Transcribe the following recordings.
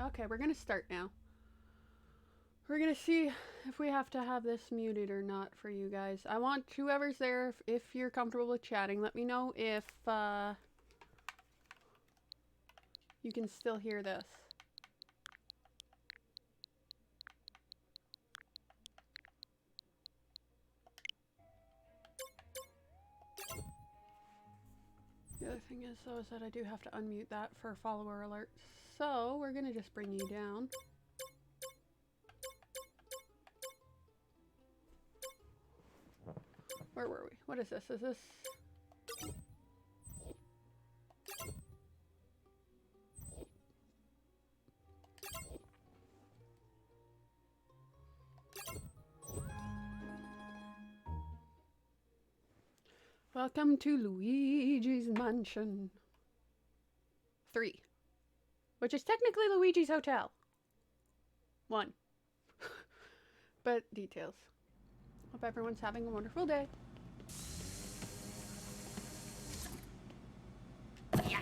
Okay, we're gonna start now. We're gonna see if we have to have this muted or not for you guys. I want whoever's there, if you're comfortable with chatting, let me know if you can still hear this. The other thing is, though, is that I do have to unmute that for follower alerts. So, we're gonna just bring you down. Where were we? What is this? Is this... Welcome to Luigi's Mansion 3, which is technically Luigi's Hotel 1. But details. Hope everyone's having a wonderful day. Yeah.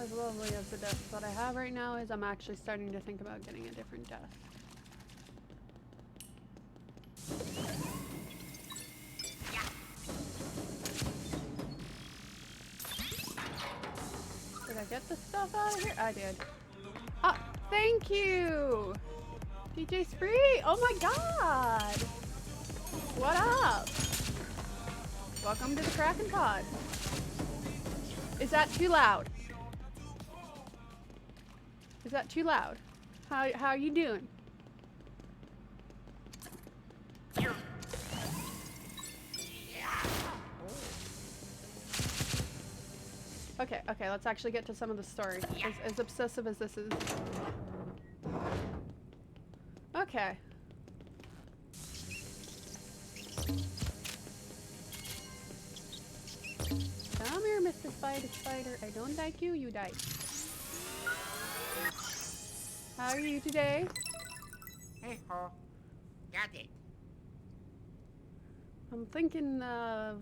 As lovely as the desk that I have right now is, I'm actually starting to think about getting a different desk. Did I get the stuff out of here? I did. Oh, thank you! DJ Spree! Oh my god! What up? Welcome to the Kraken Pod. Is that too loud? Is that too loud? How you doing? Okay, let's actually get to some of the story. As obsessive as this is. Okay. Come here, Mr. Spider. I don't like you, you die. How are you today? Hey ho. Got it. I'm thinking of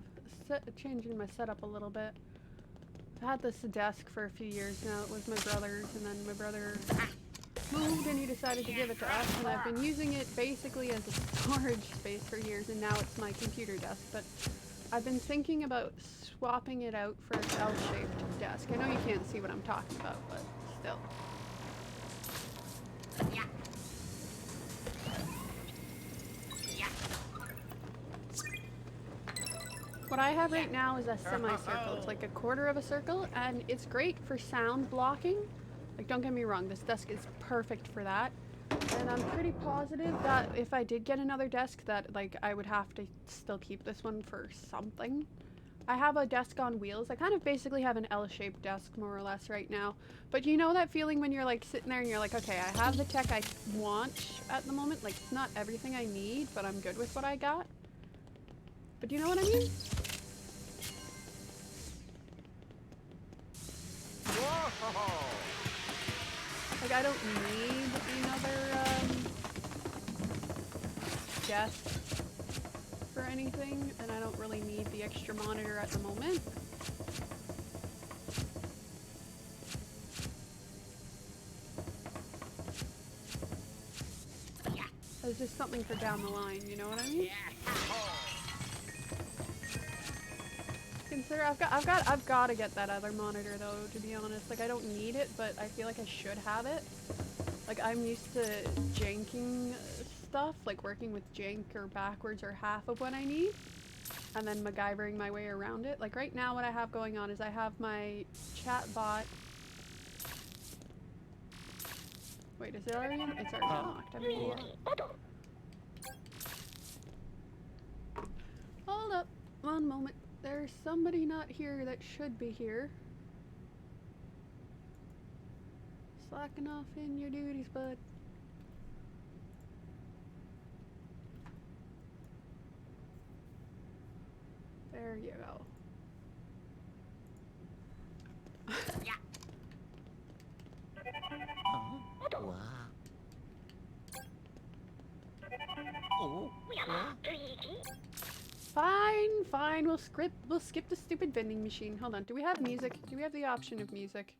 changing my setup a little bit. I've had this desk for a few years now. It was my brother's, and then my brother moved and he decided to give it to us, and I've been using it basically as a storage space for years, and now it's my computer desk. But I've been thinking about swapping it out for an L-shaped desk. I know you can't see what I'm talking about, but still. What I have right now is a semicircle. It's like a quarter of a circle, and it's great for sound blocking. Like, don't get me wrong, this desk is perfect for that. And I'm pretty positive that if I did get another desk, that like I would have to still keep this one for something. I have a desk on wheels. I kind of basically have an L-shaped desk more or less right now. But you know that feeling when you're like sitting there and you're like, okay, I have the tech I want at the moment. Like, it's not everything I need, but I'm good with what I got. But you know what I mean? Whoa! Like, I don't need another desk for anything, and I don't really need the extra monitor at the moment. It's just something for down the line, you know what I mean? Consider I've got to get that other monitor though, to be honest. Like, I don't need it, but I feel like I should have it. Like, I'm used to janking stuff, like working with jank or backwards or half of what I need, and then MacGyvering my way around it. Like, right now what I have going on is I have my chat bot. Wait, is it already in? It's already unlocked. I'm an idiot. Hold up. One moment. There's somebody not here that should be here. Slacking off in your duties, bud. There you go. Wow. Fine, fine. We'll skip the stupid vending machine. Hold on. Do we have music? Do we have the option of music?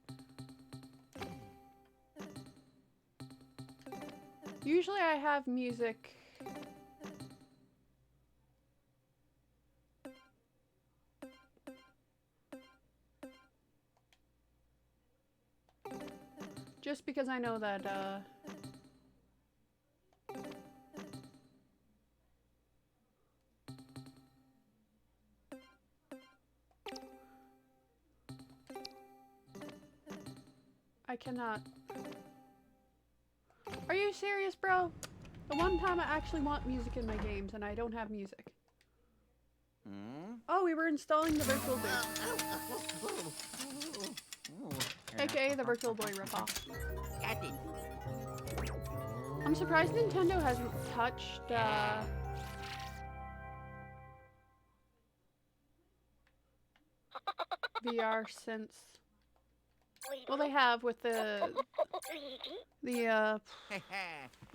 Usually I have music. Just because I know that, I cannot. Are you serious, bro? The one time I actually want music in my games and I don't have music. Oh, we were installing the Virtual Boy. AKA the Virtual Boy ripoff. Got it. I'm surprised Nintendo hasn't touched, VR since... Well, they have with the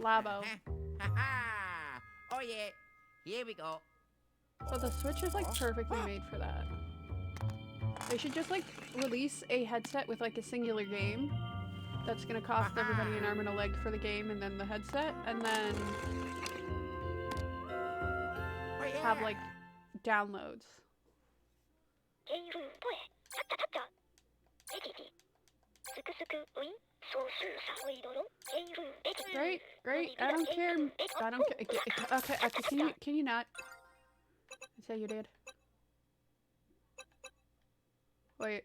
Labo. Oh yeah, here we go. So the Switch is like perfectly made for that. They should just like release a headset with like a singular game that's gonna cost everybody an arm and a leg for the game and then the headset, and then have like downloads. Great, great. I don't care. I don't care. Okay, can you not? Say you did. Wait.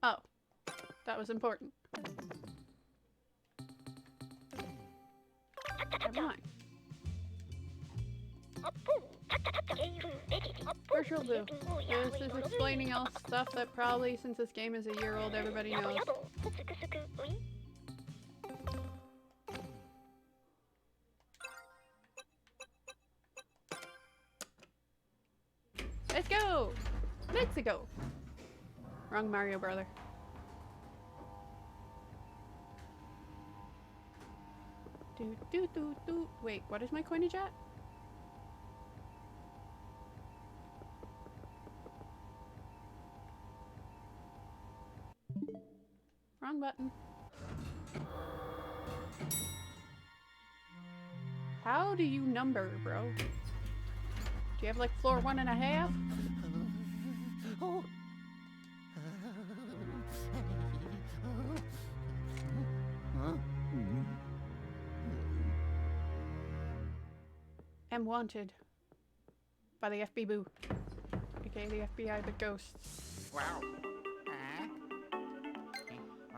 Oh, that was important. Never mind. Virtual Boo. This is explaining all stuff that probably, since this game is a year old, everybody knows. Let's go! Let's go! Wrong Mario brother. Do. Wait, what is my coinage at? Wrong button. How do you number, bro? Do you have like floor 1.5? Am wanted by the FB Boo, aka the FBI, the ghosts. Wow.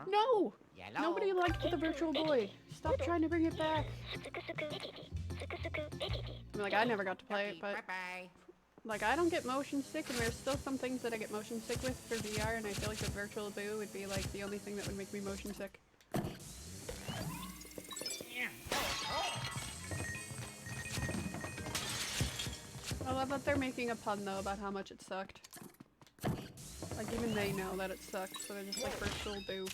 No! Yellow. Nobody liked the Virtual Boy. Stop trying to bring it back. I mean, like, I never got to play it, but Bye-bye. like, I don't get motion sick, and there's still some things that I get motion sick with for VR, and I feel like the Virtual Boo would be like the only thing that would make me motion sick. I love that they're making a pun though about how much it sucked. Like even they know that it sucked, so they're just like Virtual Boo.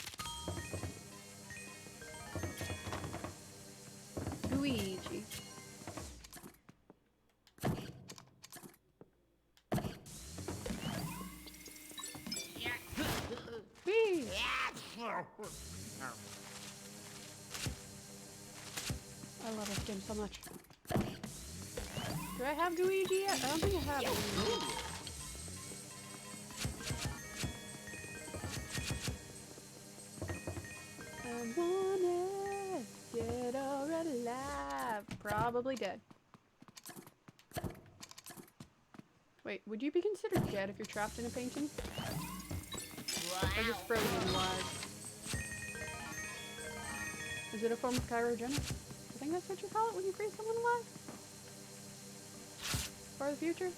Luigi. Whee! I love this game so much. Do I have Luigi yet? I don't think I have Luigi. I wanna get or alive. Probably dead. Wait, would you be considered dead if you're trapped in a painting? Or just frozen alive? Is it a form of cryogenics? I think that's what you call it when you freeze someone alive? For the future?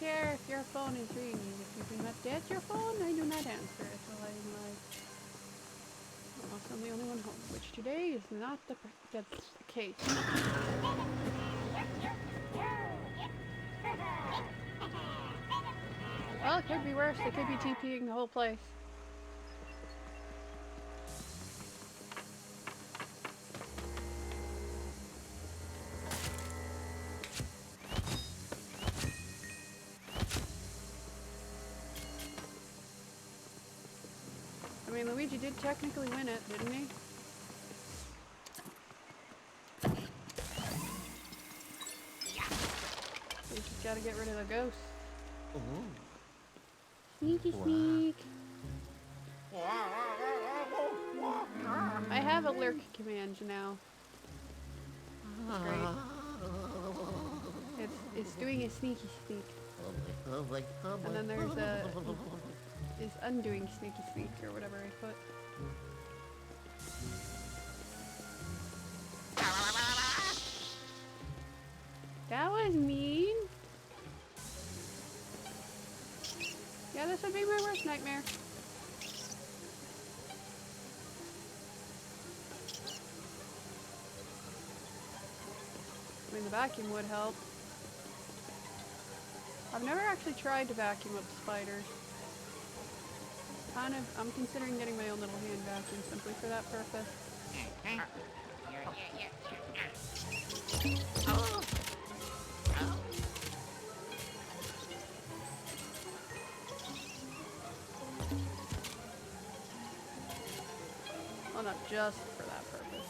care if your phone is ringing. If you do not get your phone, I do not answer it. So I'm like, unless I'm the only one home, which today is not the case. Well, it could be worse. They could be TPing the whole place. I mean, Luigi did technically win it, didn't he? We just gotta get rid of the ghosts. Sneaky sneak. I have a lurk command now. It's great. It's doing a sneaky sneak. And then there's a is undoing sneaky sneak or whatever I put. That was mean. Yeah, this would be my worst nightmare. I mean, the vacuum would help. I've never actually tried to vacuum up spiders. I'm considering getting my own little hand vacuum simply for that purpose. Well, not just for that purpose.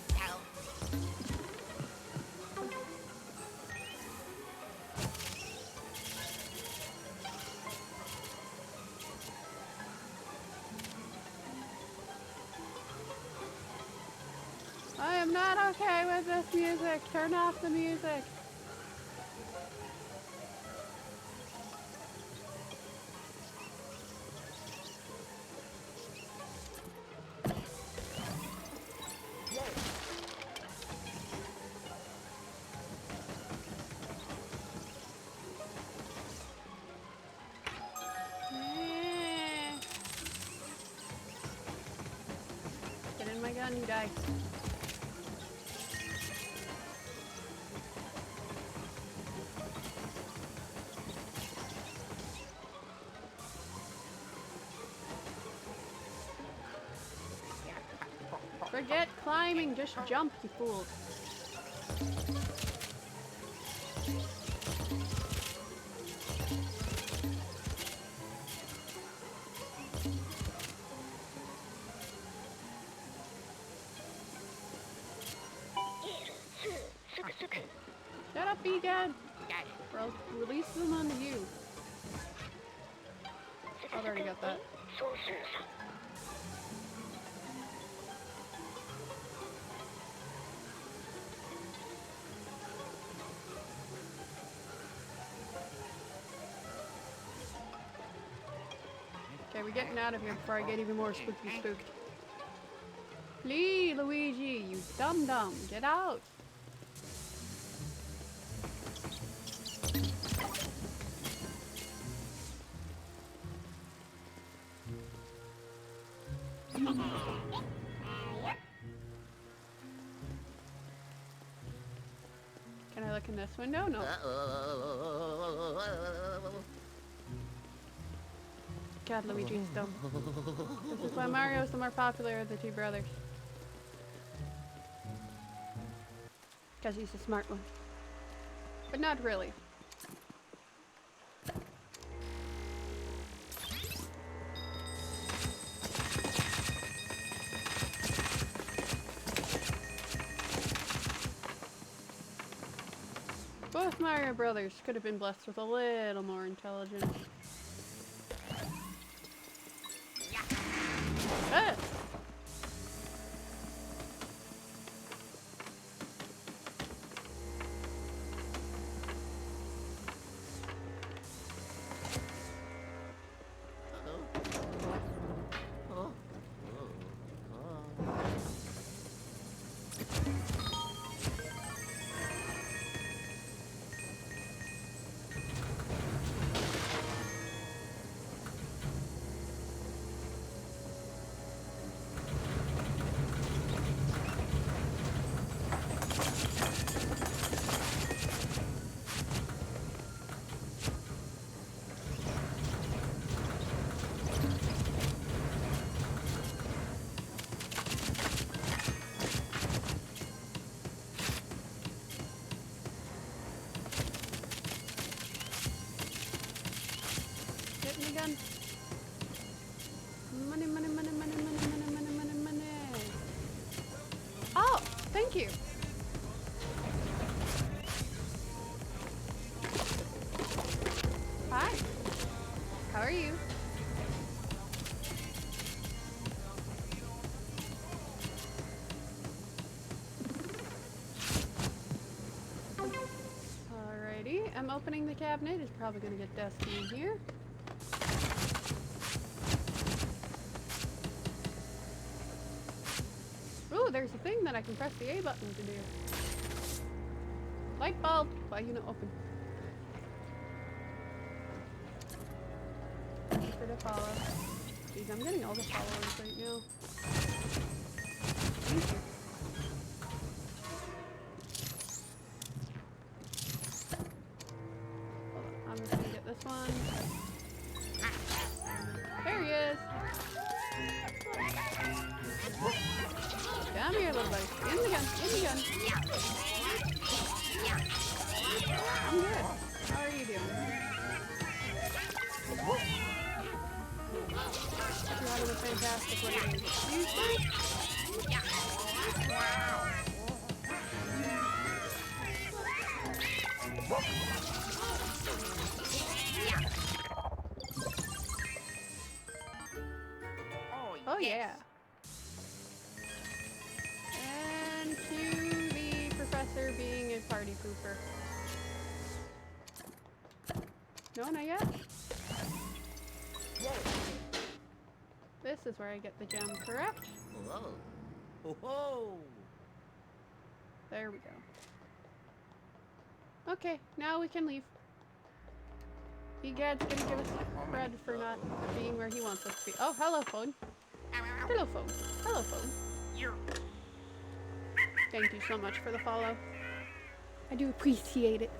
I am not okay with this music. Turn off the music. Get in my gun, you die. Forget climbing, just jump, you fool. Shut up, Egan! Or else release them onto you. I've already got that. Okay, we're getting out of here before I get even more spooky spooked. Flee, Luigi, you dum-dum, get out! Can I look in this window? No. God, Luigi is dumb. This is why Mario is the more popular of the two brothers. Because he's the smart one. But not really. Both Mario brothers could have been blessed with a little more intelligence. Ah! are you? Alrighty, I'm opening the cabinet. It's probably gonna get dusty in here. Ooh, there's a thing that I can press the A button to do. Light bulb! Why you not open? Thank you for the follow. Jeez, I'm getting all the followers right now. Thank you. Hold on, I'm just gonna get this one. There he is! Come here, little buddy. In the gun, in the gun. I'm good. How are you doing? You're having a fantastic one. Tuesday? Oh yeah. And to the professor being a party pooper. No, not yet. This is where I get the gem, correct? Whoa. Whoa. There we go. Okay, now we can leave. Egad's gonna give us cred for not being where he wants us to be. Oh, hello, phone. Hello, phone. Hello, phone. Thank you so much for the follow. I do appreciate it.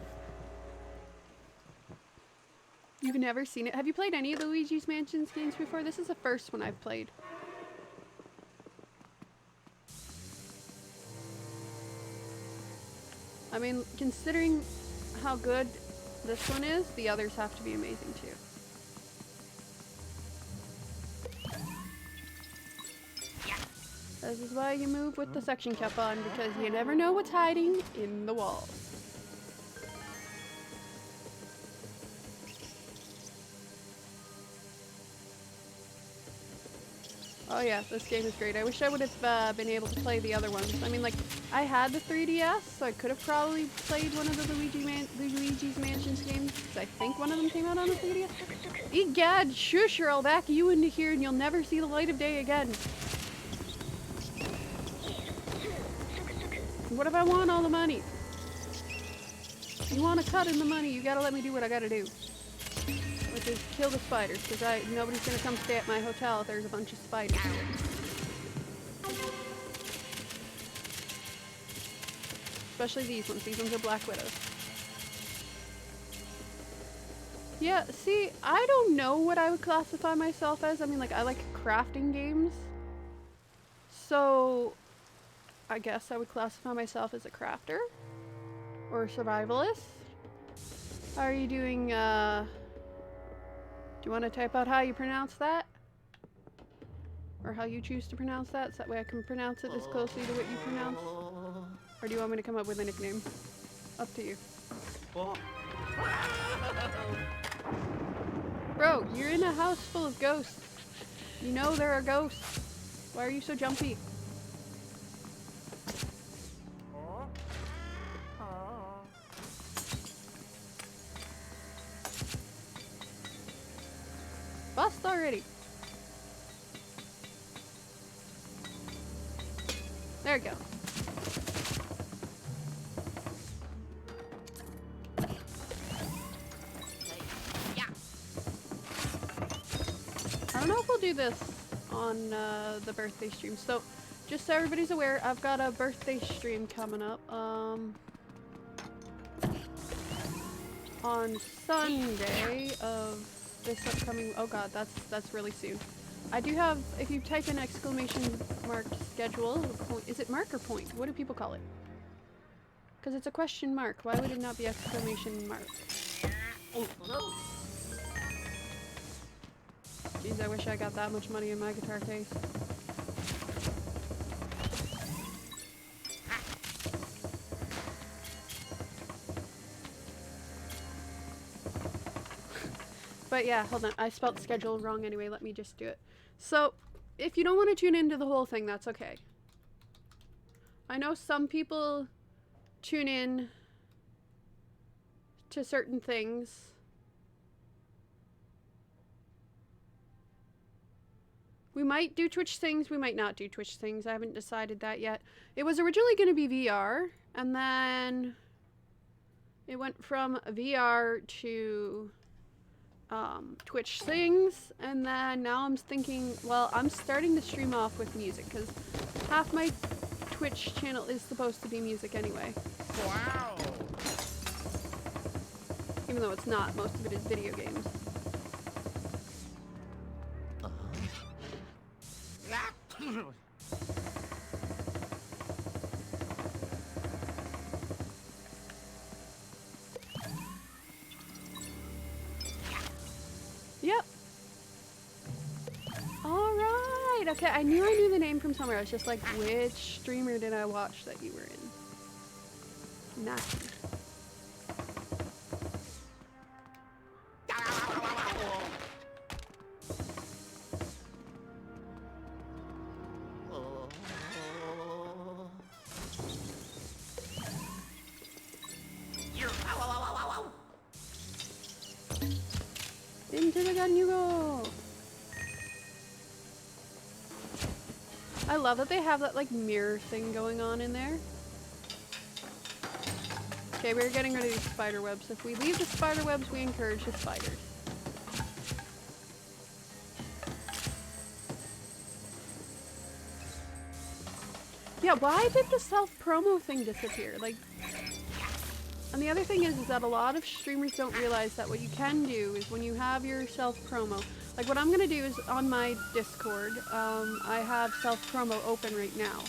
You've never seen it? Have you played any of the Luigi's Mansions games before? This is the first one I've played. I mean, considering how good this one is, the others have to be amazing too. This is why you move with the suction cap on, because you never know what's hiding in the walls. Oh yeah, this game is great. I wish I would have been able to play the other ones. I mean, like, I had the 3DS, so I could have probably played one of the Luigi's Mansions games, because I think one of them came out on the 3DS. Egad, shush, or I'll back you into here and you'll never see the light of day again. What if I want all the money? You want a cut in the money, you gotta let me do what I gotta do. Which is kill the spiders, because nobody's gonna come stay at my hotel if there's a bunch of spiders here. Especially these ones. These ones are Black Widows. Yeah, see, I don't know what I would classify myself as. I mean, like, I like crafting games. So, I guess I would classify myself as a crafter. Or a survivalist. How are you doing, Do you want to type out how you pronounce that? Or how you choose to pronounce that, so that way I can pronounce it as closely to what you pronounce? Or do you want me to come up with a nickname? Up to you. Bro, you're in a house full of ghosts. You know there are ghosts. Why are you so jumpy? Bust already. There we go. I don't know if we'll do this on the birthday stream. So, just so everybody's aware, I've got a birthday stream coming up. On Sunday of this upcoming, oh god, that's really soon. I do have, if you type in exclamation mark schedule, point, is it mark or point? What do people call it? Because it's a question mark. Why would it not be exclamation mark? Jeez, I wish I got that much money in my guitar case. But yeah, hold on. I spelled schedule wrong anyway. Let me just do it. So, if you don't want to tune into the whole thing, that's okay. I know some people tune in to certain things. We might do Twitch things, we might not do Twitch things. I haven't decided that yet. It was originally going to be VR, and then it went from VR to Twitch things, and then now I'm thinking, well, I'm starting to stream off with music, because half my Twitch channel is supposed to be music anyway. Wow. Even though it's not, most of it is video games. Yep. Alright, okay, I knew the name from somewhere. I was just like, which streamer did I watch that you were in? Nasty. Into the gun you go! I love that they have that like mirror thing going on in there. Okay, we're getting rid of these spider webs. If we leave the spider webs, we encourage the spiders. Yeah, why did the self-promo thing disappear? Like, and the other thing is that a lot of streamers don't realize that what you can do is when you have your self-promo, like what I'm gonna do is on my Discord, I have self-promo open right now.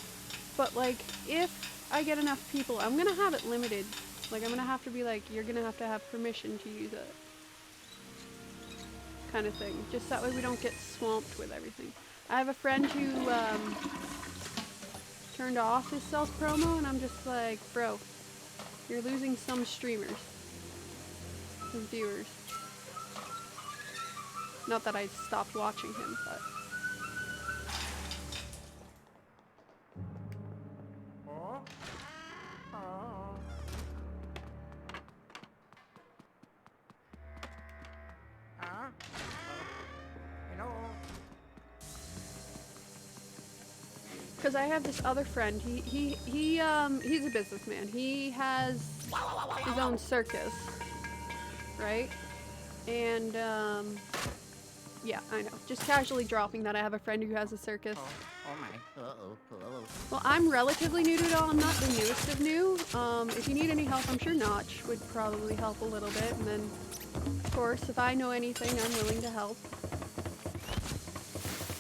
But like, if I get enough people, I'm gonna have it limited. Like, I'm gonna have to be like, you're gonna have to have permission to use it. Kind of thing. Just that way we don't get swamped with everything. I have a friend who, turned off his self-promo, and I'm just like, bro, you're losing some streamers. Some viewers. Not that I stopped watching him, but... Because I have this other friend, he's a businessman. He has his own circus, right? And, yeah, I know. Just casually dropping that I have a friend who has a circus. Oh my. Uh-oh. Well, I'm relatively new to it all. I'm not the newest of new. If you need any help, I'm sure Notch would probably help a little bit. And then, of course, if I know anything, I'm willing to help.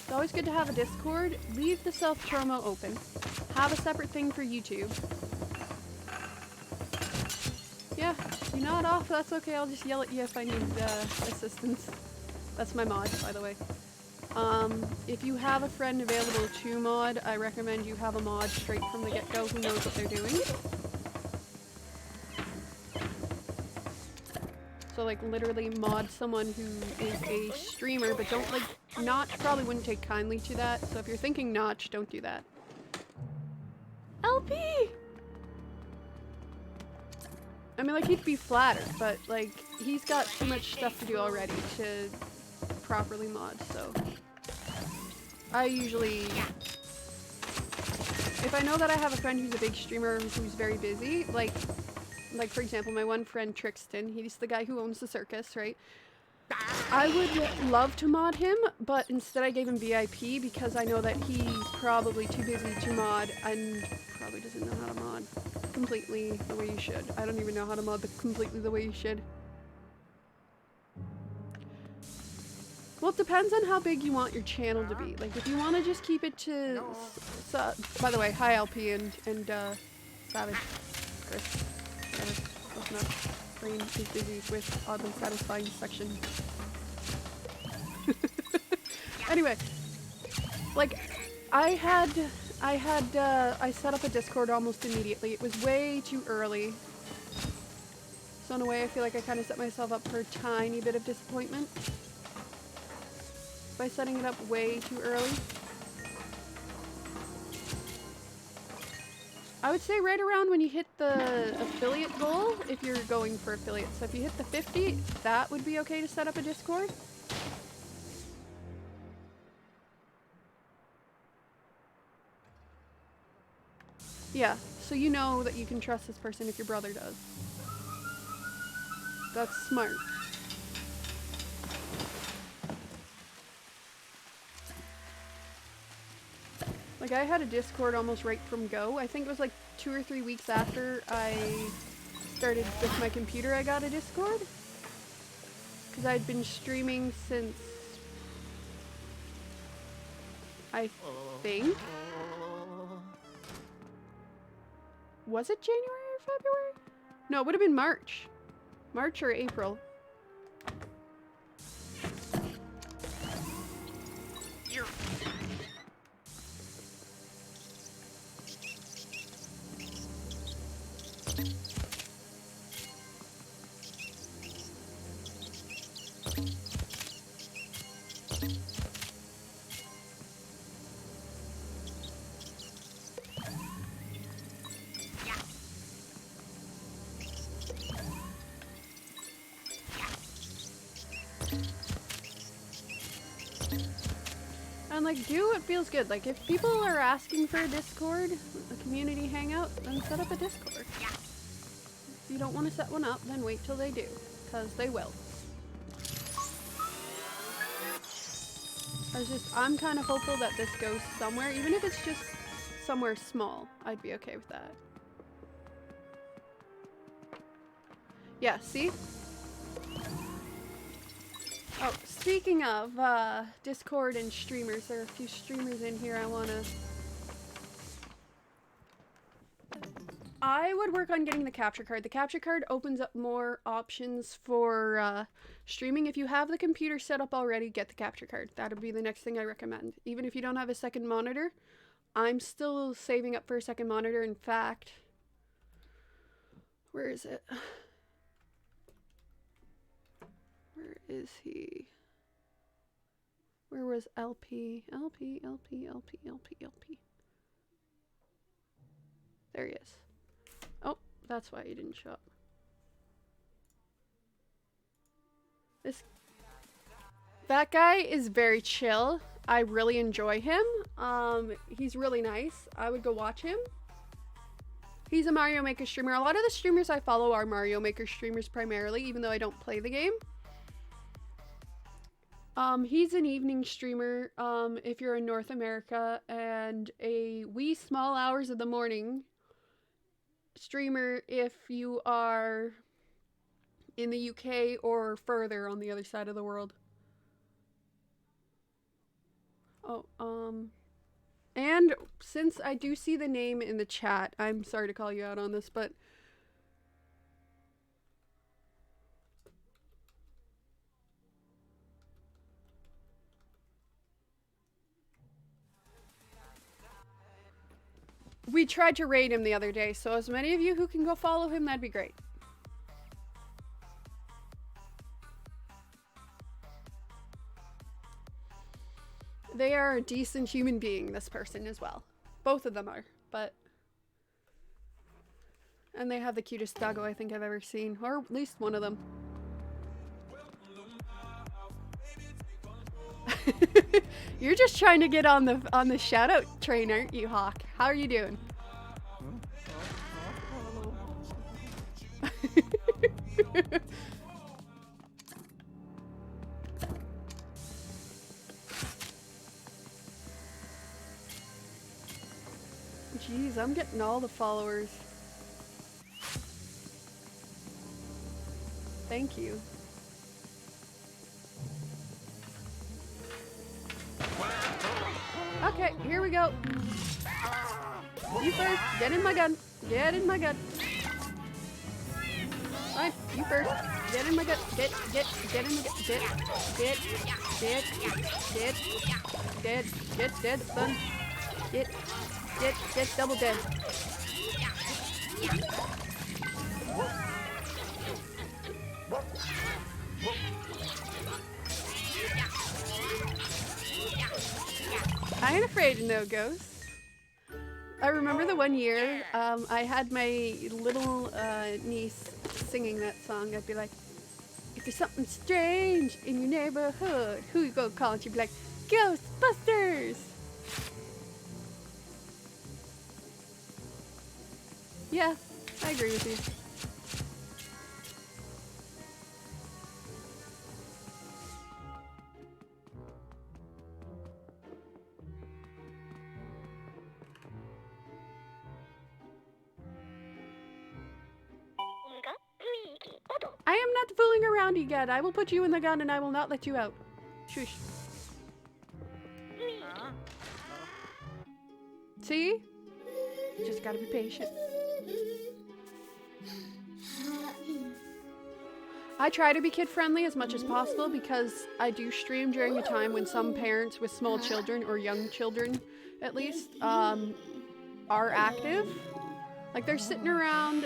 It's always good to have a Discord. Leave the self-promo open. Have a separate thing for YouTube. Yeah, you're not off, that's okay. I'll just yell at you if I need assistance. That's my mod, by the way. If you have a friend available to mod, I recommend you have a mod straight from the get-go who knows what they're doing. So like literally mod someone who is a streamer, but don't like, Notch probably wouldn't take kindly to that, so if you're thinking Notch, don't do that. LP! I mean, like, he'd be flattered, but like, he's got too much stuff to do already to properly mod, so. I usually, if I know that I have a friend who's a big streamer who's very busy, like for example, my one friend Trixton, he's the guy who owns the circus, right? I would love to mod him, but instead I gave him VIP because I know that he's probably too busy to mod and probably doesn't know how to mod completely the way you should. I don't even know how to mod completely the way you should. Well, it depends on how big you want your channel to be. Like, if you want to just keep it to... by the way, hi LP and Savage. Chris. Listen up. Brain is busy with oddly satisfying section. Anyway, like, I set up a Discord almost immediately. It was way too early. So in a way, I feel like I kind of set myself up for a tiny bit of disappointment by setting it up way too early. I would say right around when you hit the affiliate goal, if you're going for affiliate. So if you hit the 50, that would be okay to set up a Discord. Yeah, so you know that you can trust this person if your brother does. That's smart. Like, I had a Discord almost right from go. I think it was like 2 or 3 weeks after I started with my computer, I got a Discord. Because I'd been streaming since, I think, was it January or February? No, it would have been March. March or April. And like, do what feels good. Like, if people are asking for a Discord, a community hangout, then set up a Discord. If you don't want to set one up, then wait till they do, because they will. I'm kind of hopeful that this goes somewhere, even if it's just somewhere small. I'd be okay with that. Yeah, see? Oh, speaking of Discord and streamers, there are a few streamers in here I would work on getting the capture card. The capture card opens up more options for streaming. If you have the computer set up already, get the capture card. That would be the next thing I recommend. Even if you don't have a second monitor, I'm still saving up for a second monitor. In fact, where is it? Where is he? Where was LP? LP. There he is. Oh, that's why he didn't show up. That guy is very chill. I really enjoy him. He's really nice. I would go watch him. He's a Mario Maker streamer. A lot of the streamers I follow are Mario Maker streamers primarily, even though I don't play the game. He's an evening streamer, if you're in North America, and a wee small hours of the morning streamer if you are in the UK or further on the other side of the world. Oh, and since I do see the name in the chat, I'm sorry to call you out on this, but we tried to raid him the other day, so as many of you who can go follow him, that'd be great. They are a decent human being, this person as well. Both of them are, but... And they have the cutest doggo I think I've ever seen, or at least one of them. You're just trying to get on the shout-out train, aren't you, Hawk? How are you doing? Jeez, I'm getting all the followers. Thank you. Okay, here we go. You first. Get in my gun. Get in my gun. Fine, you first. Get in my gun. Get in my gun. Dead, son. Get, double dead. I ain't afraid of no ghosts. I remember the one year I had my little niece singing that song. I'd be like, if there's something strange in your neighborhood, who you go call? And she'd be like, Ghostbusters! Yeah, I agree with you. I am not fooling around yet. I will put you in the gun and I will not let you out. Shush. See? Just gotta be patient. I try to be kid-friendly as much as possible because I do stream during a time when some parents with small children, or young children at least, are active. Like they're sitting around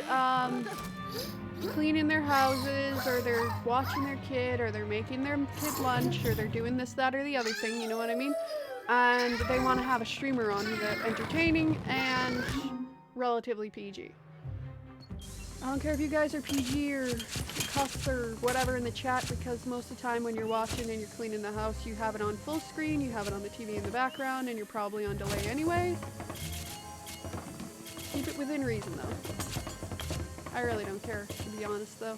cleaning their houses, or they're watching their kid, or they're making their kid lunch, or they're doing this, that, or the other thing, you know what I mean? And they want to have a streamer on who's entertaining and relatively PG. I don't care if you guys are PG or cuss or whatever in the chat, because most of the time when you're watching and you're cleaning the house, you have it on full screen, you have it on the TV in the background, and you're probably on delay anyway. Keep it within reason though. I really don't care, to be honest though.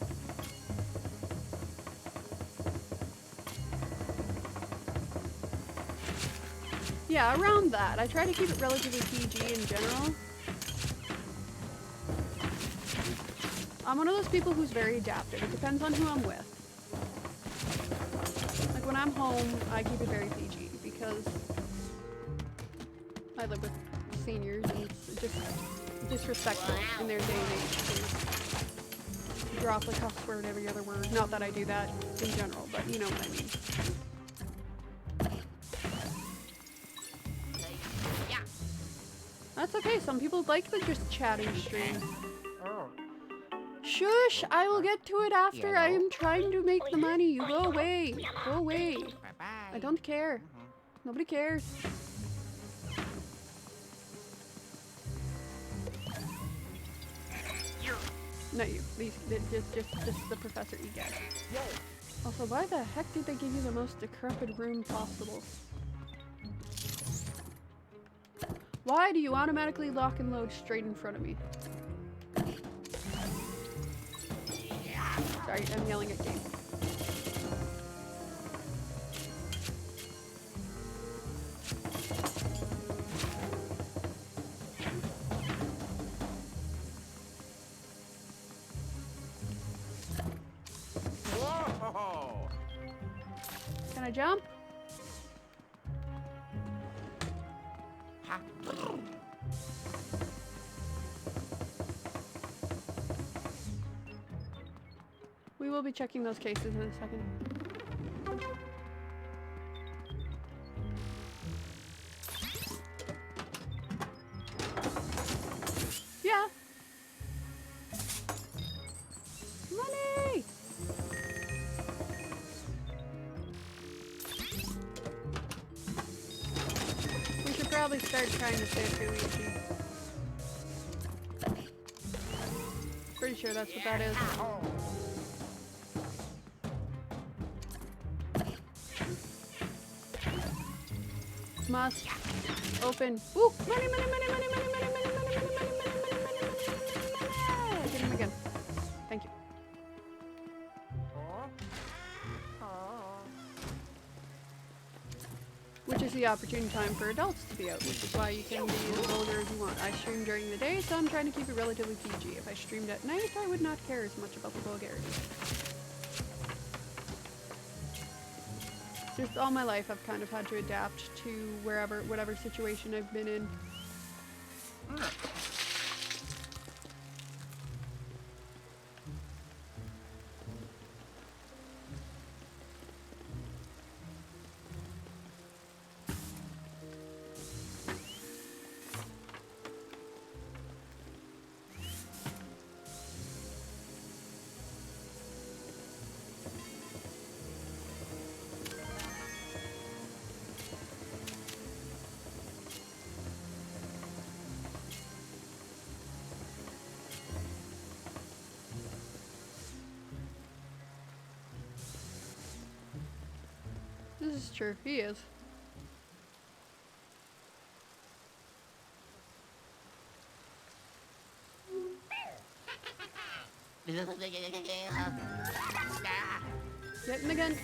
Yeah, around that. I try to keep it relatively PG in general. I'm one of those people who's very adaptive. It depends on who I'm with. Like when I'm home, I keep it very PG because I live with seniors and it's just disrespectful in their day and age to drop a cuss word every other word. Not that I do that in general, but you know what I mean. That's okay. Some people like the just chatting stream. Shush! I will get to it after. I am trying to make the money. You go away. Go away. I don't care. Nobody cares. Not you. Just the professor you get. Also, why the heck did they give you the most decrepit room possible? Why do you automatically lock and load straight in front of me? Sorry, I'm yelling at game. Whoa! Can I jump? We will be checking those cases in a second. Yeah. Money! We should probably start trying to save Luigi. Pretty sure that's what that is. Must open. Ooh, money, money, money, money, money, money, money, money, money, money, money, money. Get him again. Thank you. Which is the opportune time for adults to be out, which is why you can be as vulgar as you want. I stream during the day, so I'm trying to keep it relatively PG. If I streamed at night, I would not care as much about the vulgarity. Just all my life I've kind of had to adapt to whatever situation I've been in. This is true. He is. Get in the gun.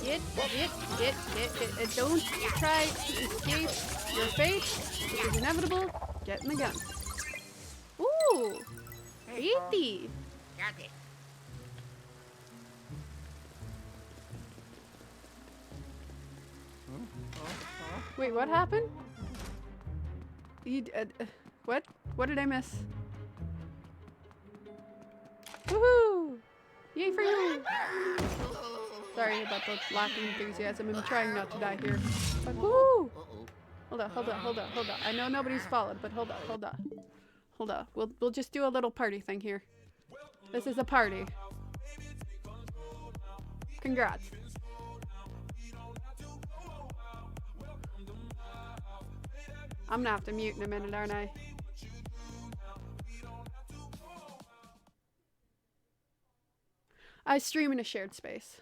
Get. Don't try to escape your fate. It is inevitable. Get in the gun. Ooh. 80. Got it. Wait, what happened? What? What did I miss? Woohoo! Yay for you! Sorry about the lack of enthusiasm. I'm trying not to die here. But woo! Hold up. I know nobody's followed, but hold up. We'll just do a little party thing here. This is a party. Congrats. I'm gonna have to mute in a minute, aren't I? I stream in a shared space.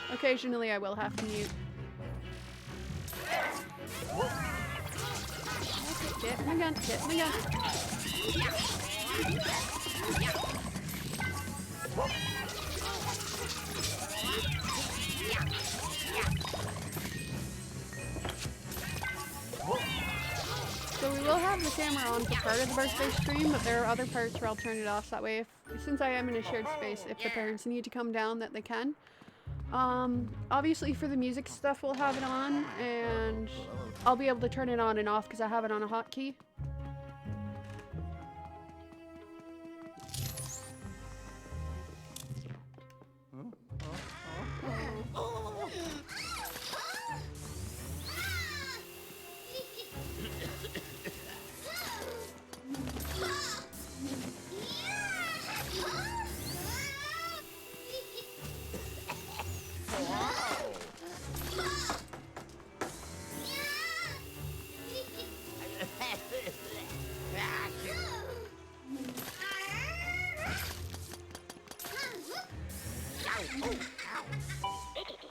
Occasionally I will have to mute. Get in the gun, get in the gun. So we will have the camera on for part of the birthday stream, but there are other parts where I'll turn it off, so that way since I am in a shared space, if the parents need to come down, that they can. Obviously for the music stuff we'll have it on, and I'll be able to turn it on and off because I have it on a hotkey.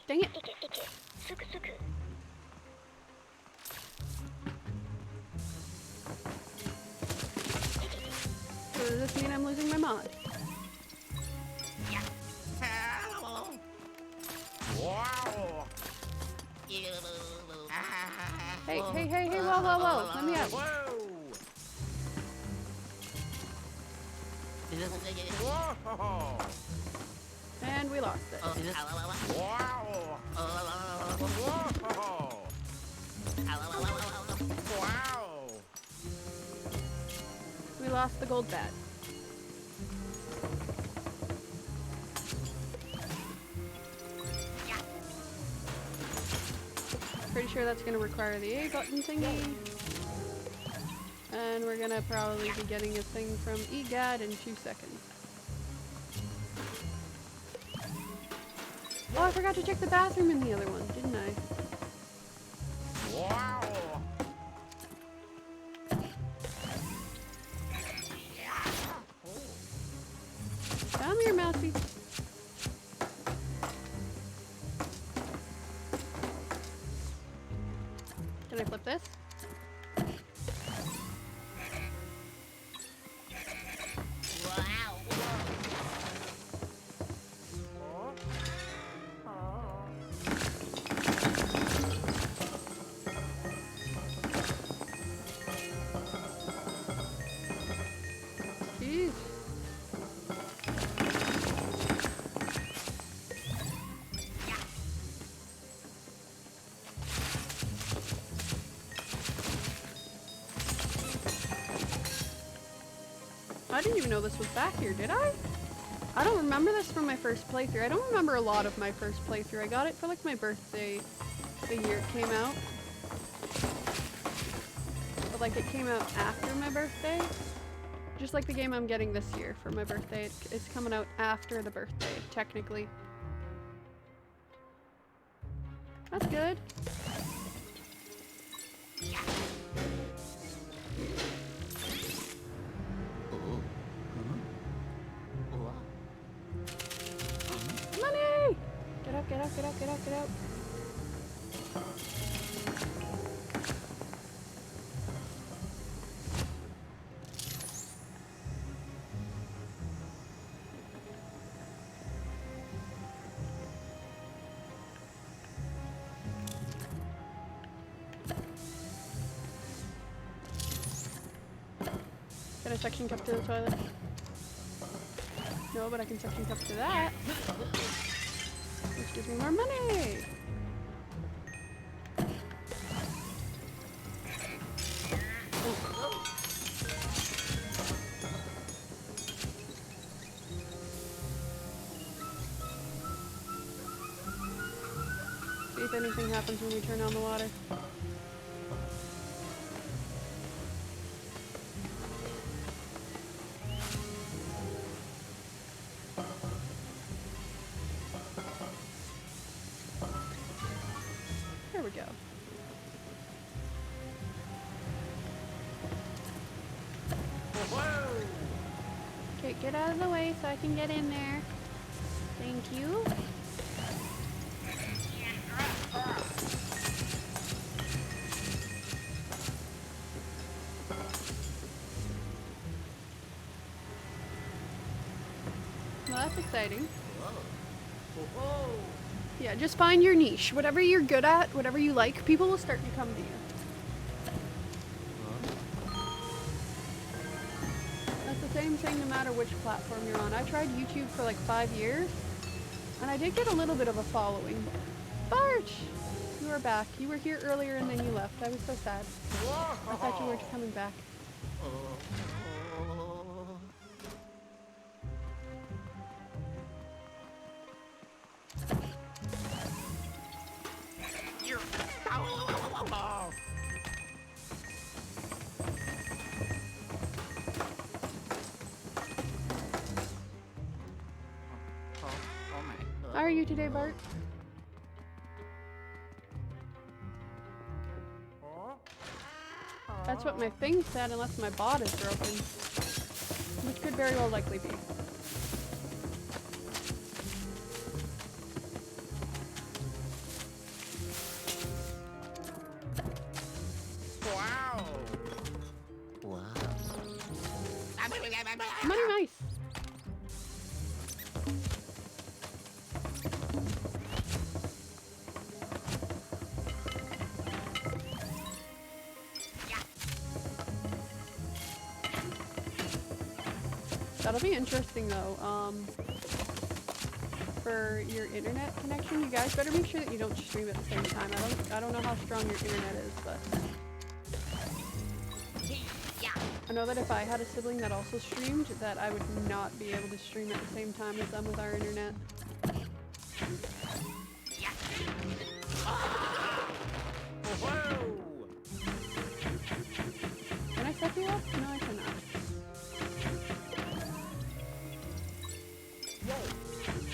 Dang it. So does this mean I'm losing my mod? Wow. Hey, whoa. Let me out. Whoa. Whoa. And we lost it. Wow. Whoa. Wow. We lost the gold bat. Pretty sure that's gonna require the A button thingy. And we're gonna probably be getting a thing from EGAD in 2 seconds. Oh, I forgot to check the bathroom in the other one, didn't I? Wow. Come here, Mousy. Can I flip this? Jeez. I didn't even know this was back here, did I? I don't remember this from my first playthrough. I don't remember a lot of my first playthrough. I got it for like my birthday the year it came out. But like it came out after my birthday. Just like the game I'm getting this year for my birthday. It's coming out after the birthday, technically. That's good. Money! Get up. out, get out, get out, get out, get out. Can I suction cup to the toilet? No, but I can suction cup to that. Which gives me more money! See if anything happens when we turn on the water. There we go. Whoa! Okay, get out of the way so I can get in there. Thank you. Well, that's exciting. Whoa! Yeah, just find your niche. Whatever you're good at, whatever you like, people will start to come to you. That's the same thing no matter which platform you're on. I tried YouTube for like 5 years, and I did get a little bit of a following. Barch! You are back. You were here earlier and then you left. I was so sad. Whoa! I thought you weren't coming back. Oh. Oh my. How are you today, Bart? That's what my thing said, unless my bot is broken. Which could very well likely be. Wow! Money nice! That'll be interesting though. For your internet connection, you guys better make sure that you don't stream at the same time. I don't know how strong your internet is, but I know that if I had a sibling that also streamed, that I would not be able to stream at the same time as them with our internet. Whoa! Can I set you up? No, I cannot.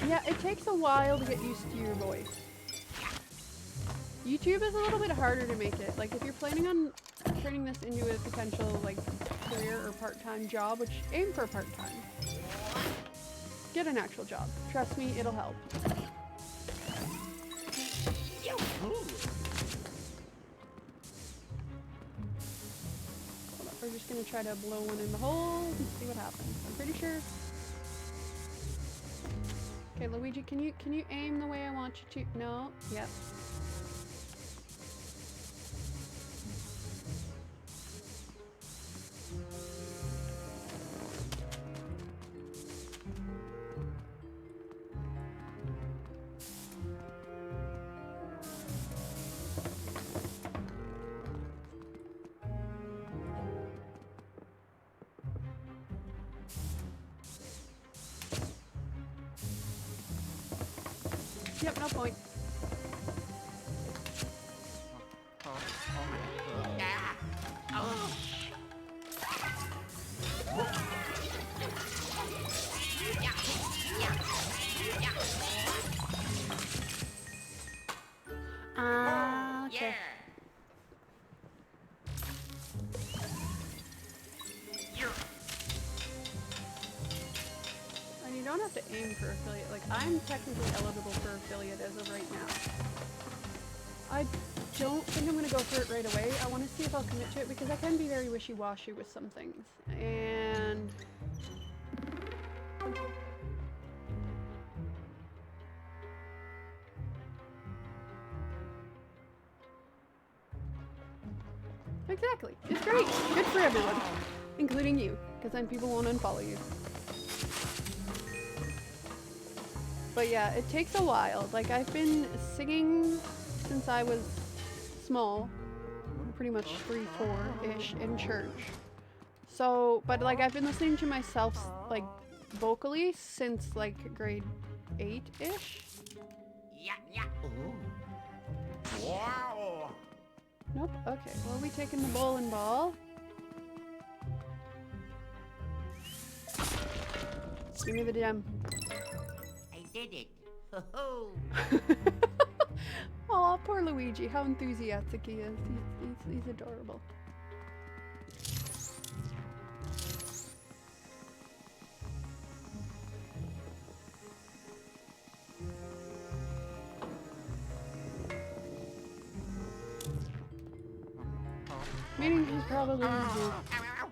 Yeah, it takes a while to get used to your voice. YouTube is a little bit harder to make it. Like, if you're planning on turning this into a potential, like, career or part-time job, which aim for part-time. Get an actual job. Trust me, it'll help. Hold up, we're just gonna try to blow one in the hole and see what happens. I'm pretty sure. Okay, Luigi, can you aim the way I want you to? No? Yep. Yep, no point. Okay. And you don't have to aim for affiliate. Like, I'm technically eligible for affiliate as of right now. I don't think I'm going to go for it right away. I want to see if I'll commit to it because I can be very wishy-washy with some things. And... Exactly. It's great. Good for everyone. Including you. Because then people won't unfollow you. But yeah, it takes a while. Like, I've been singing since I was small. Pretty much 3, 4-ish in church. So, but like, I've been listening to myself, like, vocally since, like, grade 8-ish. Yeah, yeah. Ooh. Wow. Nope. Okay. Well, we taking the bowling ball. Give me the gem. I did it. Ho-ho. Aw, poor Luigi. How enthusiastic he is. He's adorable. Meaning he's probably Ow, ow, ow.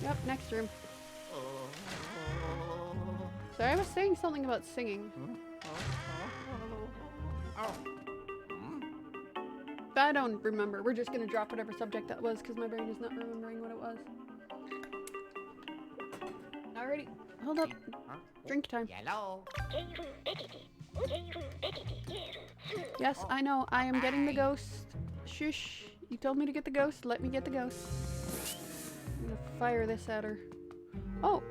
Yep, next room. So I was saying something about singing. But I don't remember. We're just gonna drop whatever subject that was because my brain is not remembering what it was. Alrighty, hold up. Drink time. Yellow. Yes, I know. I am getting the ghost. Shush. You told me to get the ghost. Let me get the ghost. I'm gonna fire this at her. Oh!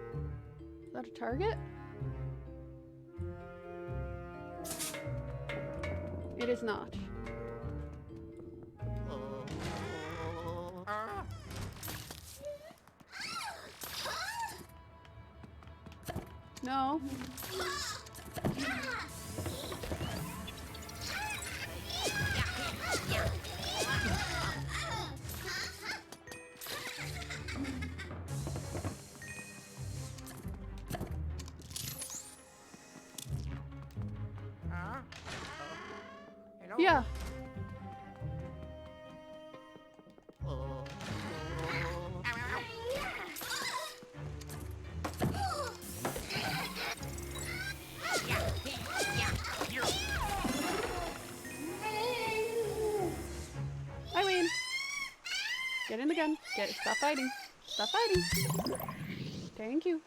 Is that a target? It is not. No. Hello? Yeah. I win. Get in the gun. Stop fighting. Stop fighting. Thank you.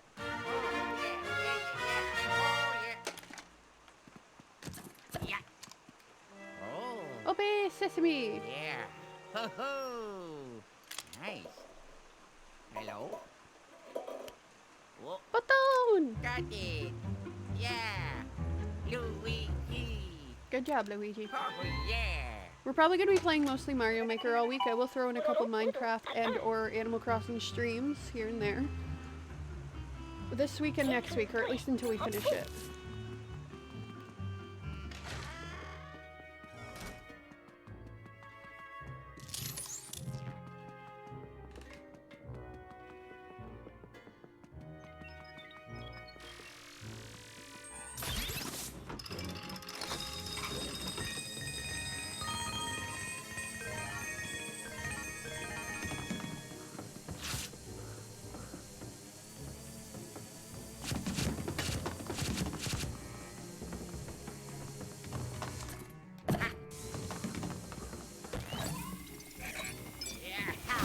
Obey Sesame. Yeah. Ho ho. Nice. Hello. Whoa. Button. Got it. Yeah. Luigi. Good job, Luigi. Oh yeah. We're probably going to be playing mostly Mario Maker all week. I will throw in a couple Minecraft and or Animal Crossing streams here and there. This week and next week, or at least until we finish it.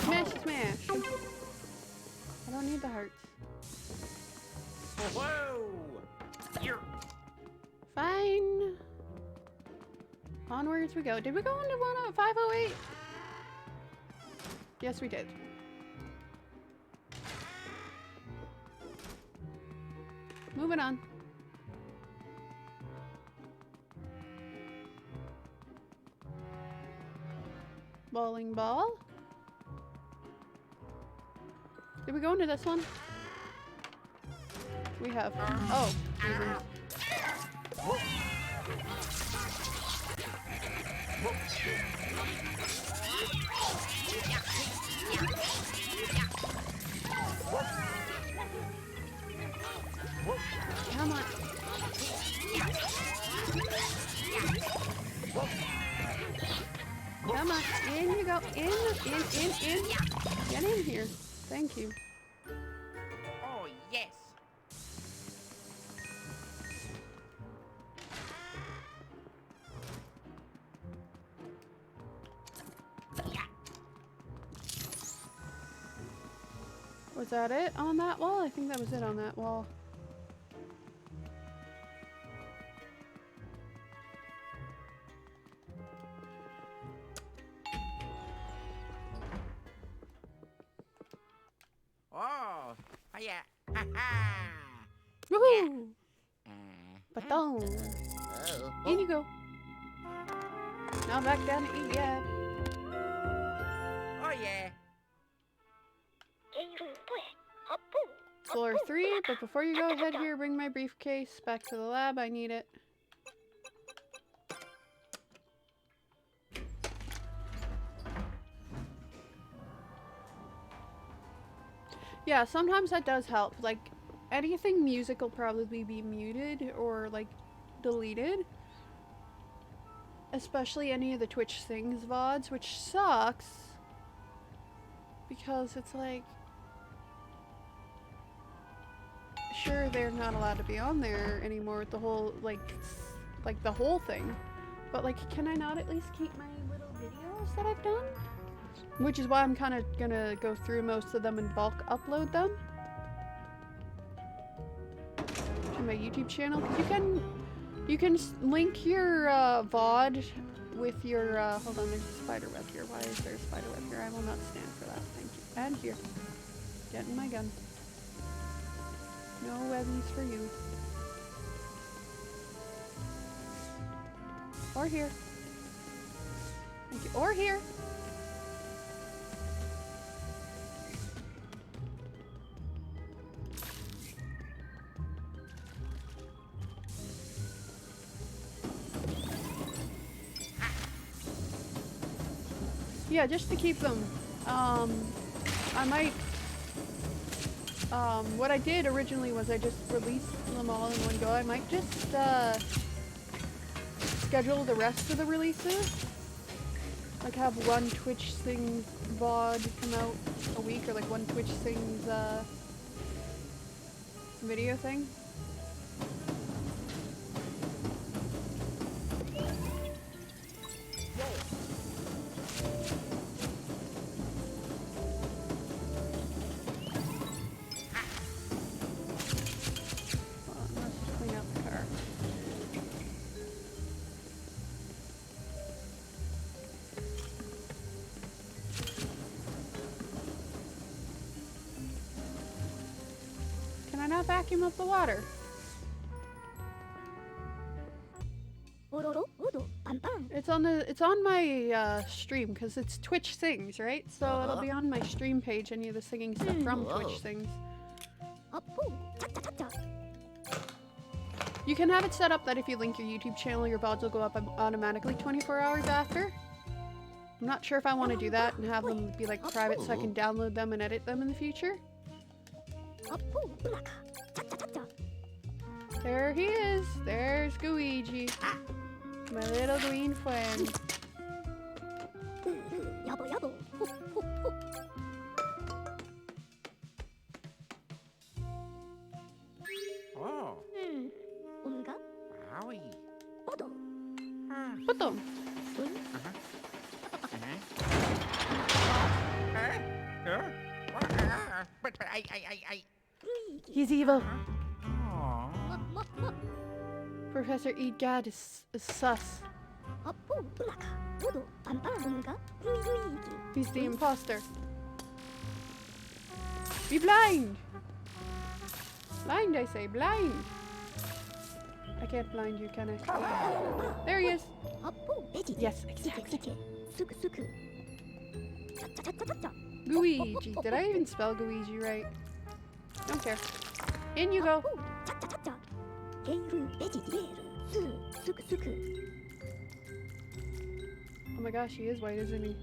Smash, smash. I don't need the hearts. Whoa. You're Fine. Onwards we go. Did we go into 508? Yes, we did. Moving on. bowling ball. Did we go into this one? We have. Oh. Even. Come on. Come on. In you go. In. Get in here. Thank you. Oh, yes. Was that it on that wall? I think that was it on that wall. Oh, yeah. Ha ha. Woohoo! Uh, Baton. oh, In you go. Now back down to eat, yeah. oh, yeah. Floor 3, but before you go ahead here, bring my briefcase back to the lab. I need it. Yeah, sometimes that does help. Like, anything music will probably be muted or, like, deleted. Especially any of the Twitch Things VODs, which sucks. Because it's like... Sure, they're not allowed to be on there anymore with the whole, like the whole thing. But, like, can I not at least keep my little videos that I've done? Which is why I'm kind of gonna go through most of them and bulk upload them to my YouTube channel. Because you can link your VOD with your, hold on, there's a spider web here. Why is there a spider web here? I will not stand for that, thank you. And here, getting my gun. No webbies for you. Or here. Thank you. Or here. Yeah, just to keep them. I might. What I did originally was I just released them all in one go. I might just schedule the rest of the releases. Like have one Twitch Things VOD come out a week, or like one Twitch Things video thing. Vacuum up the water. It's on my stream because it's Twitch Things, right? So it'll be on my stream page, any of the singing stuff from Twitch Things. You can have it set up that if you link your YouTube channel, your VODs will go up automatically 24 hours after. I'm not sure if I want to do that and have them be like private so I can download them and edit them in the future. There he is. There's Luigi. My little green friend. Oh. Wowie. Potom. But I. He's evil. Oh. Professor Egad is sus. He's the imposter. Be blind! Blind, I say, blind! I can't blind you, can I? There he is! Yes, exactly. Luigi. Did I even spell Luigi right? Don't care. In you go. Oh my gosh, he is white, isn't he?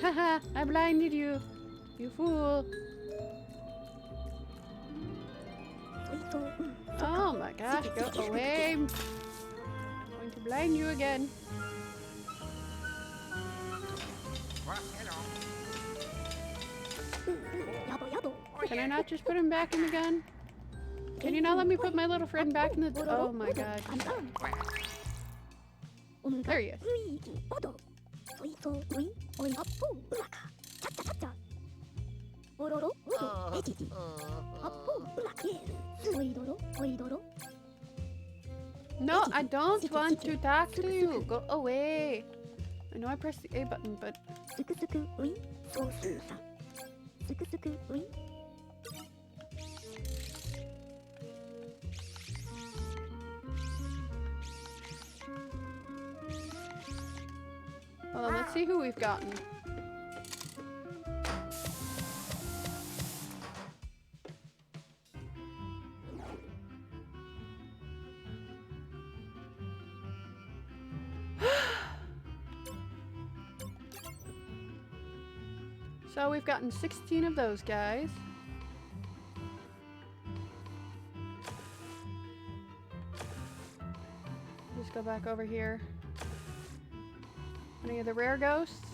Haha, I blinded you. You fool. Oh my gosh, go away. I'm going to blind you again. Well, hello. Can I not just put him back in the gun? Can you not let me put my little friend back in the... Oh my god. There he is. No, I don't want to talk to you. Go away. I know I pressed the A button, but... Hold on, let's see who we've gotten. So we've gotten 16 of those guys. Just go back over here. Any of the rare ghosts?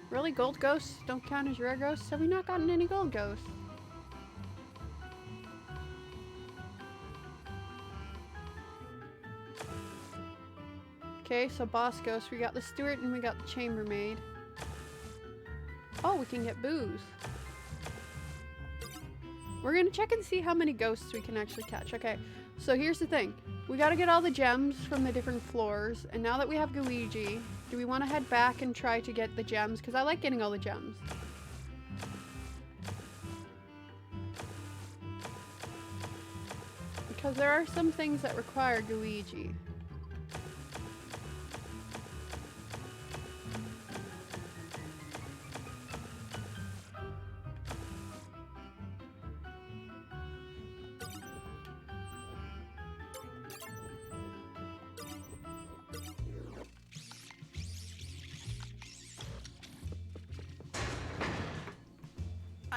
Really? Gold ghosts don't count as rare ghosts? Have we not gotten any gold ghosts? Okay, so boss ghosts. We got the steward and we got the chambermaid. Oh, we can get booze. We're gonna check and see how many ghosts we can actually catch. Okay, so here's the thing. We gotta get all the gems from the different floors, and now that we have Luigi, do we want to head back and try to get the gems? Because I like getting all the gems. Because there are some things that require Luigi.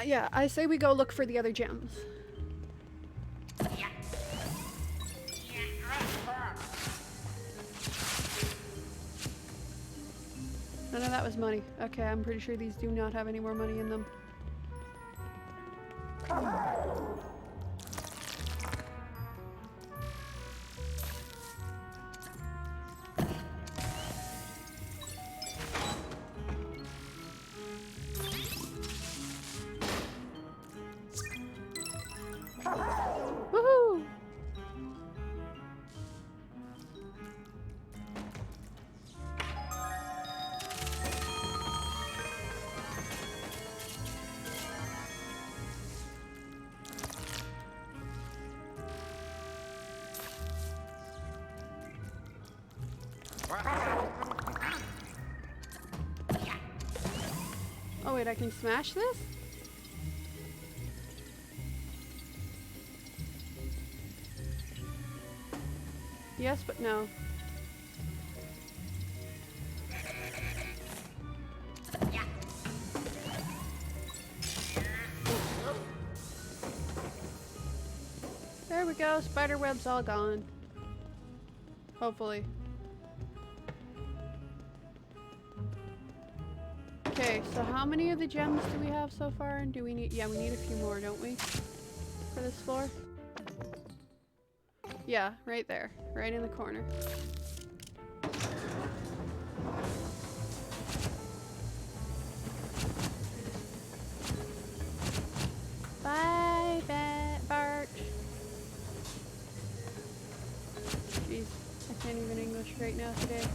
Yeah, I say we go look for the other gems. None of that was money. Okay, I'm pretty sure these do not have any more money in them. Woohoo! Oh wait, I can smash this? Yes, but no. There we go, spiderweb's all gone. Hopefully. Okay, so how many of the gems do we have so far? And do we need, yeah, we need a few more, don't we? For this floor? Yeah, right there. Right in the corner. Bye, Bart. Jeez, I can't even English right now today.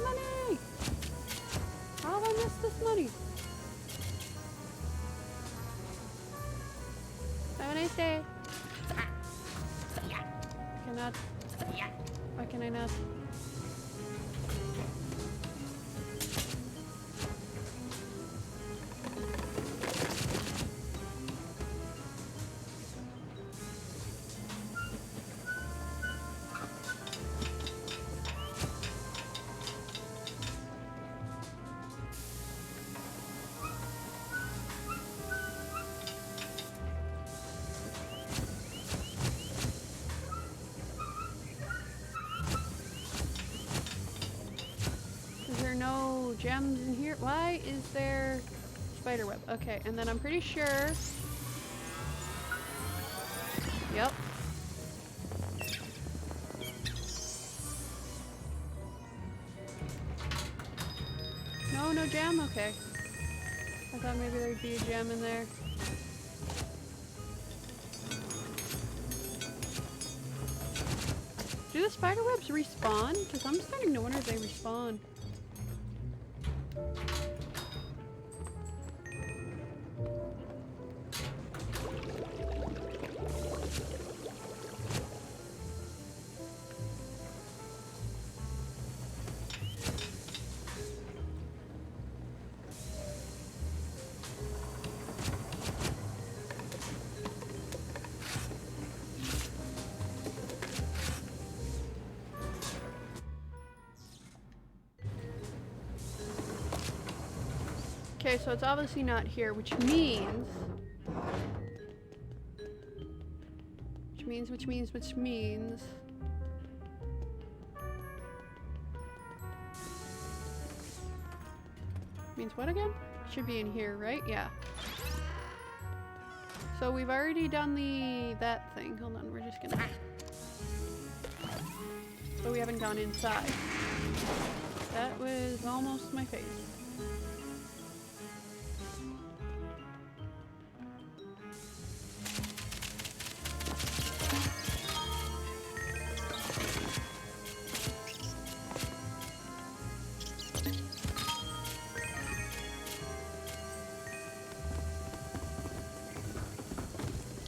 Money! How have I missed this money? Have a nice day. Cannot. that. No gems in here. Why is there spider web? Okay, and then I'm pretty sure. Yep. No, no gem? Okay. I thought maybe there'd be a gem in there. Do the spider webs respawn? Because I'm starting to wonder if they respawn. Okay, so it's obviously not here, which means... Which means... Means what again? Should be in here, right? Yeah. So we've already done that thing. Hold on, we're just gonna... But we haven't gone inside. That was almost my face.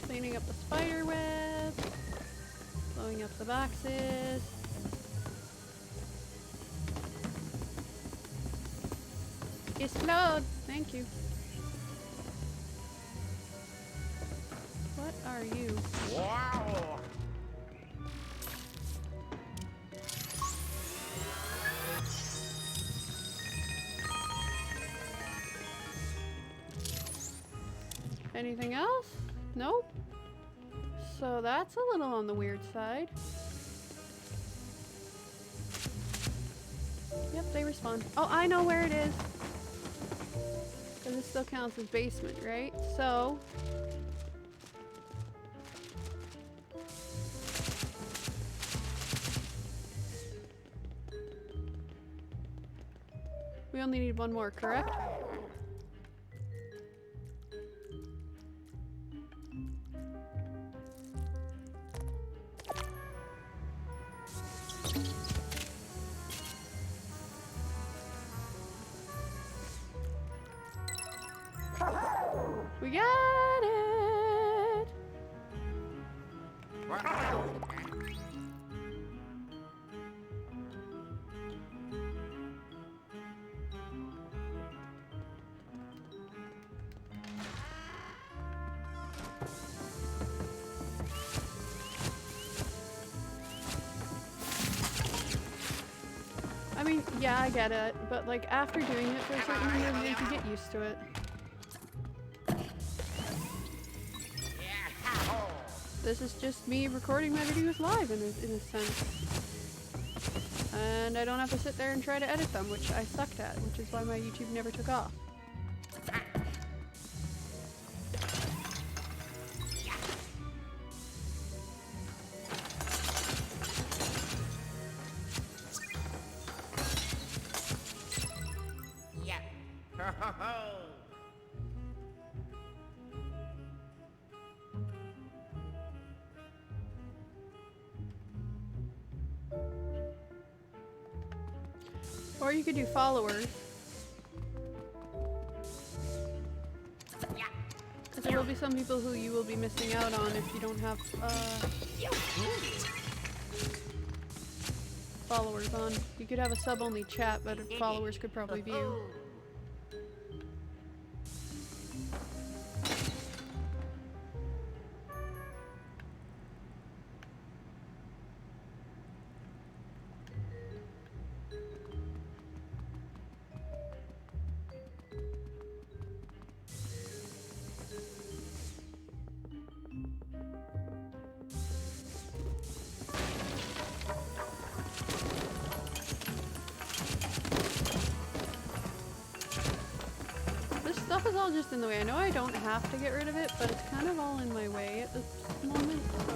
Cleaning up the spider web, blowing up the boxes. Explode! Thank you. What are you? Wow. Anything else? Nope. So that's a little on the weird side. Yep, they respawn. Oh, I know where it is. Because it still counts as basement, right? So... we only need one more, correct? We got it! I mean, yeah, I get it, but like after doing it for a certain number of years, you get used to it. This is just me recording my videos live in a sense. And I don't have to sit there and try to edit them, which I sucked at, which is why my YouTube never took off. Yeah. Or you could do followers. Because there will be some people who you will be missing out on if you don't have, followers on. You could have a sub-only chat, but followers could probably view. This stuff is all just in the way. I know I don't have to get rid of it, but it's kind of all in my way at this moment, so...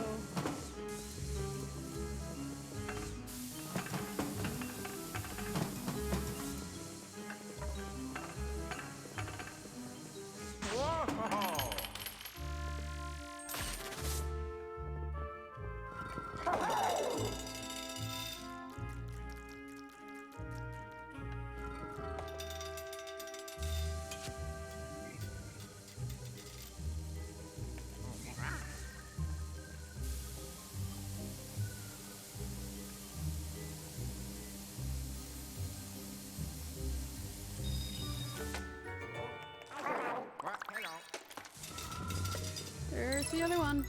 There's the other one.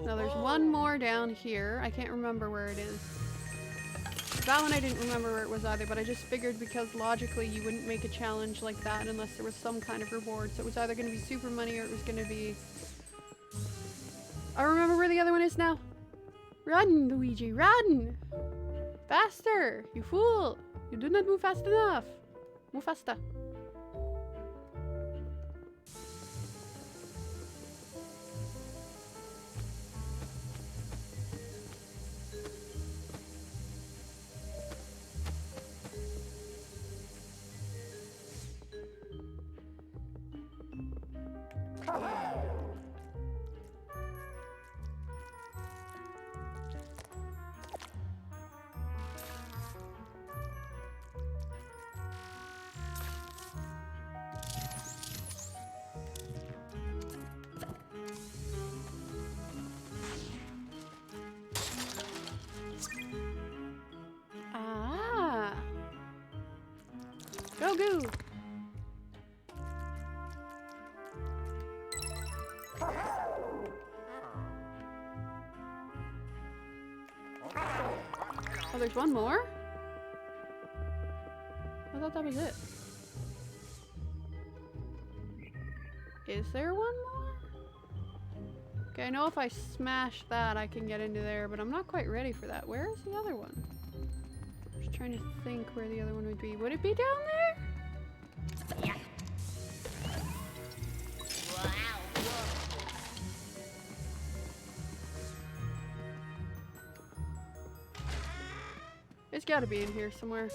Now there's one more down here. I can't remember where it is. That one I didn't remember where it was either, but I just figured because logically you wouldn't make a challenge like that unless there was some kind of reward. So it was either going to be super money or it was going to be... I remember where the other one is now. Run, Luigi, run! Faster, you fool! You do not move fast enough. Move faster. Go, go! Oh, there's one more? I thought that was it. Is there one more? Okay, I know if I smash that, I can get into there, but I'm not quite ready for that. Where is the other one? Just trying to think where the other one would be. Would it be down there? Yeah. Wow. It's gotta be in here somewhere.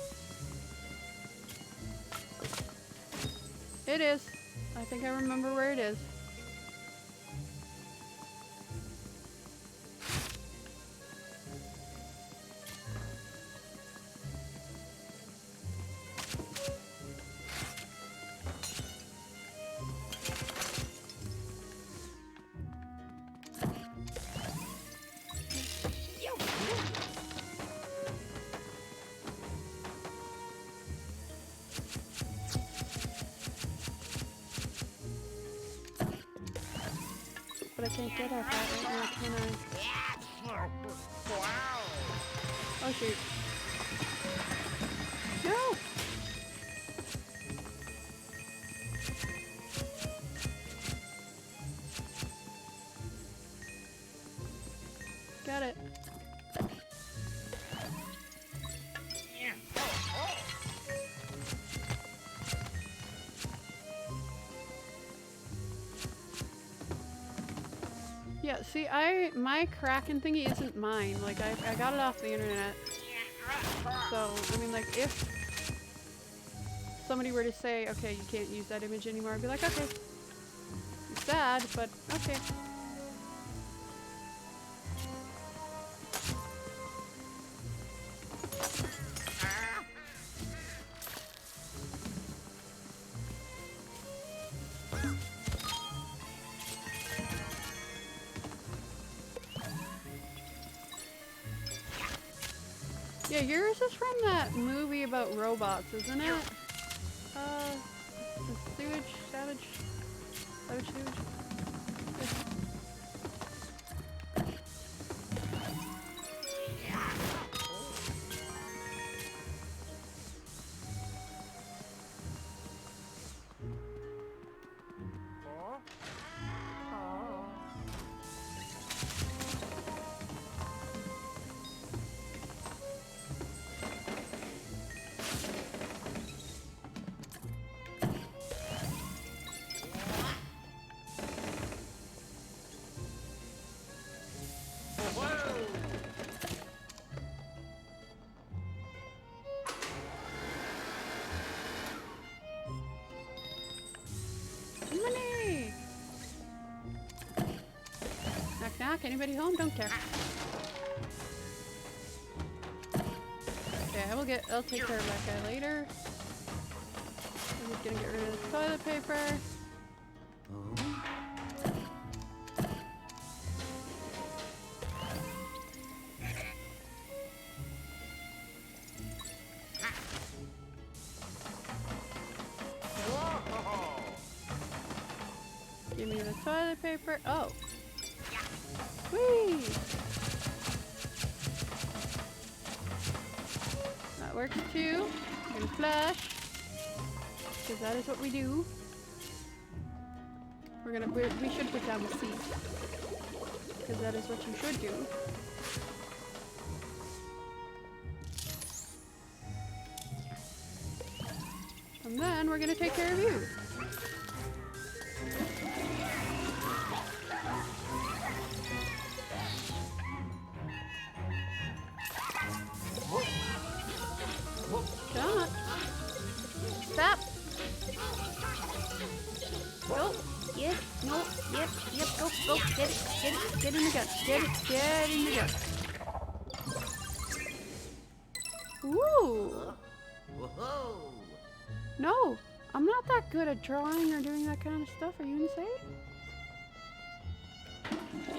It is. I think I remember where it is. But I can't get at that right now, can I? Wow. Oh shoot. No! Got it. Yeah. Yeah, see, my Kraken thingy isn't mine. Like, I got it off the internet. So, I mean, like, if somebody were to say, okay, you can't use that image anymore, I'd be like, okay. It's sad, but okay. Yeah, yours is from that movie about robots, isn't it? The Savage Sewage? Money! Knock knock, anybody home? Don't care. Okay, I'll take care of that guy later. I'm just gonna get rid of the toilet paper. Give me the toilet paper. Oh. Whee! That works too. I'm gonna flush. Because that is what we do. We should put down the seat. Because that is what you should do. And then we're gonna take care of you. Come on. Stop. Go. Yes. No. Yep. Yep. Go. Go. Get it. Get it. Get in the gut. Get it. Get in the gut. Ooh. No. I'm not that good at drawing or doing that kind of stuff. Are you gonna say?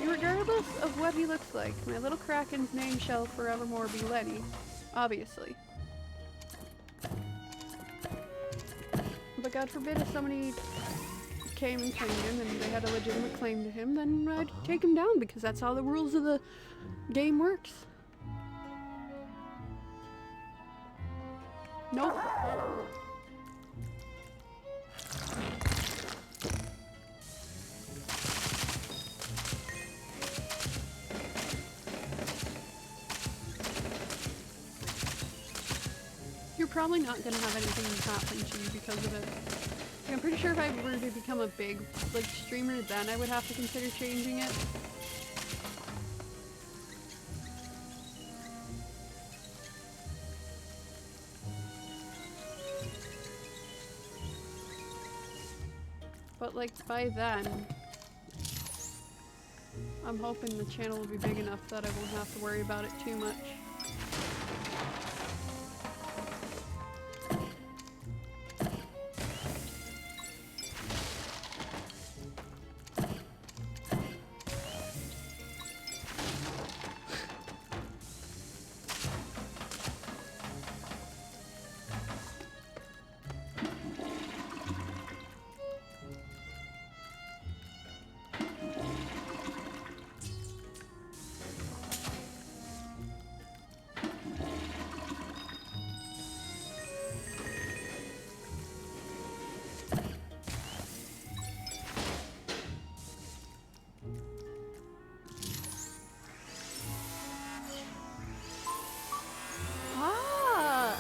Regardless of what he looks like, my little Kraken's name shall forevermore be Lenny. Obviously. But God forbid if somebody came and claimed him and they had a legitimate claim to him, then I'd take him down because that's how the rules of the game works. Nope. You're probably not going to have anything happen to you because of it. Like, I'm pretty sure if I were to become a big, like, streamer, then I would have to consider changing it. But, like, by then, I'm hoping the channel will be big enough that I won't have to worry about it too much.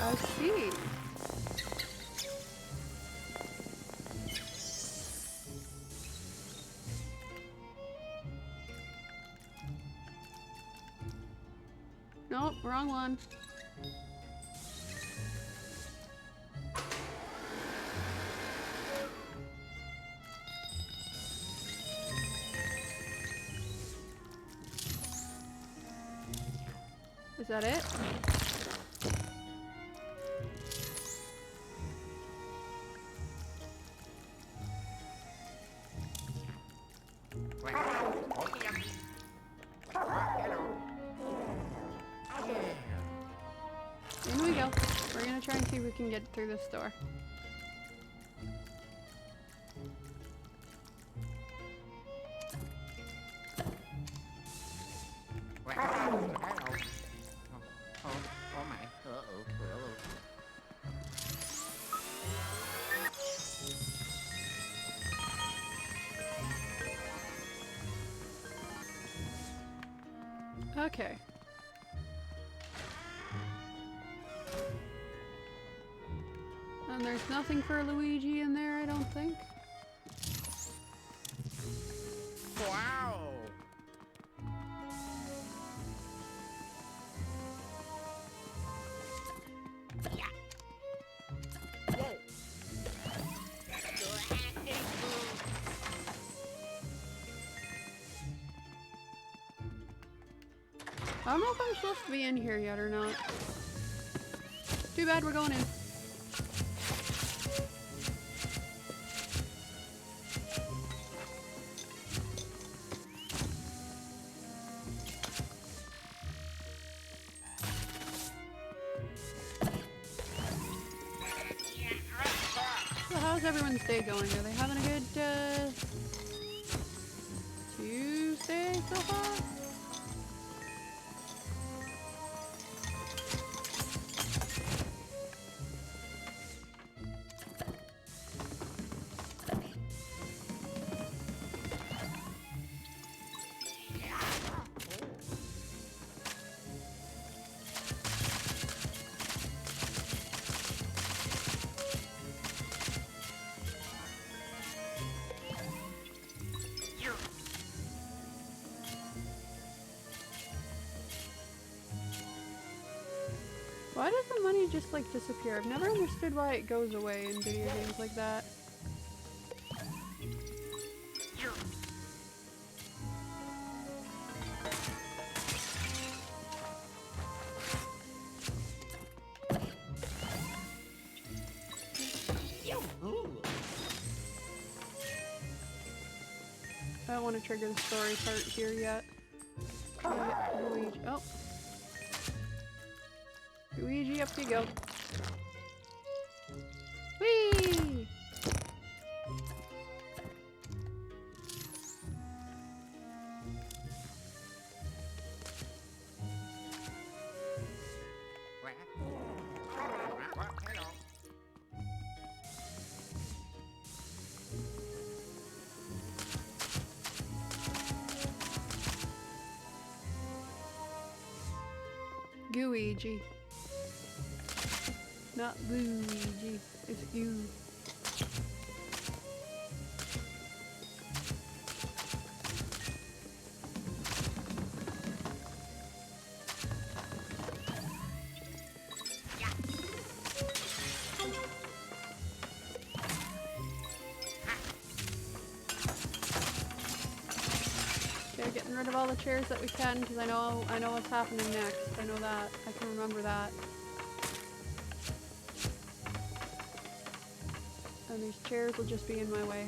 I see. Nope, wrong one. Is that it? In we go. We're gonna try and see if we can get through this door. Oh my. Uh-oh. Okay. And there's nothing for Luigi in there, I don't think. Wow. I don't know if I'm supposed to be in here yet or not. Too bad, we're going in. So how's everyone's day going? Are they having a good Tuesday so far? Why does the money just like disappear? I've never understood why it goes away in video games like that. I don't want to trigger the story part here yet. Luigi. Oh. Luigi, up you go. Whee! Hello. Gooigi. Not Luigi. It's goo. Okay, getting rid of all the chairs that we can because I know what's happening next. I know that. I can remember that. And these chairs will just be in my way.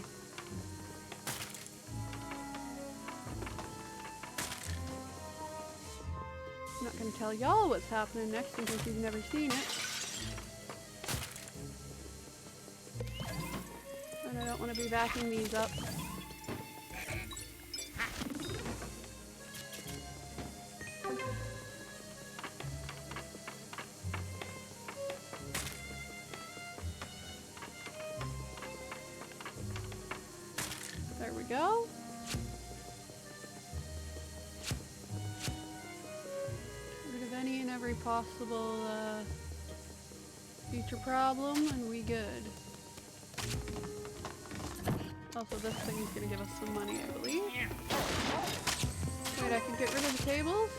I'm not going to tell y'all what's happening next in case you've never seen it. And I don't want to be backing these up. There we go. Get rid of any and every possible future problem, and we good. Also, this thing is gonna give us some money, I believe. Wait, I can get rid of the tables?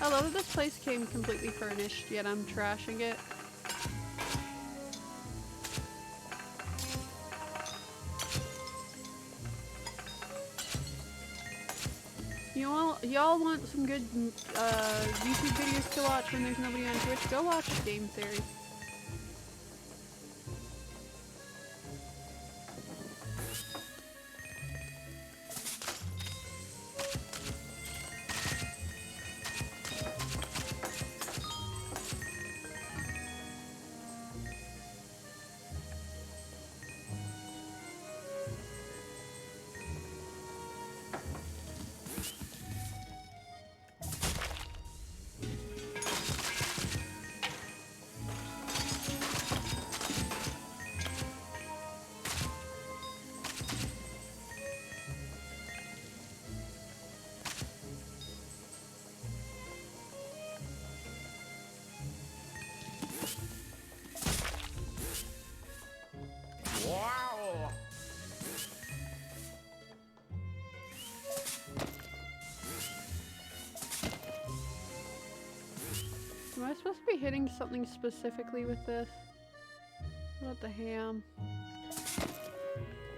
I love that this place came completely furnished, yet I'm trashing it. Y'all want some good YouTube videos to watch when there's nobody on Twitch? Go watch Game Theory. Wow. Am I supposed to be hitting something specifically with this? What about the ham?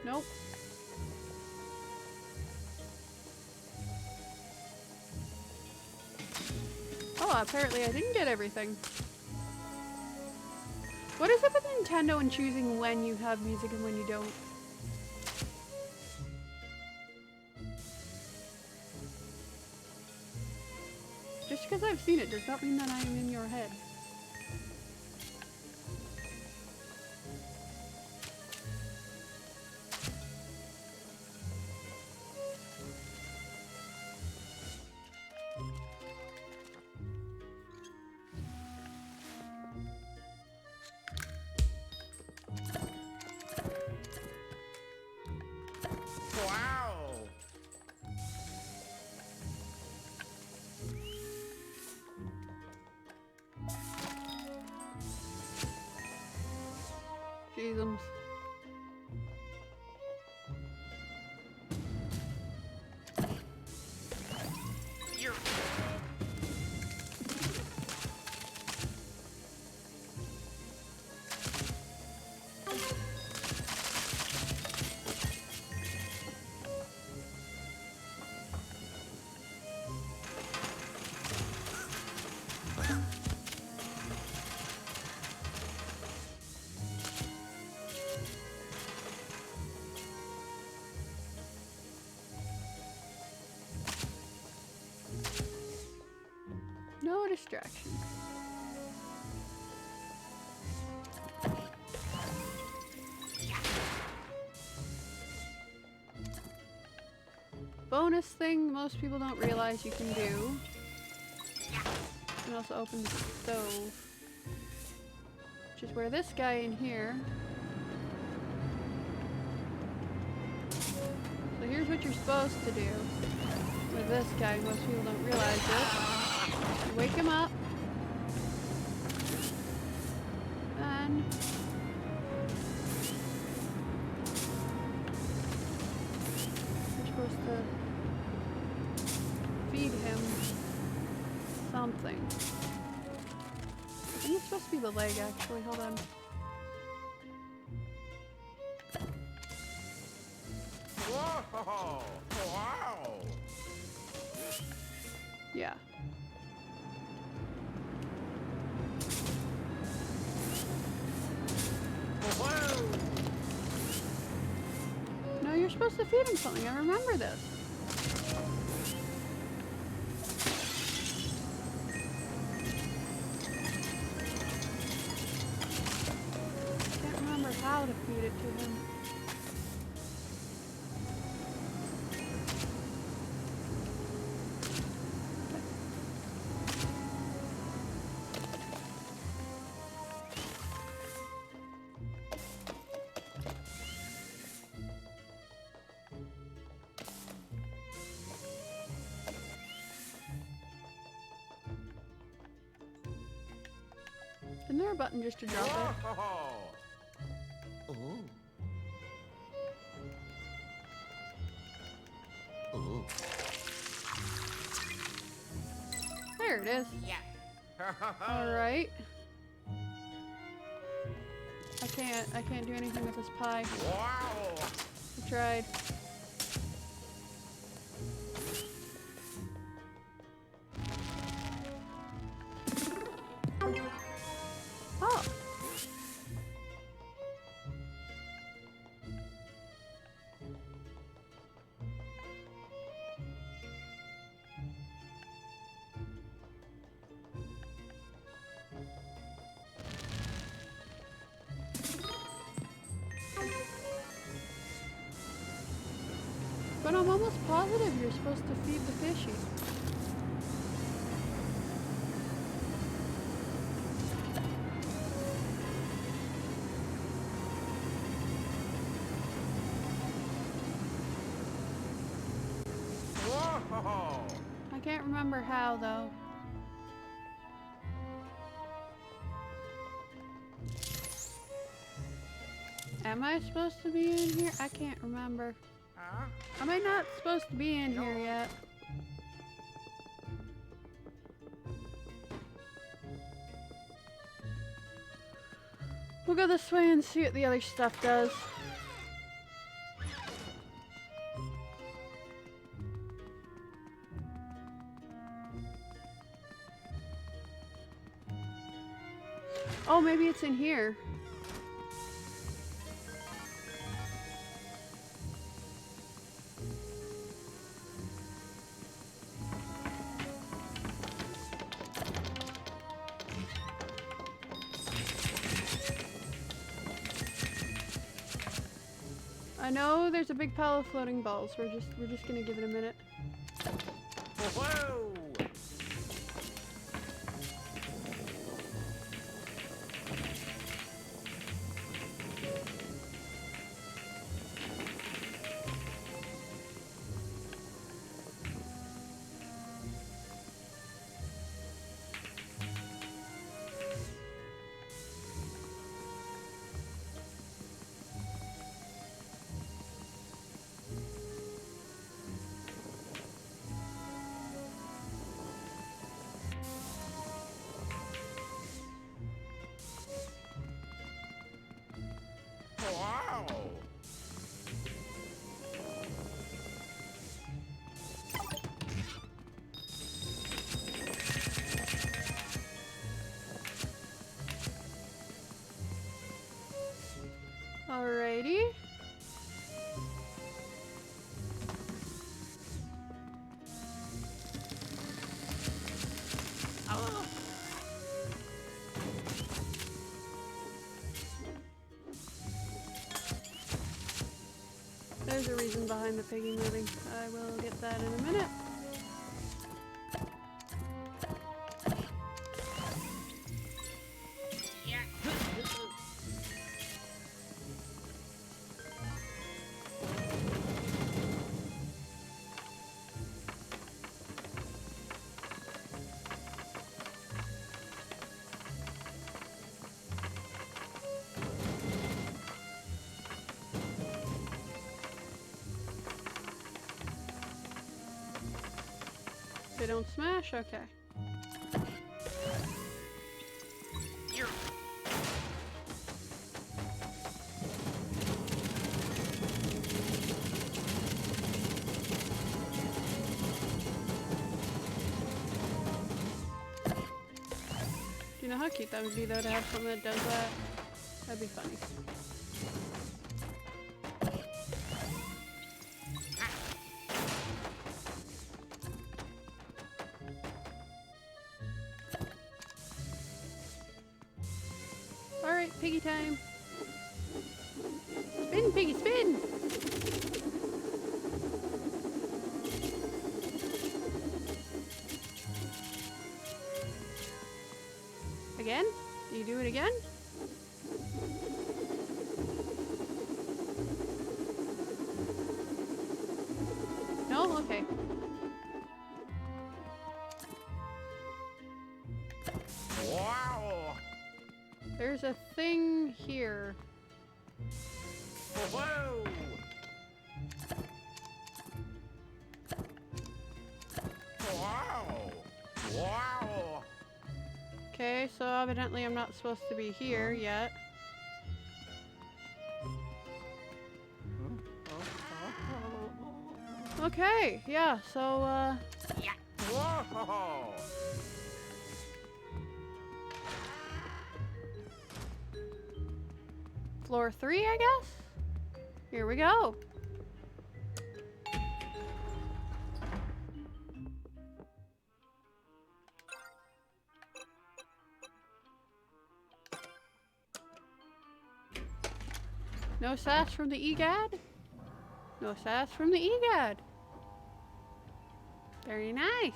Nope. Oh, apparently I didn't get everything. What is it with Nintendo and choosing when you have music and when you don't? Just because I've seen it does not mean that I am in your head. Wow. Jeezums. You're No distraction. Bonus thing most people don't realize you can do. You can also open the stove. Which is where this guy in here. So here's what you're supposed to do with this guy. Most people don't realize this. You wake him up. And you're supposed to feed him something. I think it's supposed to be the leg, actually. Hold on. Whoa! Wow! Yeah. Whoa! No, you're supposed to feed him something. I remember this. I can't remember how to feed it to him. Isn't there a button just to drop it? Whoa! Ooh. Ooh. There There it is. Yeah. Alright. I can't do anything with this pie. Wow. I tried. Oh. But I'm almost positive you're supposed to feed the fishy. Whoa. I can't remember how though. Am I supposed to be in here? I can't remember. Huh? Am I not supposed to be in here yet? We'll go this way and see what the other stuff does. Oh, maybe it's in here. I know there's a big pile of floating balls. We're just gonna give it a minute. Whoa. Wow. Alrighty. Oh. There's a reason behind the piggy moving. I will get that in a minute. Yeah. They don't smash? Okay. You're Do you know how cute that would be though to have something that does that? That'd be funny. Alright, piggy time. Spin, piggy, spin! Again? Do you do it again? No? Okay. wow. There's a thing here. Whoa. Wow. Wow. Okay, so evidently I'm not supposed to be here yet. Okay, yeah, so, Yeah. Whoa. floor 3, I guess? Here we go. No sass from the EGAD? No sass from the EGAD. Very nice.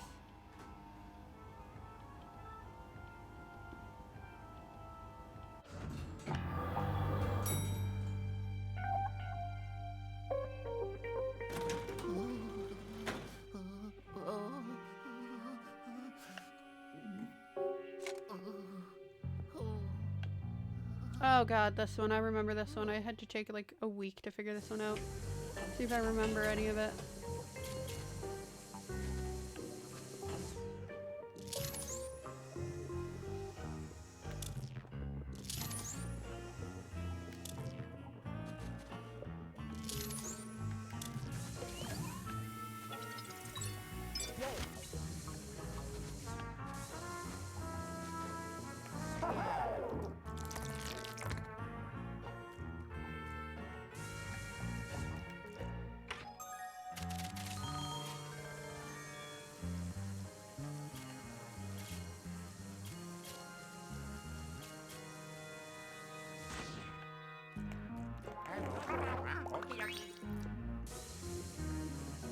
Oh god, this one. I remember this one. I had to take like a week to figure this one out. See if I remember any of it.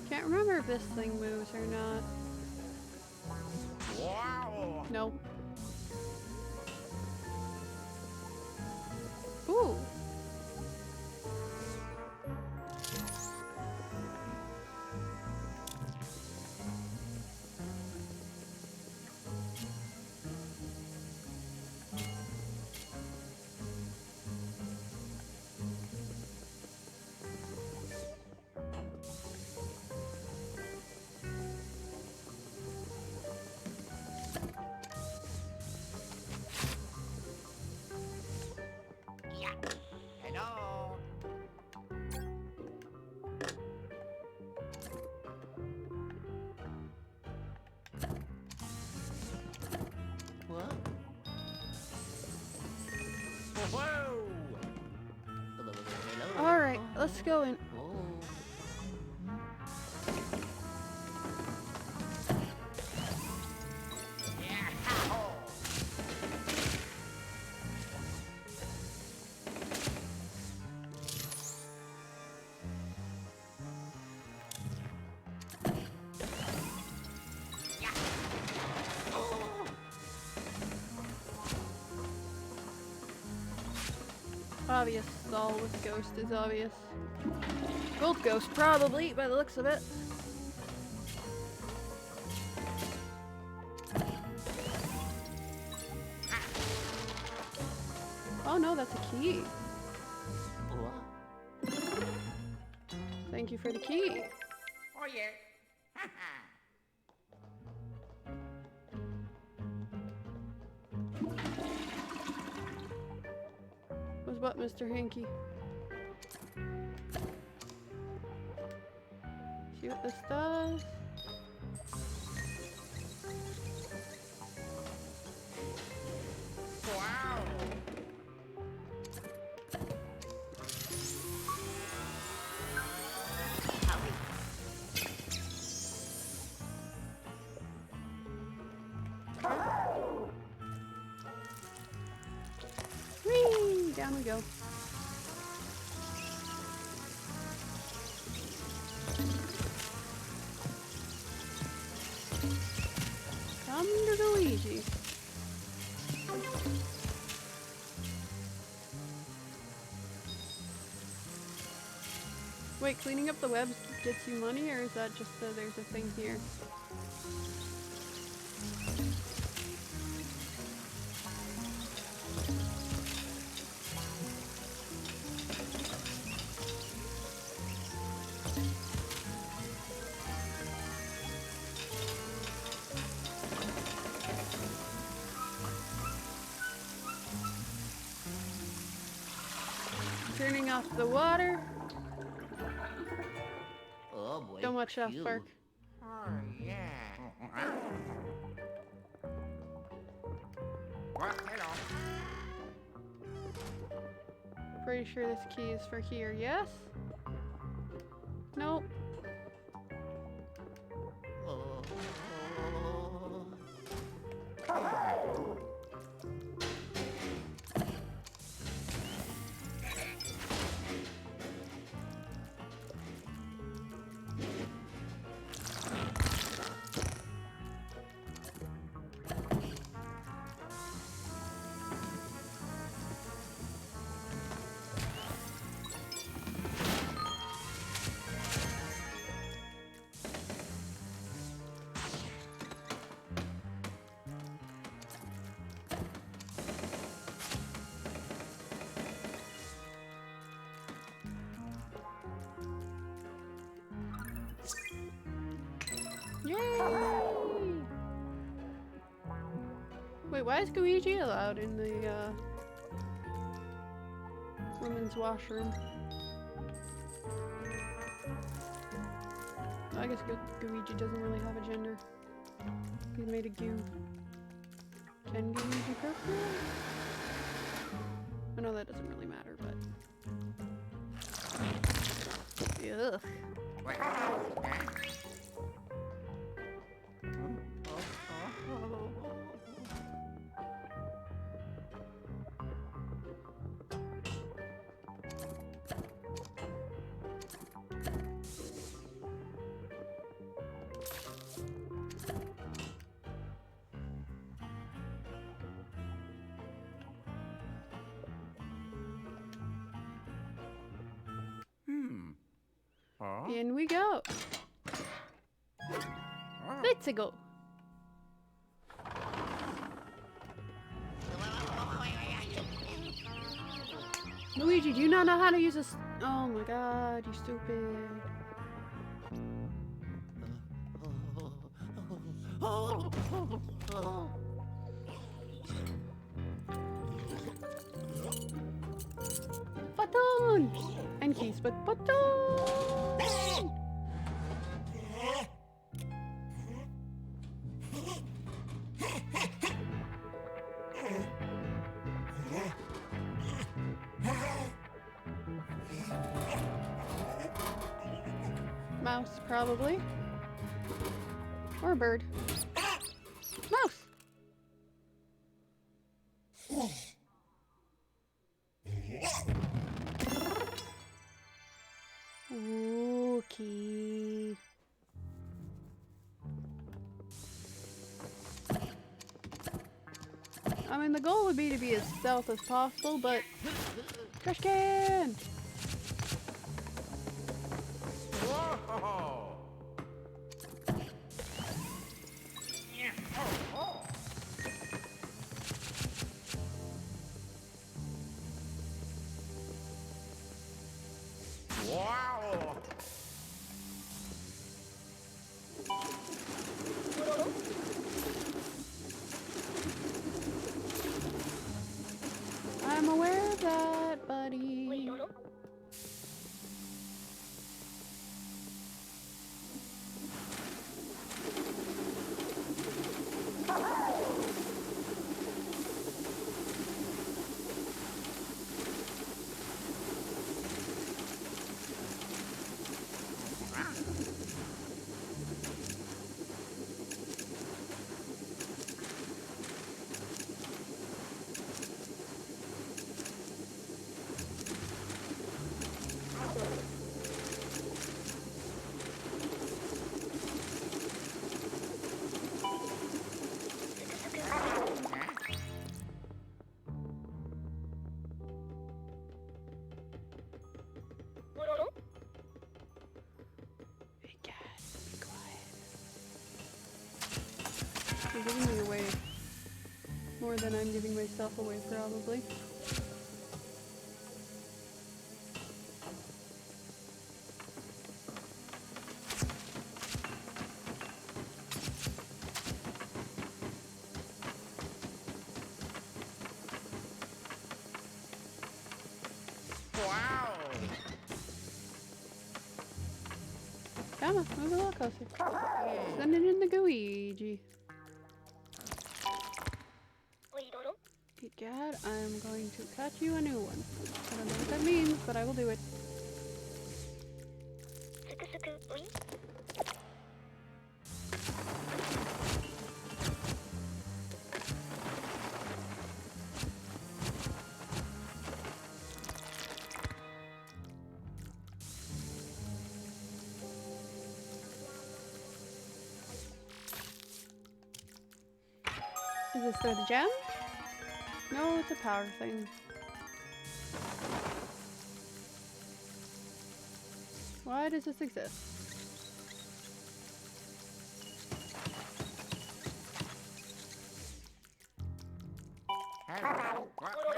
Can't remember if this thing moves or not. Wow. Nope. Ooh. Yeah. Hello. What? Whoa. Alright, let's go in. Obvious stall with Ghost is obvious. Gold Ghost, probably, by the looks of it. Oh no, that's a key. Thank you for the key. Oh yeah. Was what, Mr. Hanky? See what this does? Wow. Whee! Down we go. Come to Luigi. Wait, cleaning up the webs gets you money, or is that just there's a thing here? off the water. Oh boy. Don't watch that Phew. bark. Oh yeah. What? Hello. Pretty sure this key is for here, yes? Nope. Oh. Yay! Wait, why is Luigi allowed in the women's washroom? I guess Luigi doesn't really have a gender. He's made a goo. Can Luigi procreate? I know that doesn't really matter, but... Ugh. What? In we go. Let's go. Luigi, do you not know how to use a oh my god, you stupid. Button! And keys, but button! Mouse, probably. Or a bird. Mouse! Okay. I mean, the goal would be to be as stealth as possible, but... Trash can! Whoa! Yeah. Oh. Wow! I'm aware of that, buddy. Hey, cat, be quiet. You're giving me away. More than I'm giving myself away, probably. Wow! Come on, move a little closer. Yeah. Send it in the Luigi. Egad, I'm going to catch you a new one. I don't know what that means, but I will do it. Is this for the gem? No, it's a power thing. Why does this exist? Hello. Well,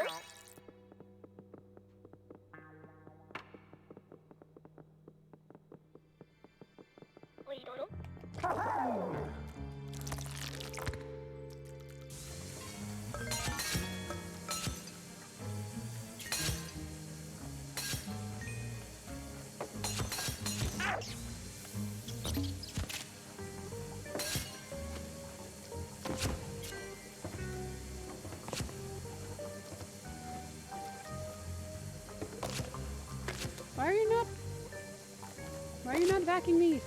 Why are you not backing these?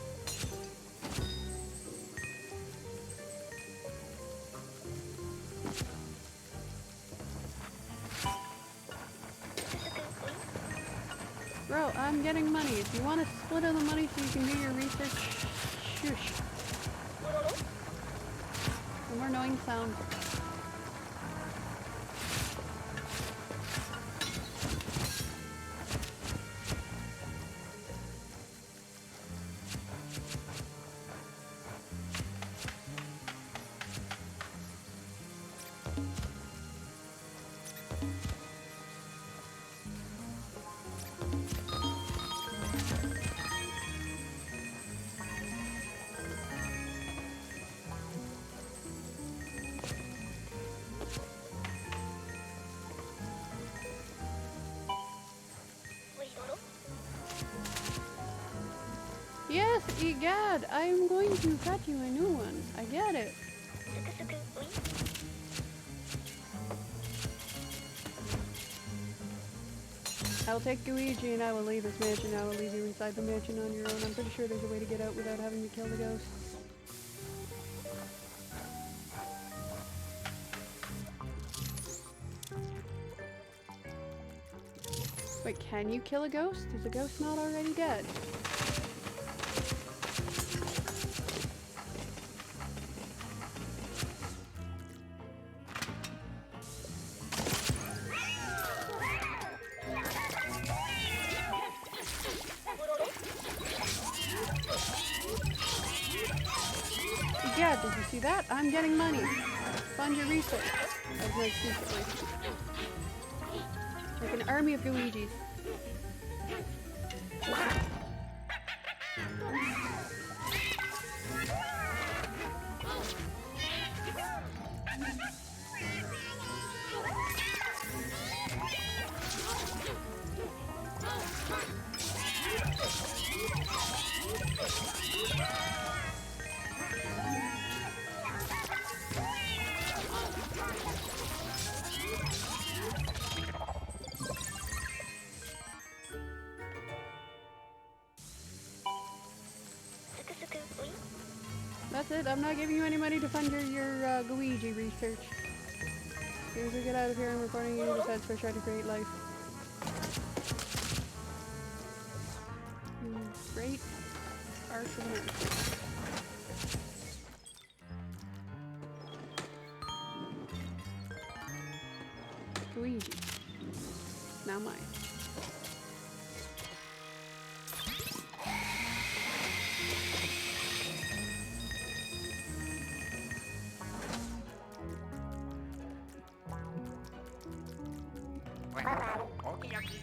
Bro, I'm getting money. If you want to split on the money so you can do your research, shush. No more annoying sounds. Yes, egad, I am going to cut you a new one. I get it. I'll take Luigi and I will leave this mansion. I will leave you inside the mansion on your own. I'm pretty sure there's a way to get out without having to kill the ghosts. Wait, can you kill a ghost? Is a ghost not already dead? Yeah, did you see that? I'm getting money. Fund your research. As nice secretly. Like an army of Luigis. That's it. I'm not giving you any money to fund your Luigi research. As soon as we get out of here, I'm reporting you to the feds for trying to create life. Great arch of mercy. Luigi. Now mine. well, okie dokie.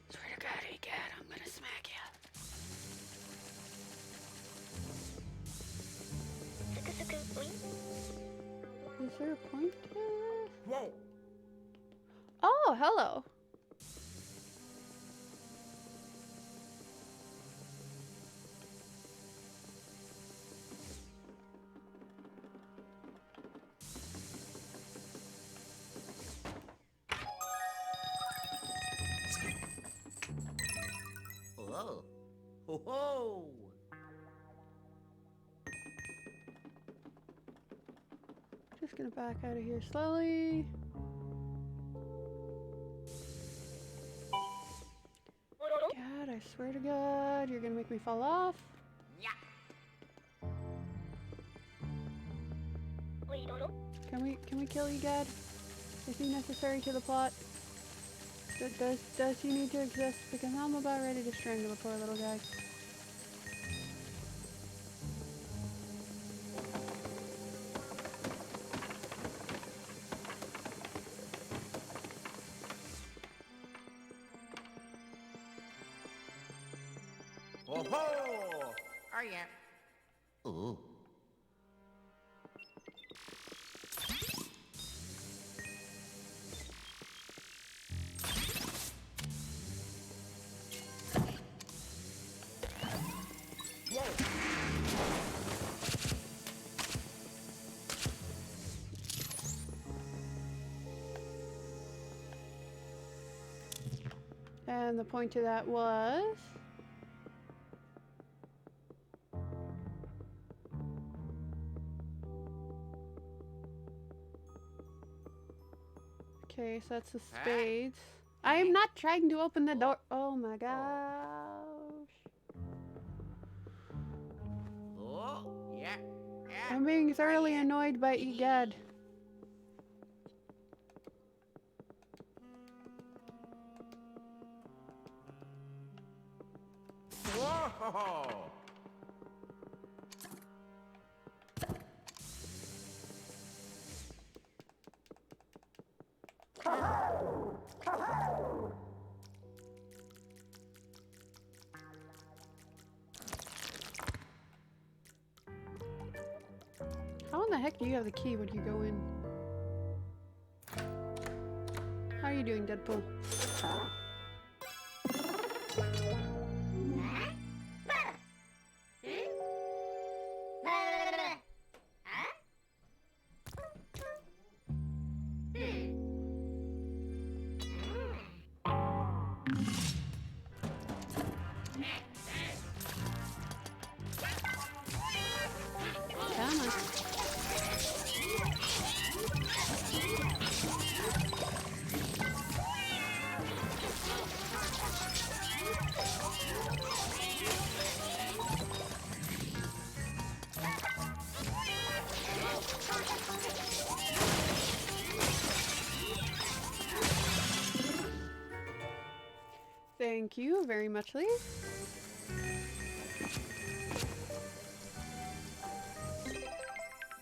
Swear to God, hey cat, I'm gonna smack you. Is there a point? Whoa. hello. Oh. Ho ho. Just gonna back out of here slowly. God, I swear to God, you're gonna make me fall off. Yeah. Can we kill you, God? Is he necessary to the plot? Does he need to exist? Because I'm about ready to strangle the poor little guy. Oh ho. Oh yeah. Ooh. And the point to that was... Okay, so that's the spades. I am not trying to open the door. Oh my gosh. Oh yeah. Yeah. I'm being thoroughly annoyed by Egad. Whoa. How in the heck do you have the key when you go in? How are you doing, Deadpool? Come on. Thank you very much, Lee.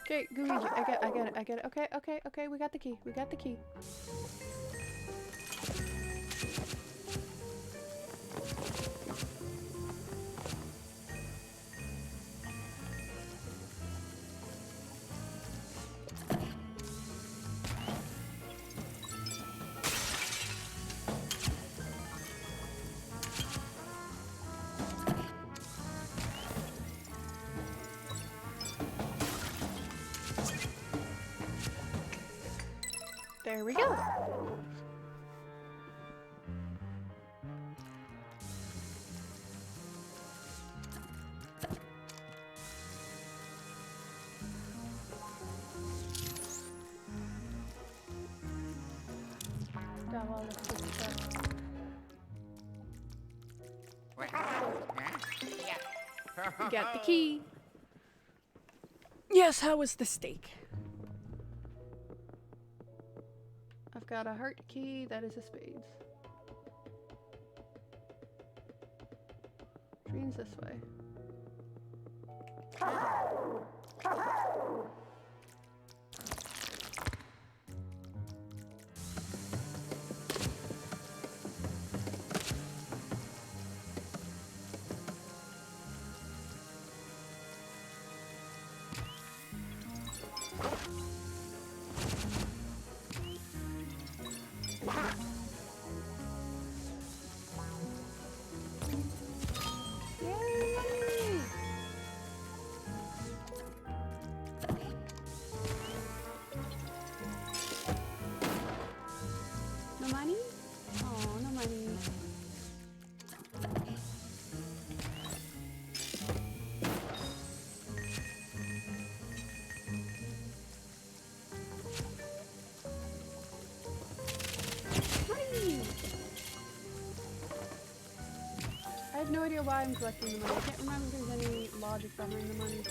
Okay, Luigi, I get it. Okay, we got the key. We got the key. There we go. Got all this good stuff. We got the key. Yes, how was the steak? I've got a heart key, that is a spades. Train's this way. have no idea why I'm collecting the money. I can't remember if there's any logic behind the money.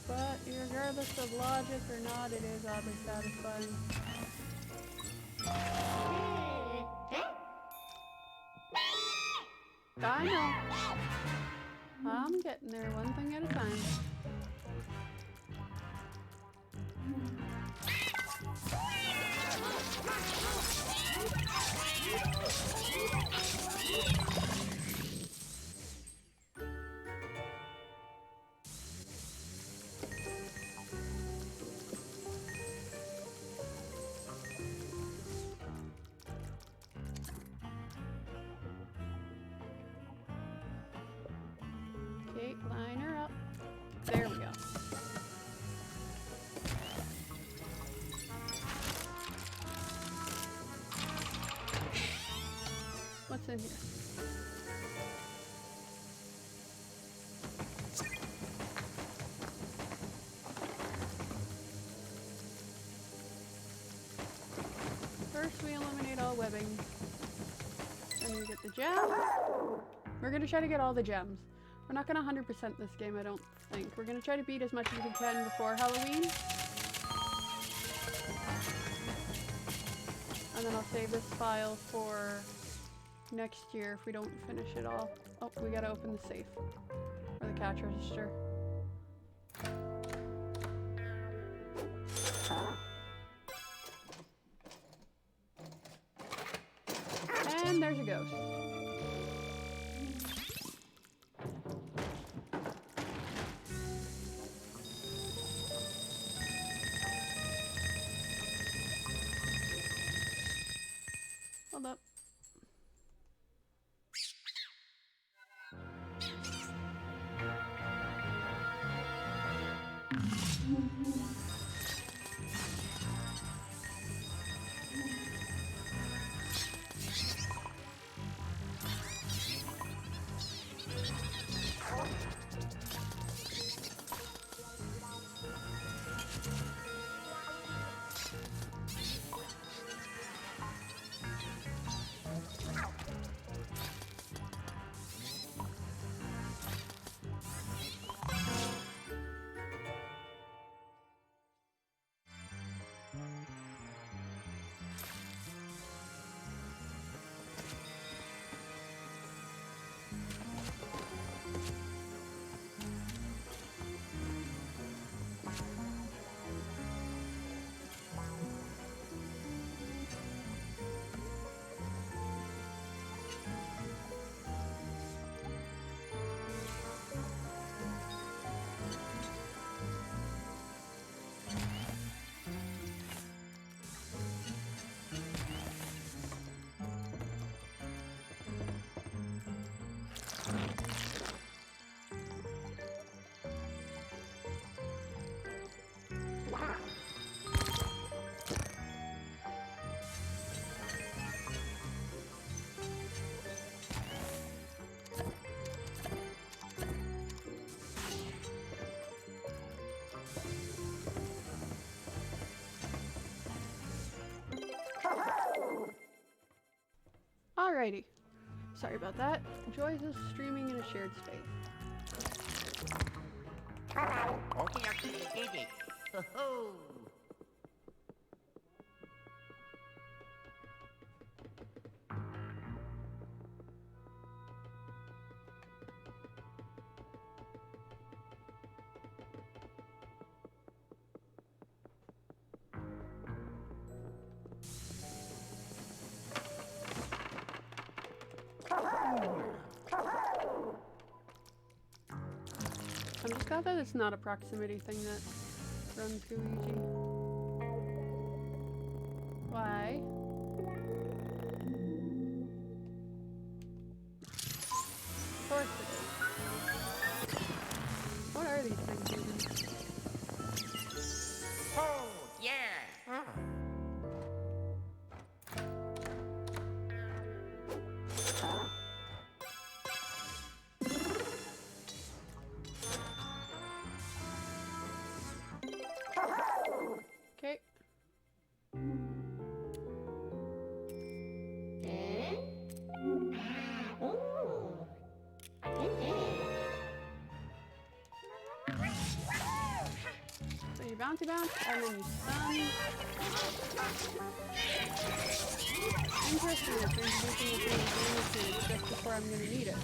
But regardless of logic or not, it is oddly satisfying. I know. I'm getting there one thing at a time. Okay, line her up. There we go. What's in here? First we eliminate all webbing. Then we get the gem. We're gonna try to get all the gems. We're not gonna 100% this game, I don't think. We're gonna try to beat as much as we can before Halloween. And then I'll save this file for next year if we don't finish it all. Oh, we gotta open the safe. Or the cash register. And there's a ghost. Hold up. Alrighty. Sorry about that. Joyce is streaming in a shared space. Okay, okay. Ho ho. I'm just glad that it's not a proximity thing that runs Luigi. Why? Of course it is. What are these things even? Oh, yeah. bouncy, bouncy, bounce, and then you stun. Interesting, it's introducing a thing of just before I'm gonna need it.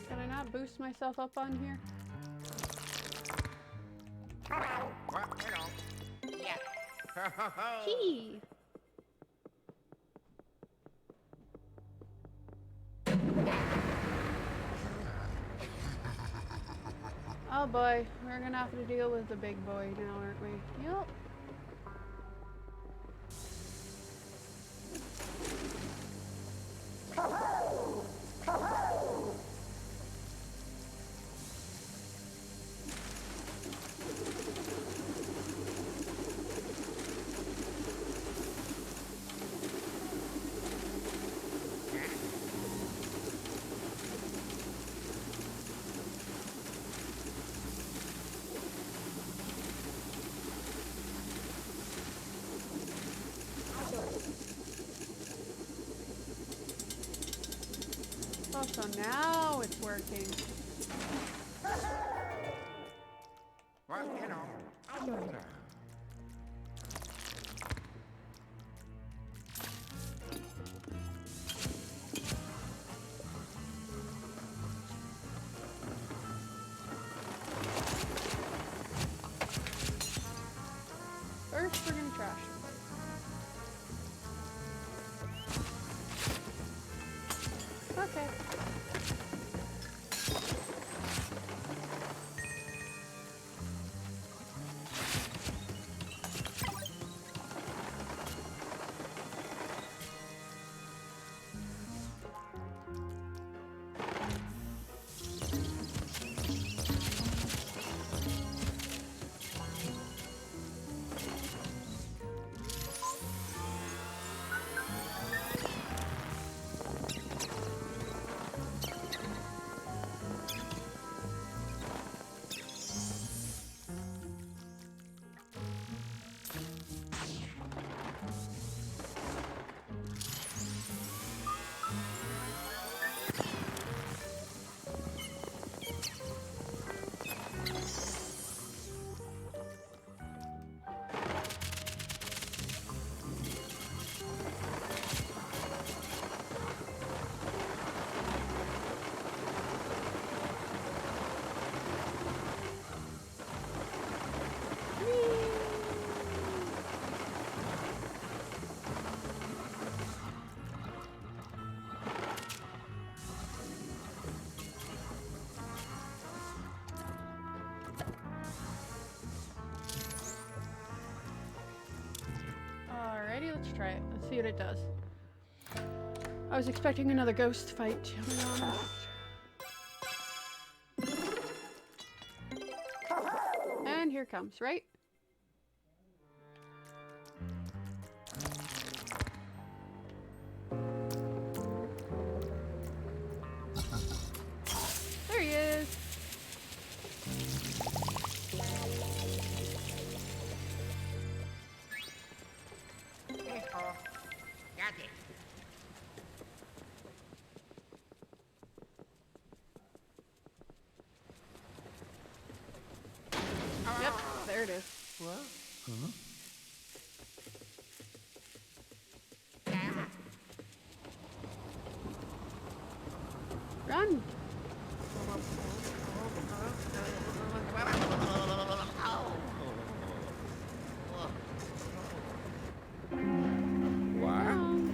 Can I not boost myself up on here? Well, you know. Yeah. Ho, ho, ho. Gee! Oh boy, we're gonna have to deal with the big boy now, aren't we? Yep. Oh, so now it's working. Well, you know. First, we're gonna trash. Okay. Alrighty, let's try it. Let's see what it does. I was expecting another ghost fight, to be honest. And here comes, right? There he is! Hey-ho. Got it. Yep, there it is. What? Run! What? Run.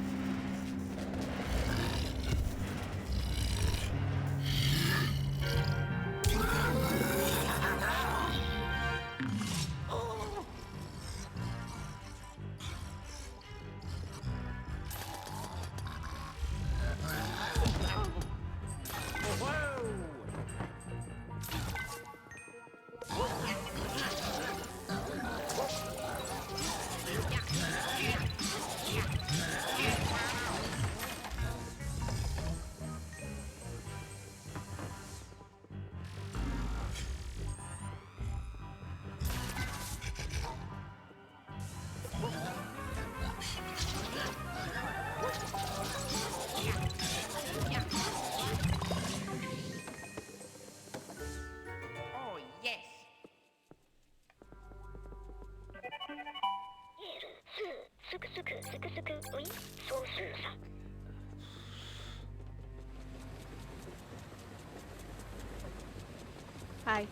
Hi.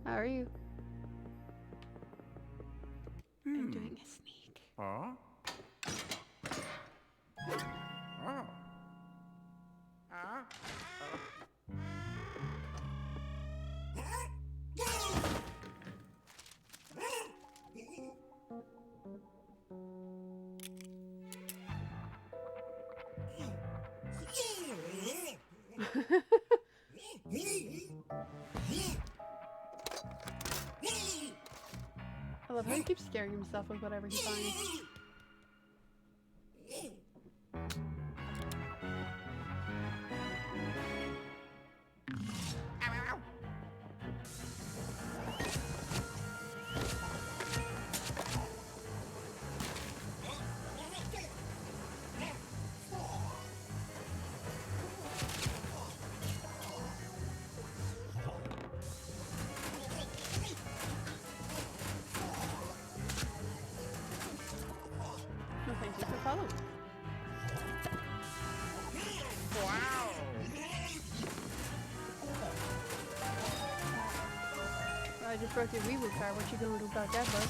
How are you? I'm doing a sneak. Huh? Oh. Huh? I love how he keeps scaring himself with whatever he finds. Ow, ow, ow. No, thank you for following. Wow. Well, I just broke your wee-wee car. What you gonna do about that, bud?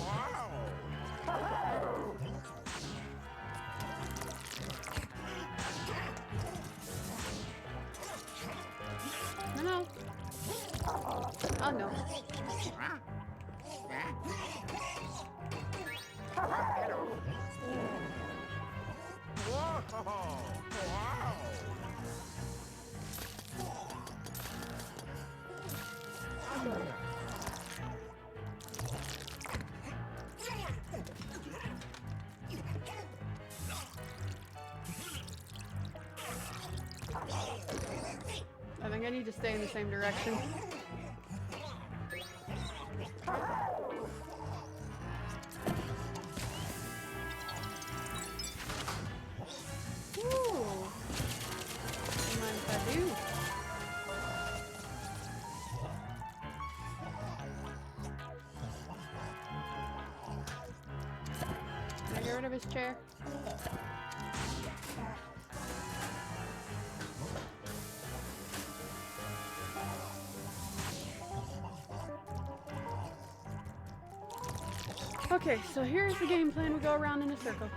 Wow. No, no. Oh, no. Huh? Hello. Whoa. Wow. I think I need to stay in the same direction. Ooh. Don't mind if I do. Can I get rid of his chair? Okay, so here's the game plan. We go around in a circle.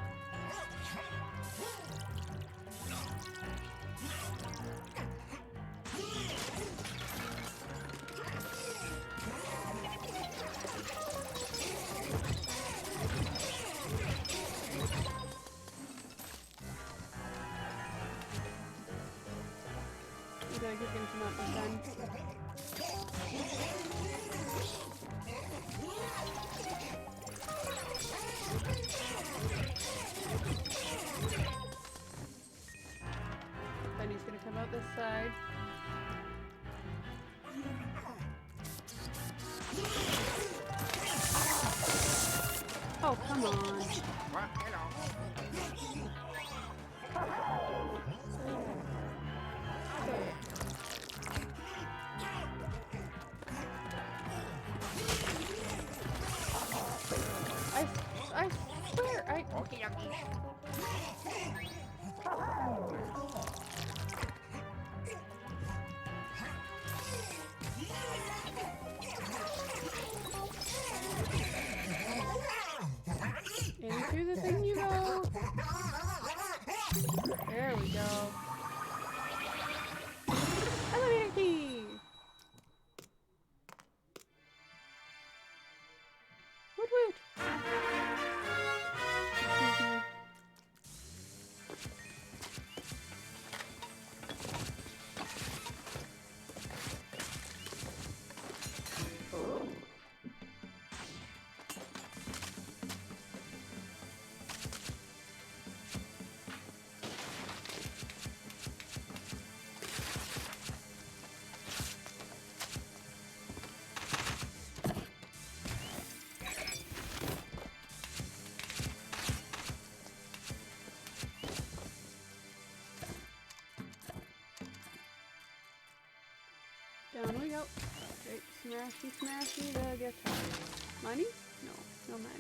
You gotta keep getting some up this time. Then he's gonna come out this side. Oh, come on. Well, hello. I swear, Okie dokie. into the thing you go. There we go. Elevator key. Woot woot. Excuse me. Down we go. Straight smashy smashy the guitar. Money? No, no money.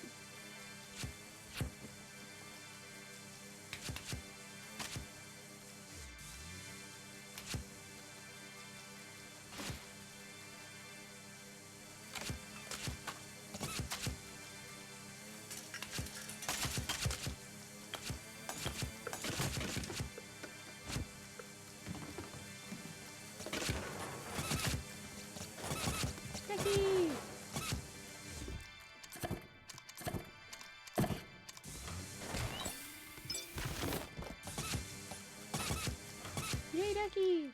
Ducky! Yay, ducky!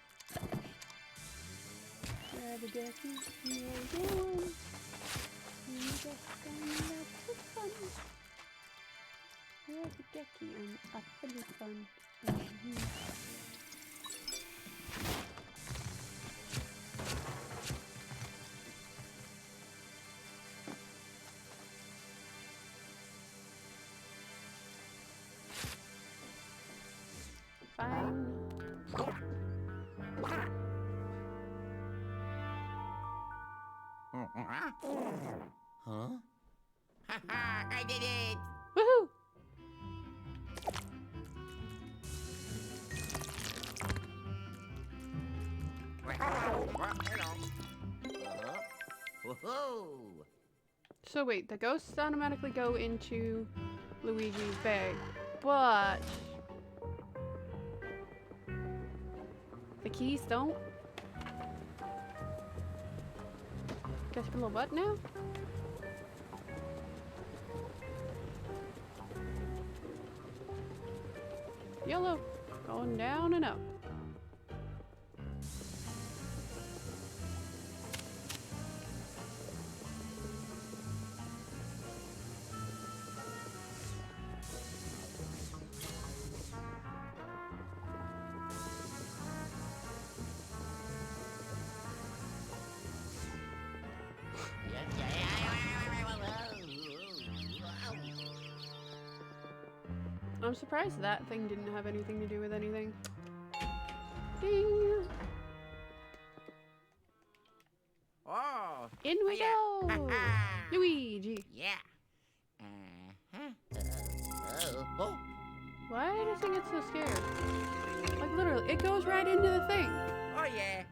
Grab a ducky, here we go. You just gonna have some fun. Grab a ducky and a funny fun. Fine. Huh? Haha, I did it! Woohoo! Woohoo! So wait, the ghosts automatically go into Luigi's bag, but the keys don't? Guess below what now? Yellow, going down and up. I'm surprised that thing didn't have anything to do with anything. Ding! Oh! In we Yeah. go! Luigi! Yeah. Uh-huh. Oh. Why does it get so scared? Like literally, it goes right into the thing. Oh, yeah.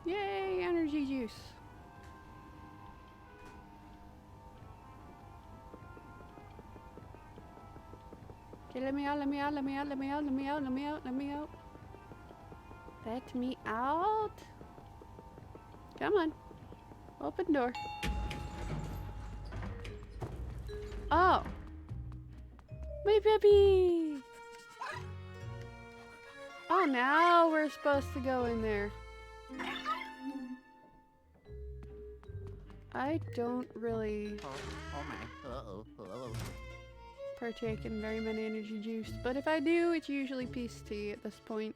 Yay, energy juice. Okay, let me out, let me out, let me out, let me out, let me out, let me out, let me out. Let me out. Come on. Open door. Oh. My puppy. Oh, now we're supposed to go in there. I don't really Oh my. Uh-oh. Uh-oh. partake in very many energy juice, but if I do, it's usually peace tea at this point.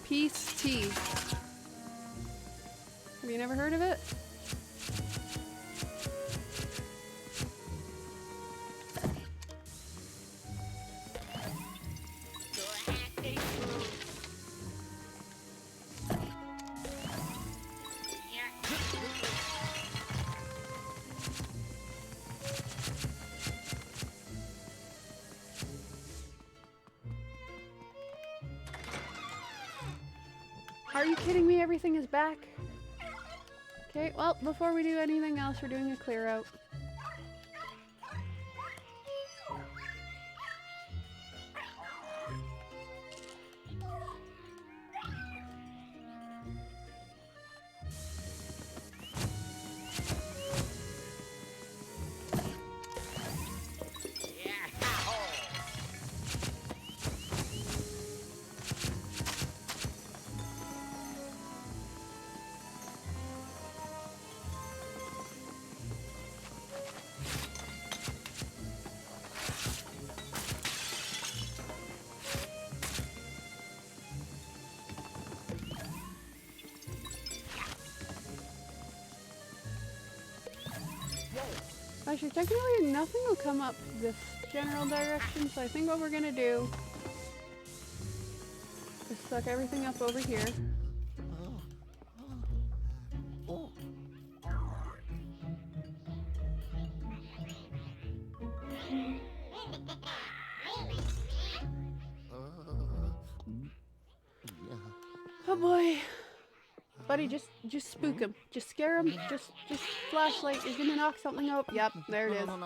Peace tea. Have you never heard of it? Are you kidding me? Everything is back. Okay, well, before we do anything else, we're doing a clear out. Actually, technically nothing will come up this general direction, so I think what we're gonna do is suck everything up over here. Oh boy. Buddy, just spook him. Just scare him. Just flashlight. You're gonna knock something out. Yep, there it is. No.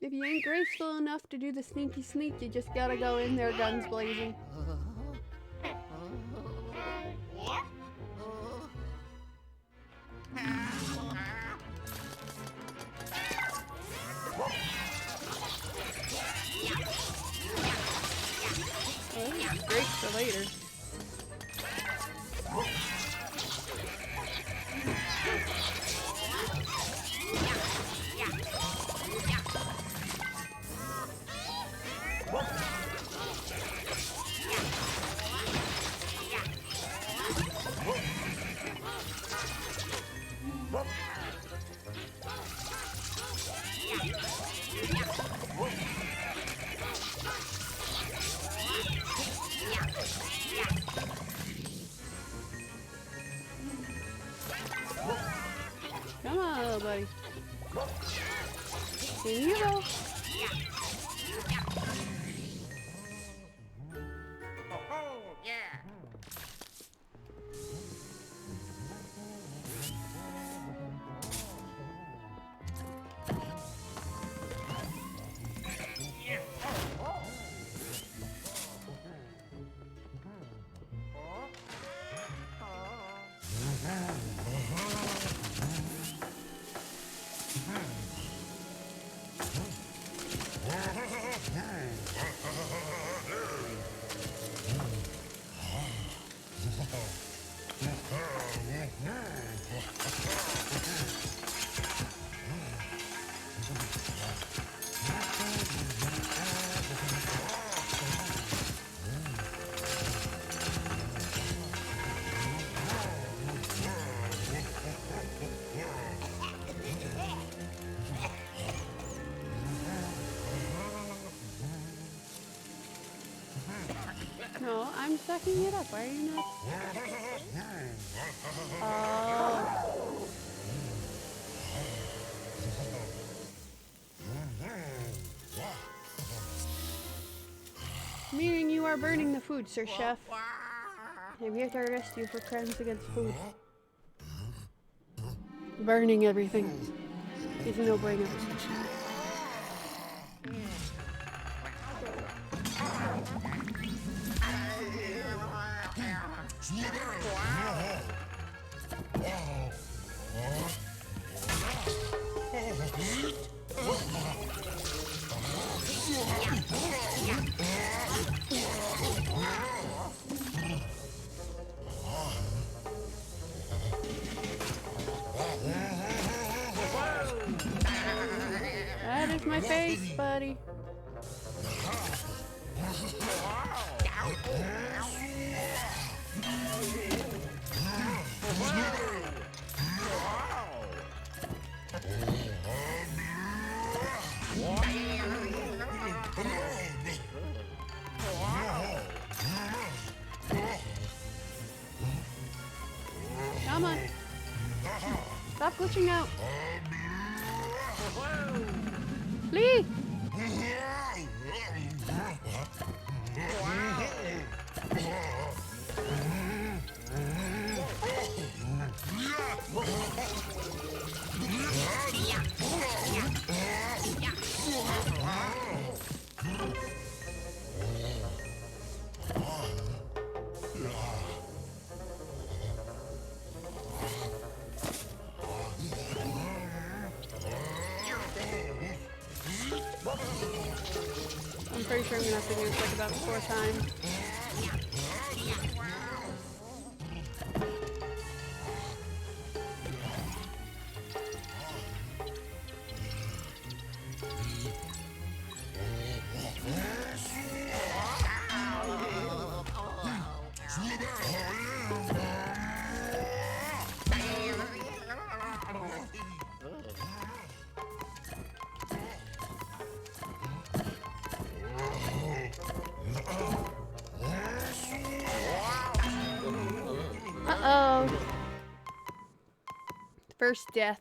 If you ain't graceful enough to do the sneaky sneak, you just gotta go in there guns blazing. Oh, this is great for later. Come on, little buddy. In you go. Yeah. No, I'm sucking it up. Why are you not? Oh. Meaning you are burning the food, Sir Chef. Have yet to arrest you for crimes against food. Burning everything is a no-brainer. That is my face, buddy. Come on. Stop glitching out. Lee! I'm pretty sure I'm gonna have to do this like about 4 times. First death.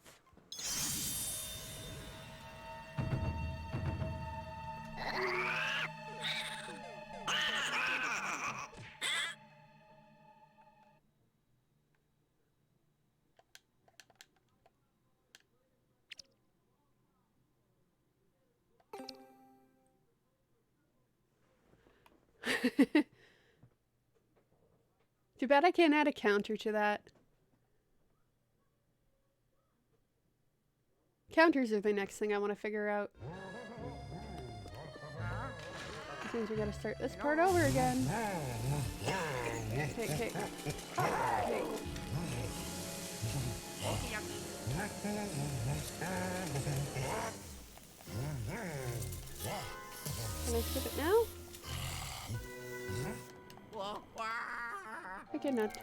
Too bad I can't add a counter to that. Counters are the next thing I want to figure out. Which means we gotta start this part over again. Okay. Can I skip it now? I cannot.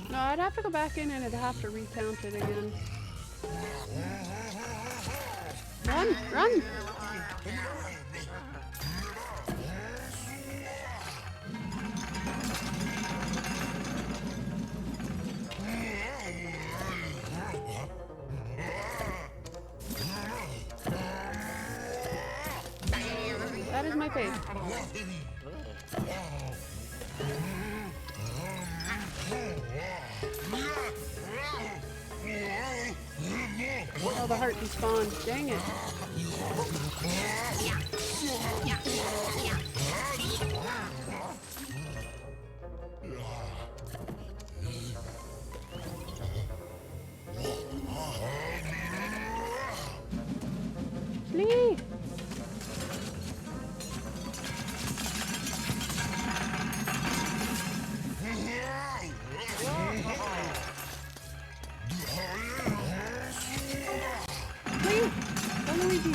No, I'd have to go back in and I'd have to recount it again. Run! Run! That is my face. Oh, the heart despawned. Dang it. Flee! Flee! Go, Luigi!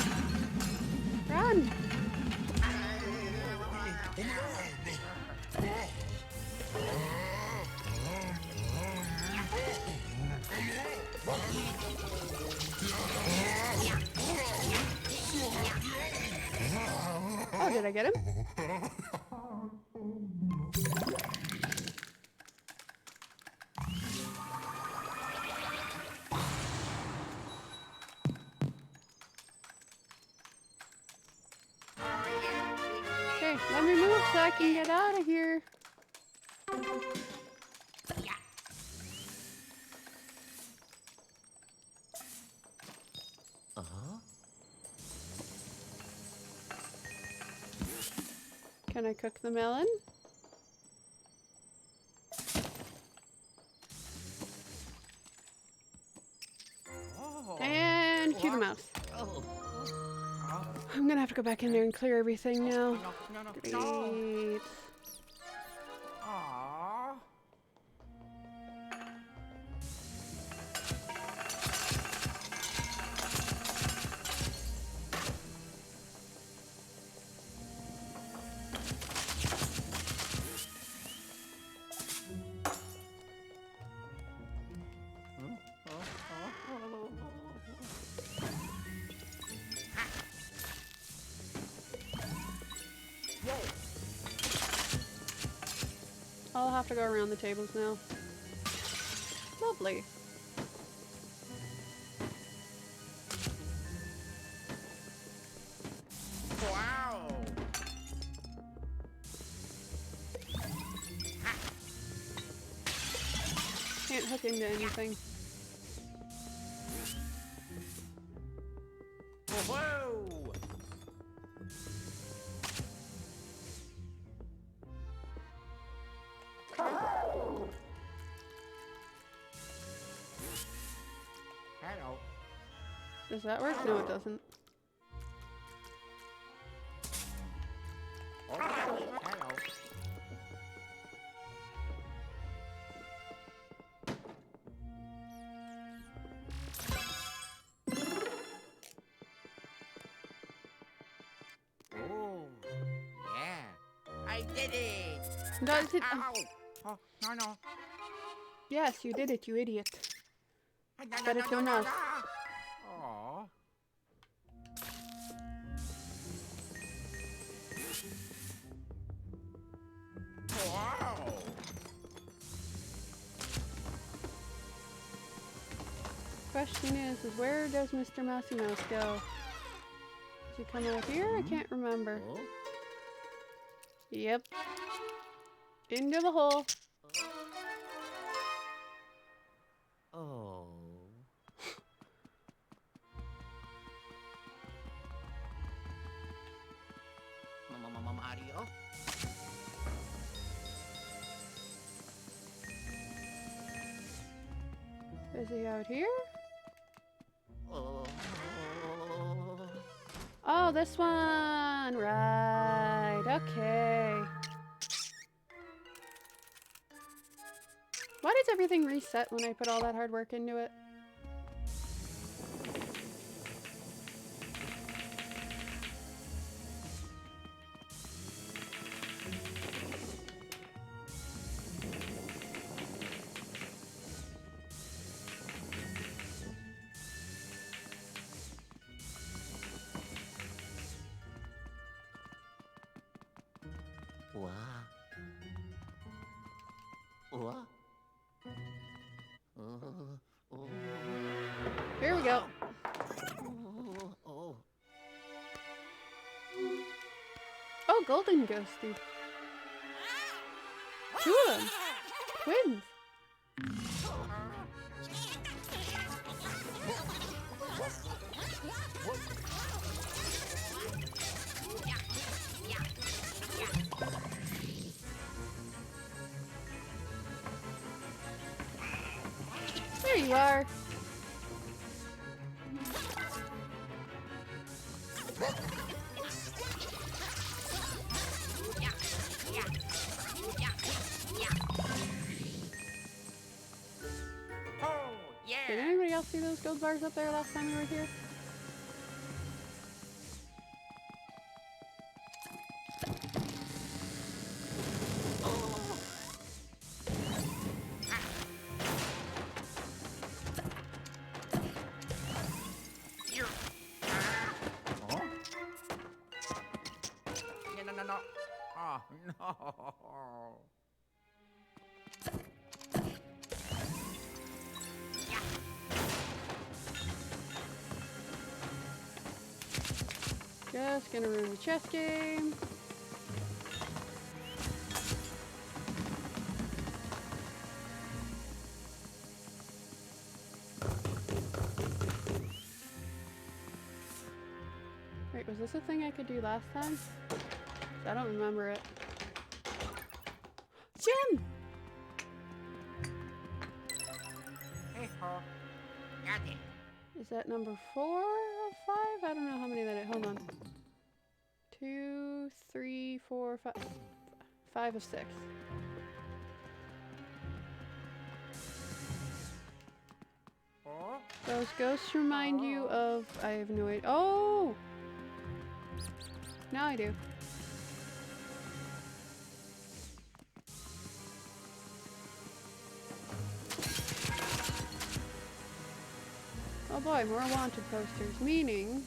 Run! Oh, did I get him? Okay, let me move so I can get out of here. Can I cook the melon? And cue the mouse. I'm gonna have to go back in there and clear everything now. Great. I'll have to go around the tables now. Lovely. Wow. Can't hook into anything. Whoa. Hello. Does that work? No, it doesn't. Hello. did it! Does it? Ow! Oh, no, no. Yes, you did it, you idiot. No, Said it to a mouse. Aw. Wow! Question is where does Mr. Mousy Mouse go? Does he come out here? I can't remember. Oh? Yep. Into the hole. Oh. Mario? Is he out here? Oh. Oh, this one! Right, okay. Why does everything reset when I put all that hard work into it? Wow. What? Oh. Here we go. Oh. Oh, golden ghosty. Two of them. Twins. There you are. Oh, yeah. Did anybody else see those gold bars up there last time we were here? Here. Oh? No. Oh, no. Just gonna ruin the chess game. Wait, was this a thing I could do last time? I don't remember it. Jim! Hey, ho. Got it. Is that number 4 of 5? I don't know how many that is. Hold on. 2, 3, 4, 5. 5 of 6. Oh? Those ghosts remind you of... I have no idea. Oh! Now I do. Oh boy, more wanted posters, meaning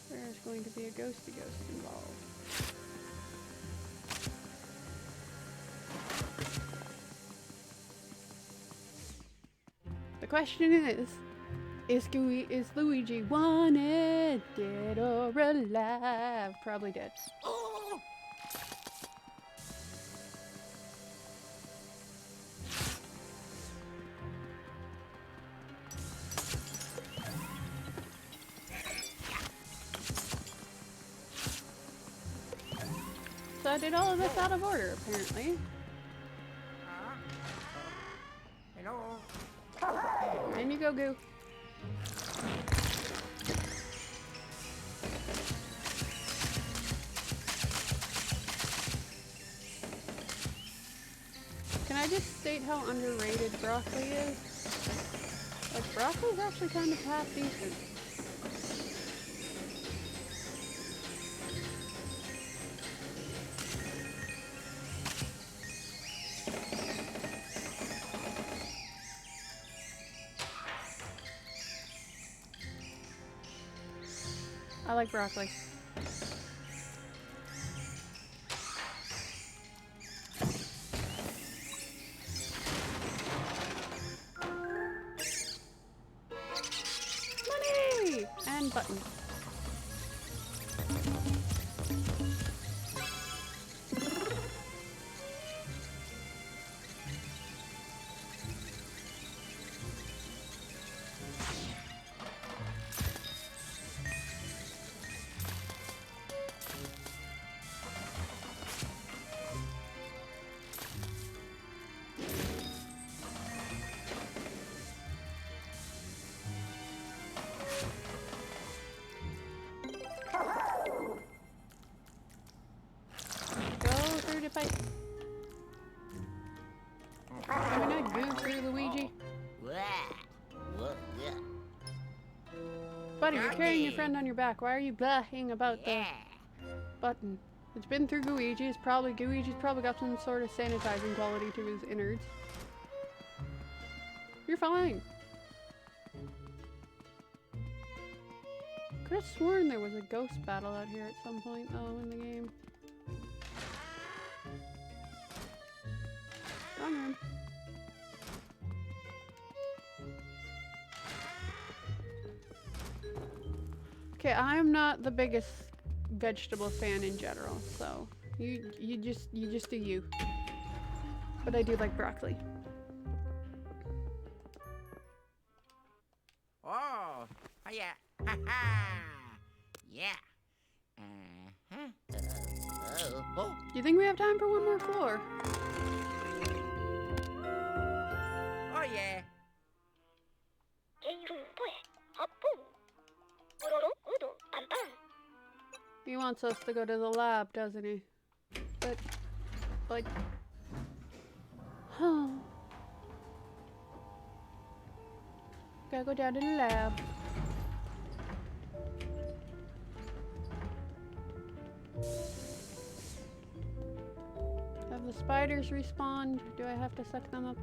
there's going to be a ghosty ghost involved. The question is Luigi wanted, dead or alive? Probably dead. Oh! So I did all of this out of order, apparently. Hello? In you go, Goo. Can I just state how underrated broccoli is? Like, broccoli's actually kind of half decent. I like broccoli. Money! And button. Go through the pipe. Can we not go through Luigi? Buddy, you're carrying your friend on your back. Why are you blahing about the button? It's been through Luigi's probably got some sort of sanitizing quality to his innards. You're fine. Could have sworn there was a ghost battle out here at some point though in the game. Wrong room. Okay, I'm not the biggest vegetable fan in general, so you just do you. But I do like broccoli. Oh, yeah. Ha ha. Yeah. Oh. Do you think we have time for one more floor? Oh yeah. He wants us to go to the lab, doesn't he? But, huh. Gotta go down to the lab. Have the spiders respawned? Do I have to suck them up?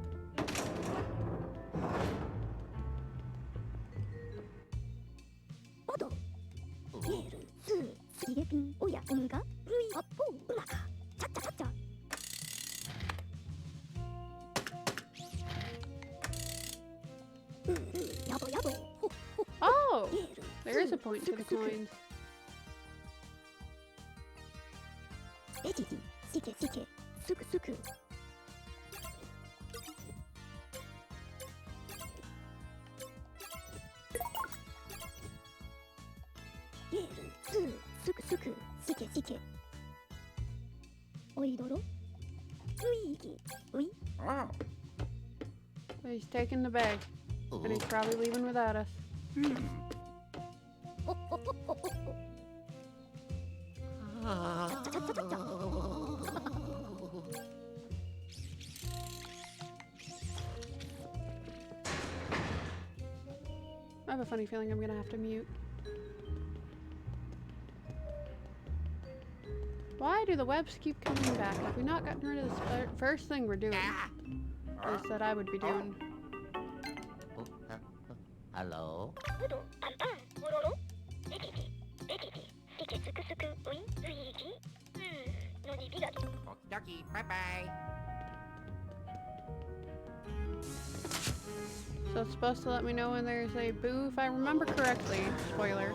Oh! There is a point to the coins. Oh. So he's taking the bag, but he's probably leaving without us. I have a funny feeling I'm gonna have to mute. Why do the webs keep coming back? Have we not gotten rid of this first thing we're doing? Is that I would be doing. Hello? Okie dokie. Bye bye. So it's supposed to let me know when there's a boo, if I remember correctly. Spoiler.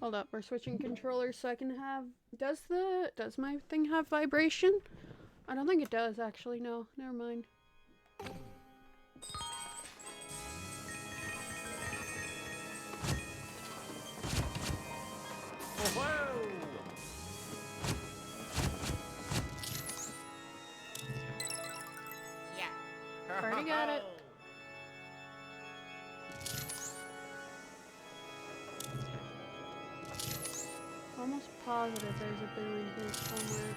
Hold up, we're switching controllers so I can have... Does my thing have vibration? I don't think it does, actually. No, never mind. Whoa. Yeah. Already got it. Almost positive there's a boo in here somewhere.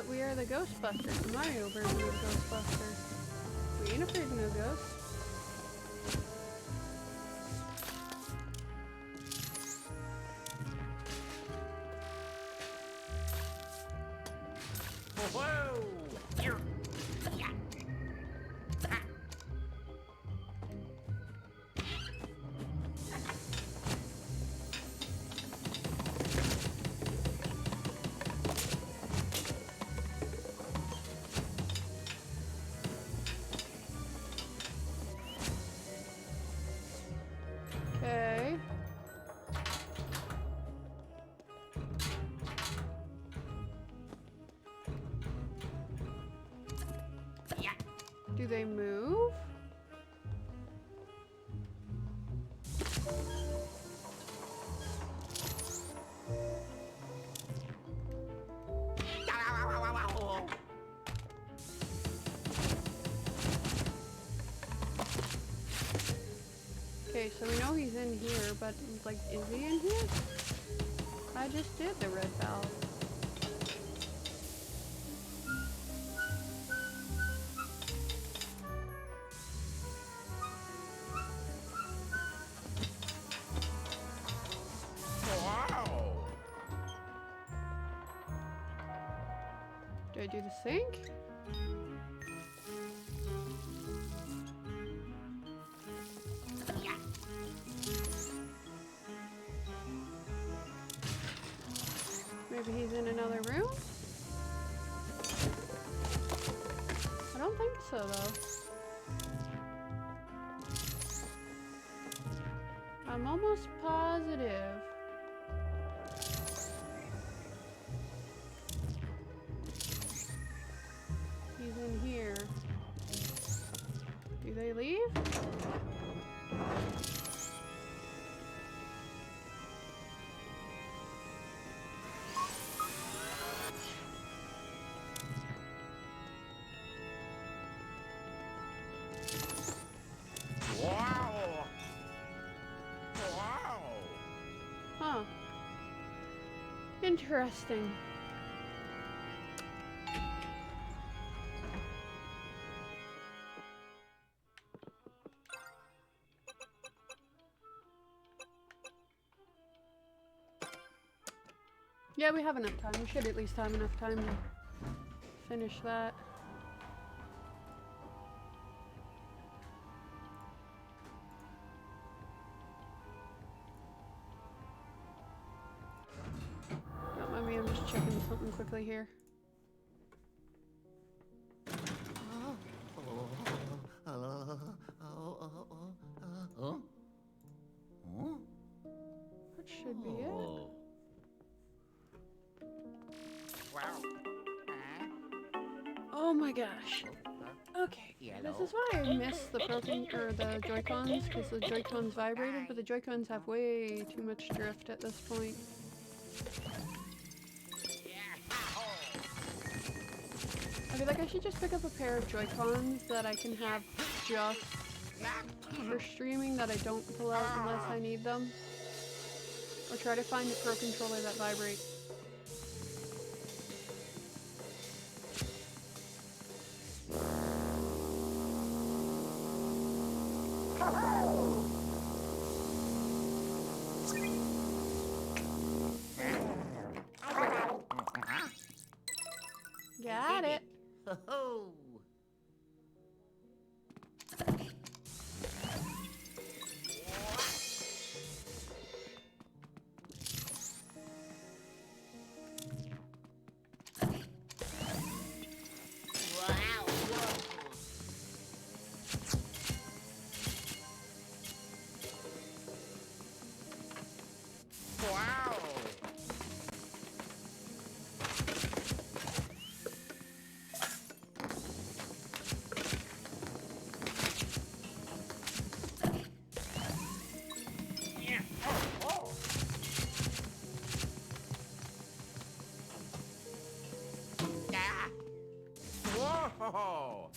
but we are the Ghostbusters, the Mario version of Ghostbusters. We ain't afraid of no ghosts. Whoa! Here. Yeah. Ha. Okay. Yeah. Do they move? Okay, so we know he's in here, but like, is he in here? I just did the red valve. Wow! Do I do the sink? Yeah. Maybe he's in another room? I don't think so, though. I'm almost positive. He's in here. Do they leave? Wow! Wow! Huh. Interesting. Yeah, we have enough time. We should at least have enough time to finish that. Don't mind me, I'm just checking something quickly here. That should be it. Wow. Oh my gosh. Okay, this is why I miss the the Joy-Cons, because the Joy-Cons vibrated, but the Joy-Cons have way too much drift at this point. I feel like I should just pick up a pair of Joy-Cons that I can have just for streaming that I don't pull out unless I need them. Or try to find a Pro Controller that vibrates. Got it. Oh. Wow. Yeah. Oh. Yeah. Whoa.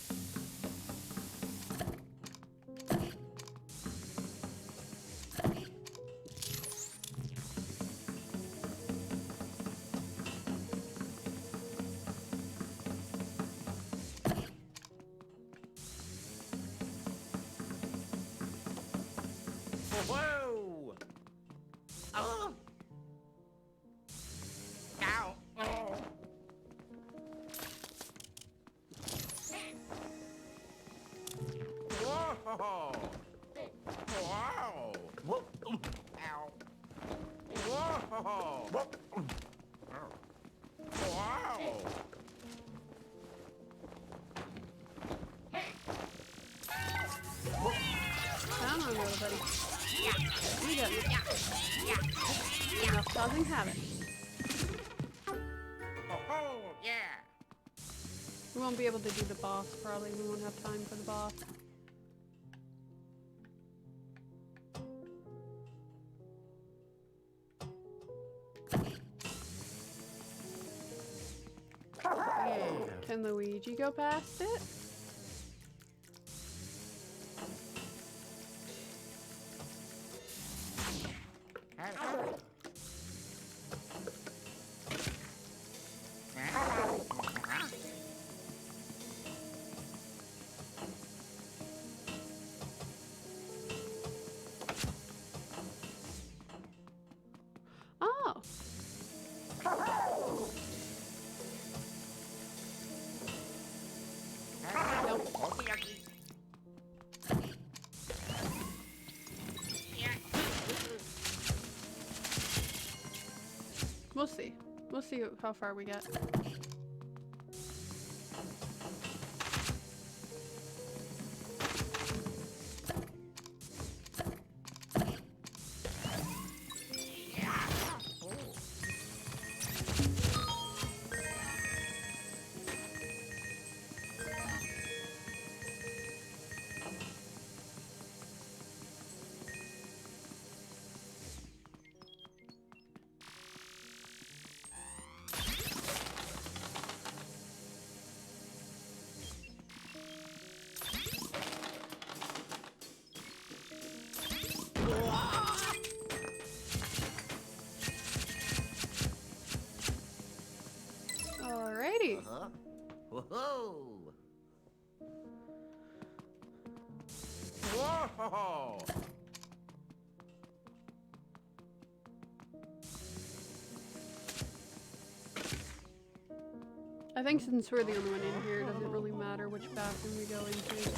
Whoa! Oh! Ow! Oh! Whoa! Wow! Whoa! Ow! Whoa! Wow! Come on, little buddy. You got it. Enough causing havoc. Oh, yeah! We won't be able to do the boss, probably. We won't have time for the boss. Can Luigi go past it? Oh! Nope. We'll see. We'll see how far we get. Alrighty. Whoa! Whoa! I think since we're the only one in here, it doesn't really matter which bathroom we go into.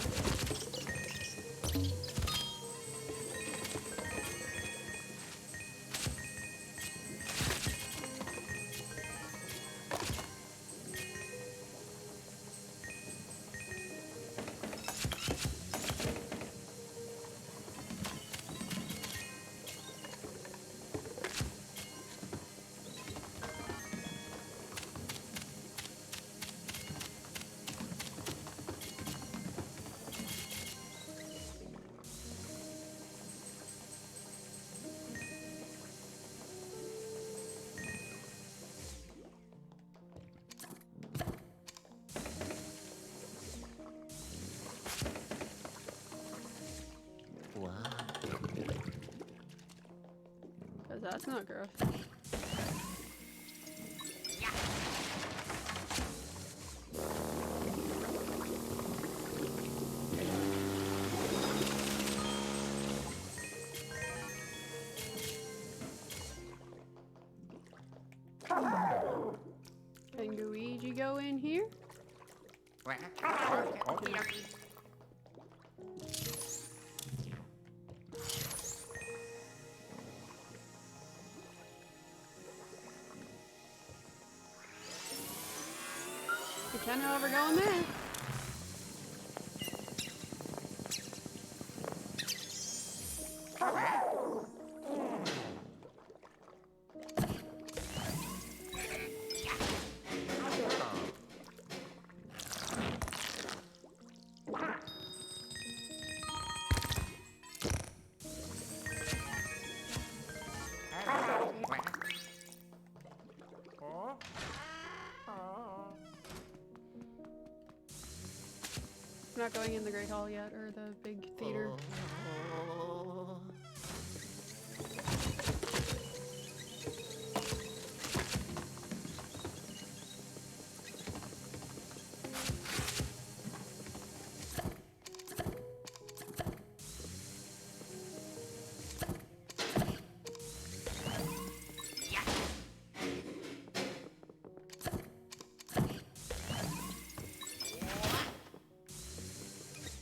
Because that's not gross. Can Luigi go in here? You can, however, go in there. We're not going in the Great Hall yet, or the big theater.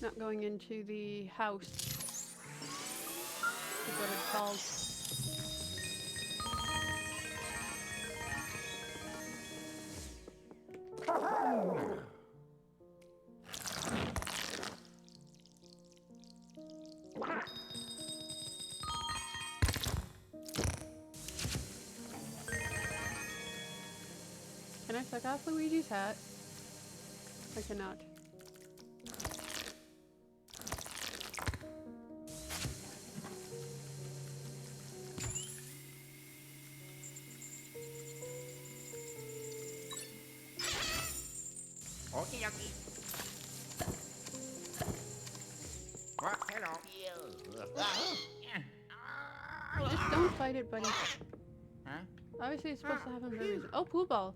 Not going into the house. Is what it's called. Can I suck off Luigi's hat? I cannot. Okie dokie. What? Hello. Just don't fight it, buddy. Huh? Obviously it's supposed to have him for a reason. Oh, pool ball.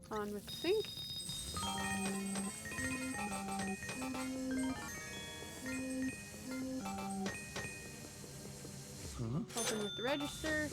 On with the sink. Open with the register.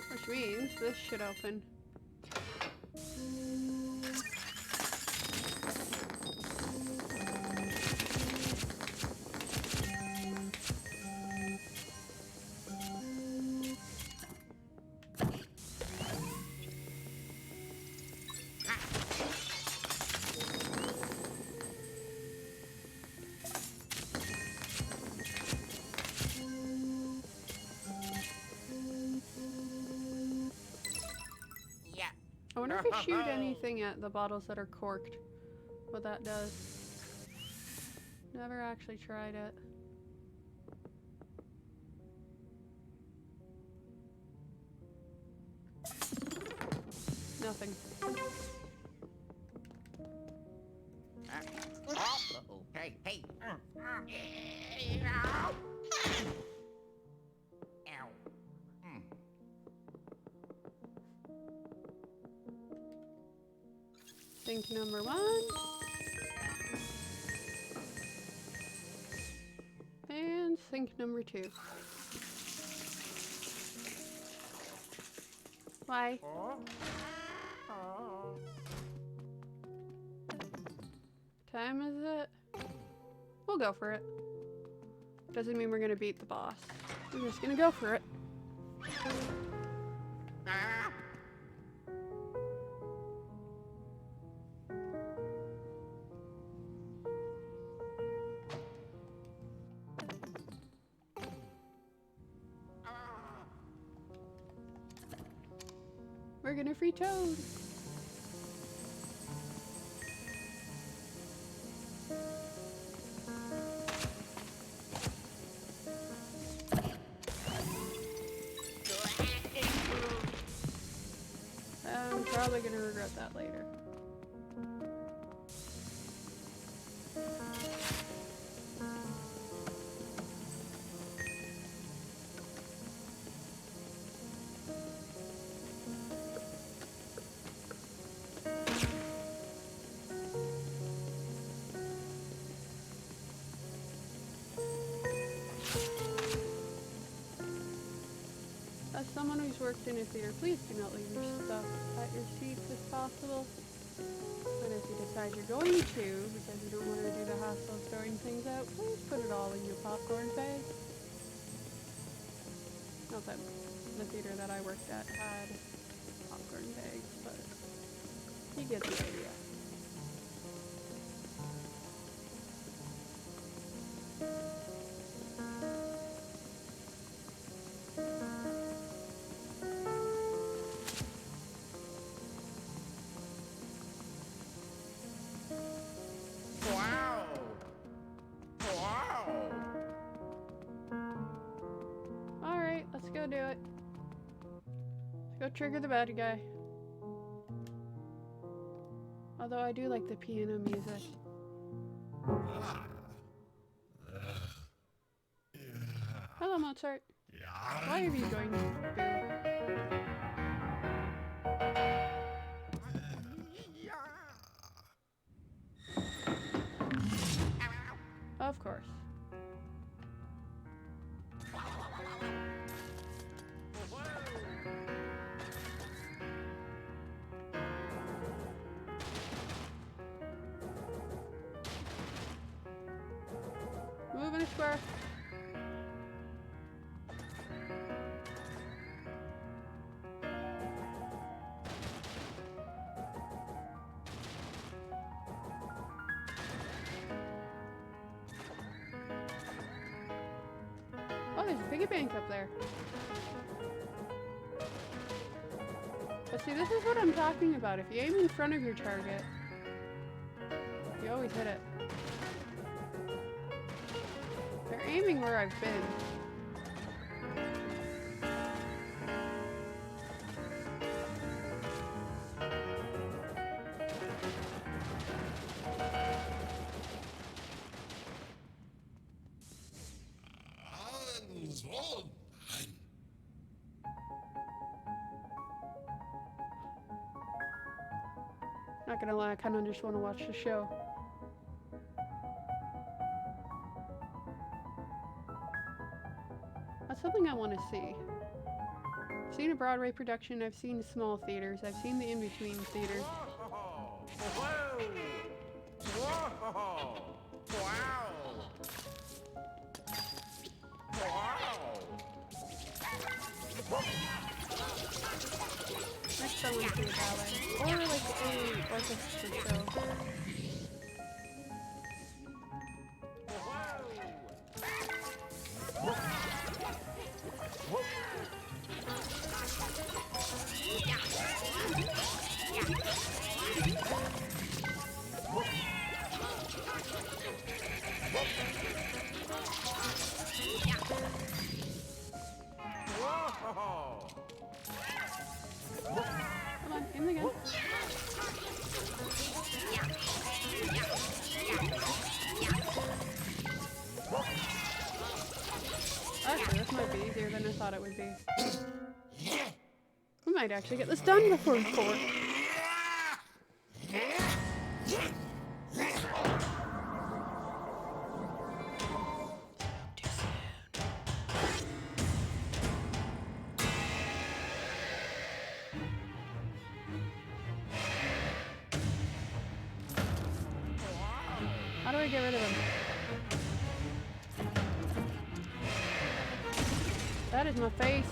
Which means this should open. Yeah. I wonder if I shoot anything at the bottles that are corked, what that does. Never actually tried it. Nothing. Uh-oh. Hey, hey. Ow. Ow. Sink number 1. And sink number 2. Why? Time is it? We'll go for it. Doesn't mean we're gonna beat the boss. We're just gonna go for it. Ah. We're gonna free Toad. I'm probably gonna regret that later. As someone who's worked in a theater, please do not leave your stuff at your seats if possible. And if you decide you're going to, because you don't want to do the hassle of throwing things out, please put it all in your popcorn bag. Not that the theater that I worked at had popcorn bags, but you get the idea. Wow. Wow. Alright, let's go do it. Let's go trigger the bad guy. Although I do like the piano music. Hello, Mozart. Why are you going to boo? Of course. Move in a square. Oh, there's a piggy bank up there. But see, this is what I'm talking about. If you aim in front of your target, you always hit it. They're aiming where I've been. Not gonna lie, I kinda just wanna watch the show. That's something I wanna see. I've seen a Broadway production, I've seen small theaters, I've seen the in-between theaters. Whoa. Whoa. Whoa. Wow. Wow. Next I wanna see a ballet. Or like a orchestra show. Come on, in the gun. Actually, this might be easier than I thought it would be. We might actually get this done before 4. How do I get rid of him? That is my face.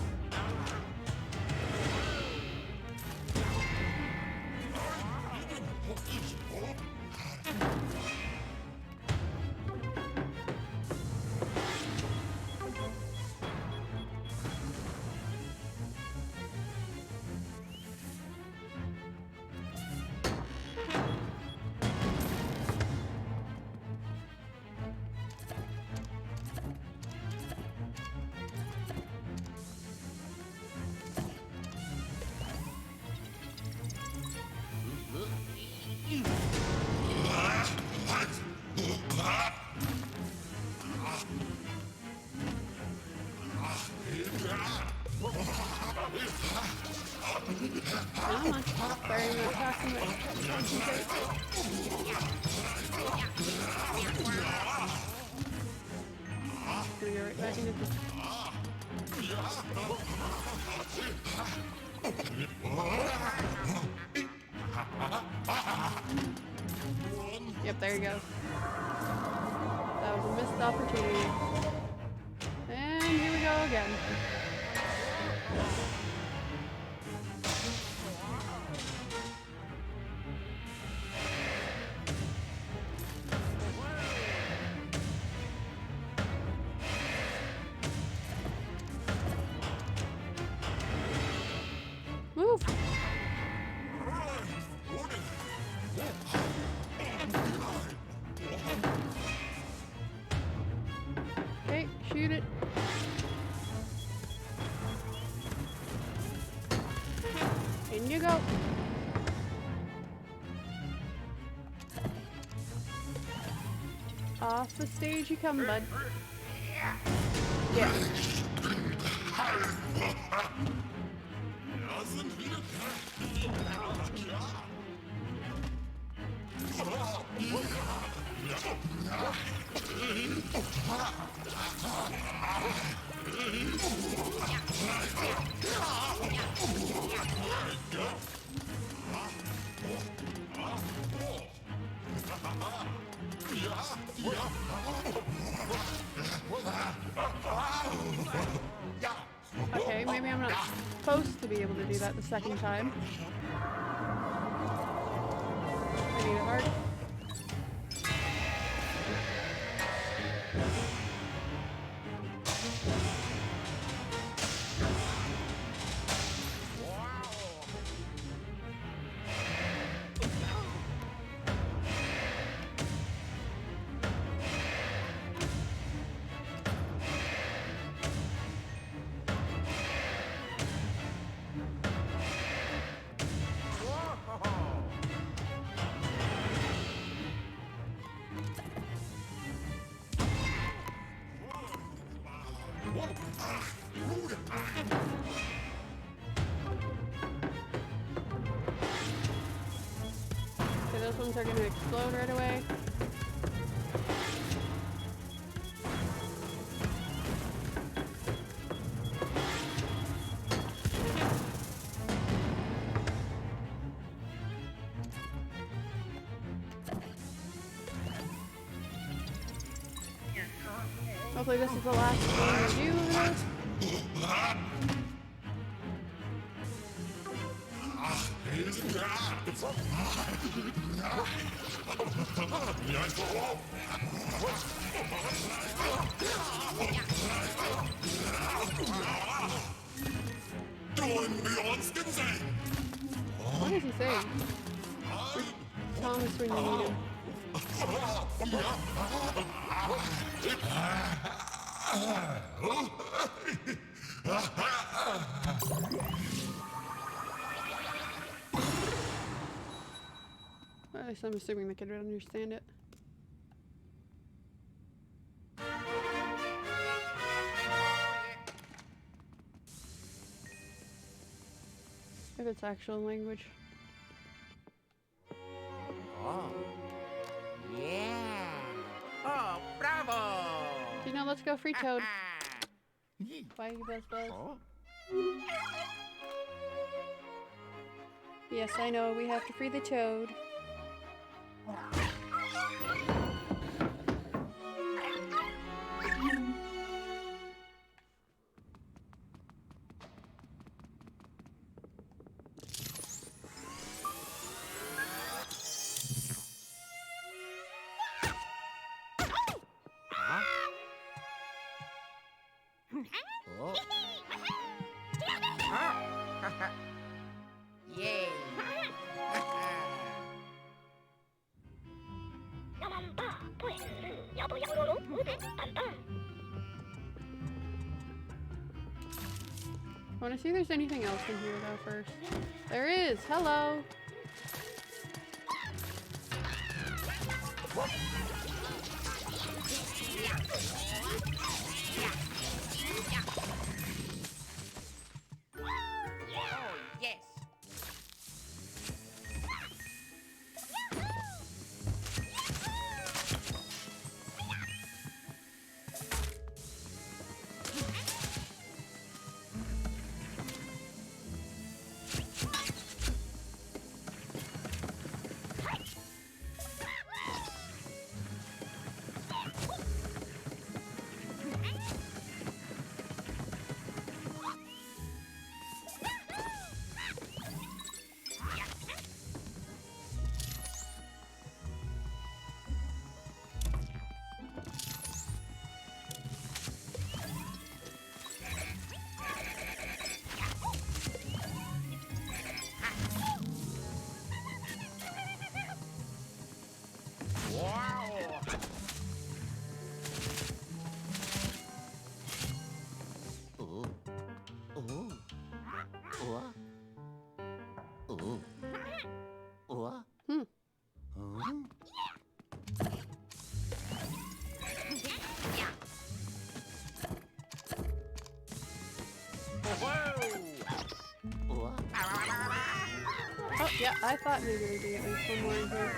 Come on, sorry, I'm not talking much. Can we go right back into the... it. There he goes. That was a missed opportunity. And here we go again. Move! Okay, shoot it. In you go. Off the stage you come, bud. Yeah. Okay, maybe I'm not supposed to be able to do that the second time. I need a heart. Okay, those ones are going to explode right away. Hopefully this is the last one we do of this. What is he saying? Where's Thomas when you need him? Well, at least I'm assuming the kid would understand it. If it's actual language. Oh. Yeah. Oh, bravo. You know, let's go free Toad. Why you buzz buzz? Oh. Yes, I know, we have to free the Toad. Oh. Yay. I want to see if there's anything else in here though first. There is! Hello! Oh, yes. Yeah, I thought maybe there'd be at least one more in here.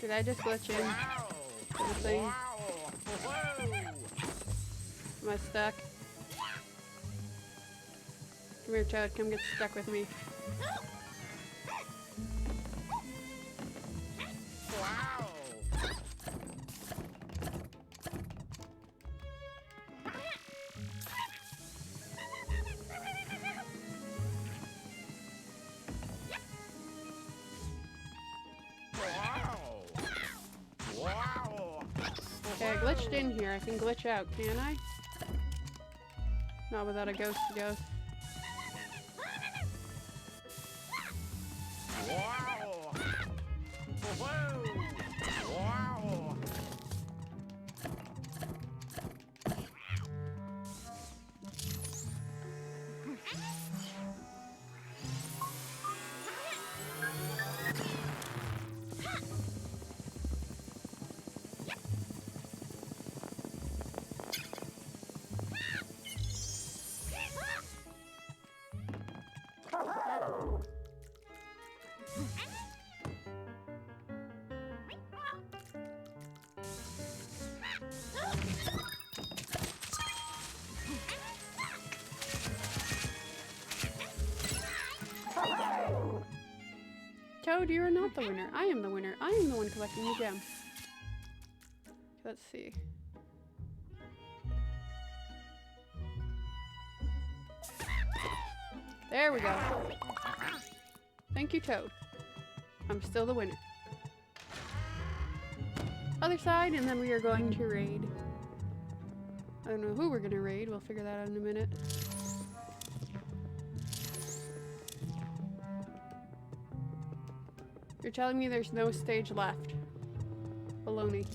Did I just glitch in to the thing? Am I stuck? Come here, Toad. Come get stuck with me. Okay, I glitched in here. I can glitch out, can I? Not without a ghost. Toad, you are not the winner. I am the winner. I am the one collecting the gem. Let's see. There we go. Thank you, Toad. I'm still the winner. Other side, and then we are going to raid. I don't know who we're gonna raid. We'll figure that out in a minute. You're telling me there's no stage left. Baloney.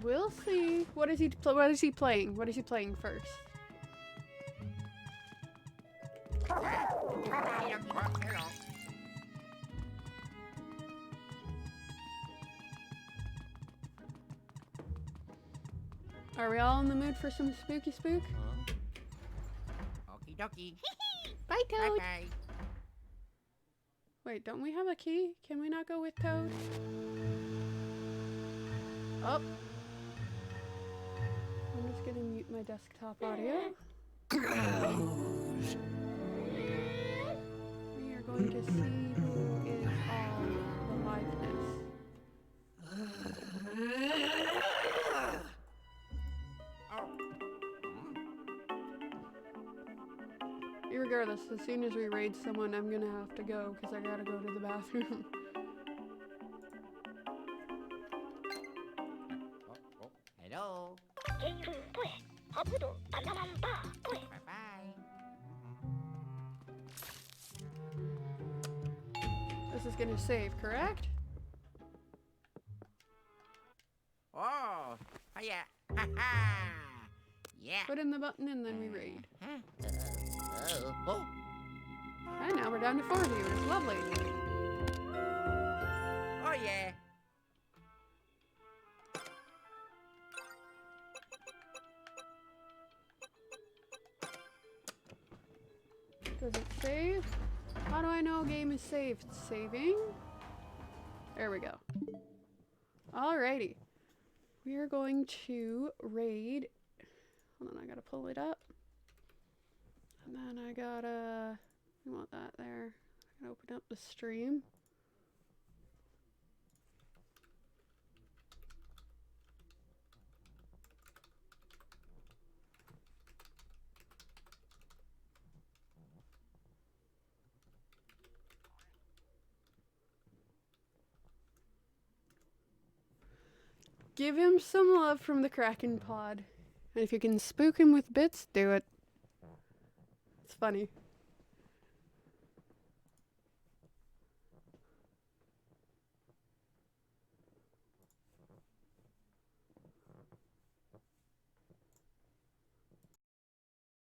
We'll see. What is he playing? What is he playing first? Are we all in the mood for some spooky spook? Okie dokie. Bye, Toad. Bye-bye. Wait, don't we have a key? Can we not go with Toad? Oh. I'm just gonna mute my desktop audio. We are going to see who is on the liveness. Irregardless, as soon as we raid someone, I'm gonna have to go because I gotta go to the bathroom. Hello. Bye-bye. This is gonna save, correct? Oh, yeah. Ha ha. Yeah. Put in the button and then we raid. Oh. And now we're down to 4 viewers. Lovely. Oh yeah. Does it save? How do I know a game is saved? Saving? There we go. Alrighty. We are going to raid. Hold on, I gotta pull it up. And then I gotta... We want that there. I gotta open up the stream. Give him some love from the Kraken pod. And if you can spook him with bits, do it. It's funny.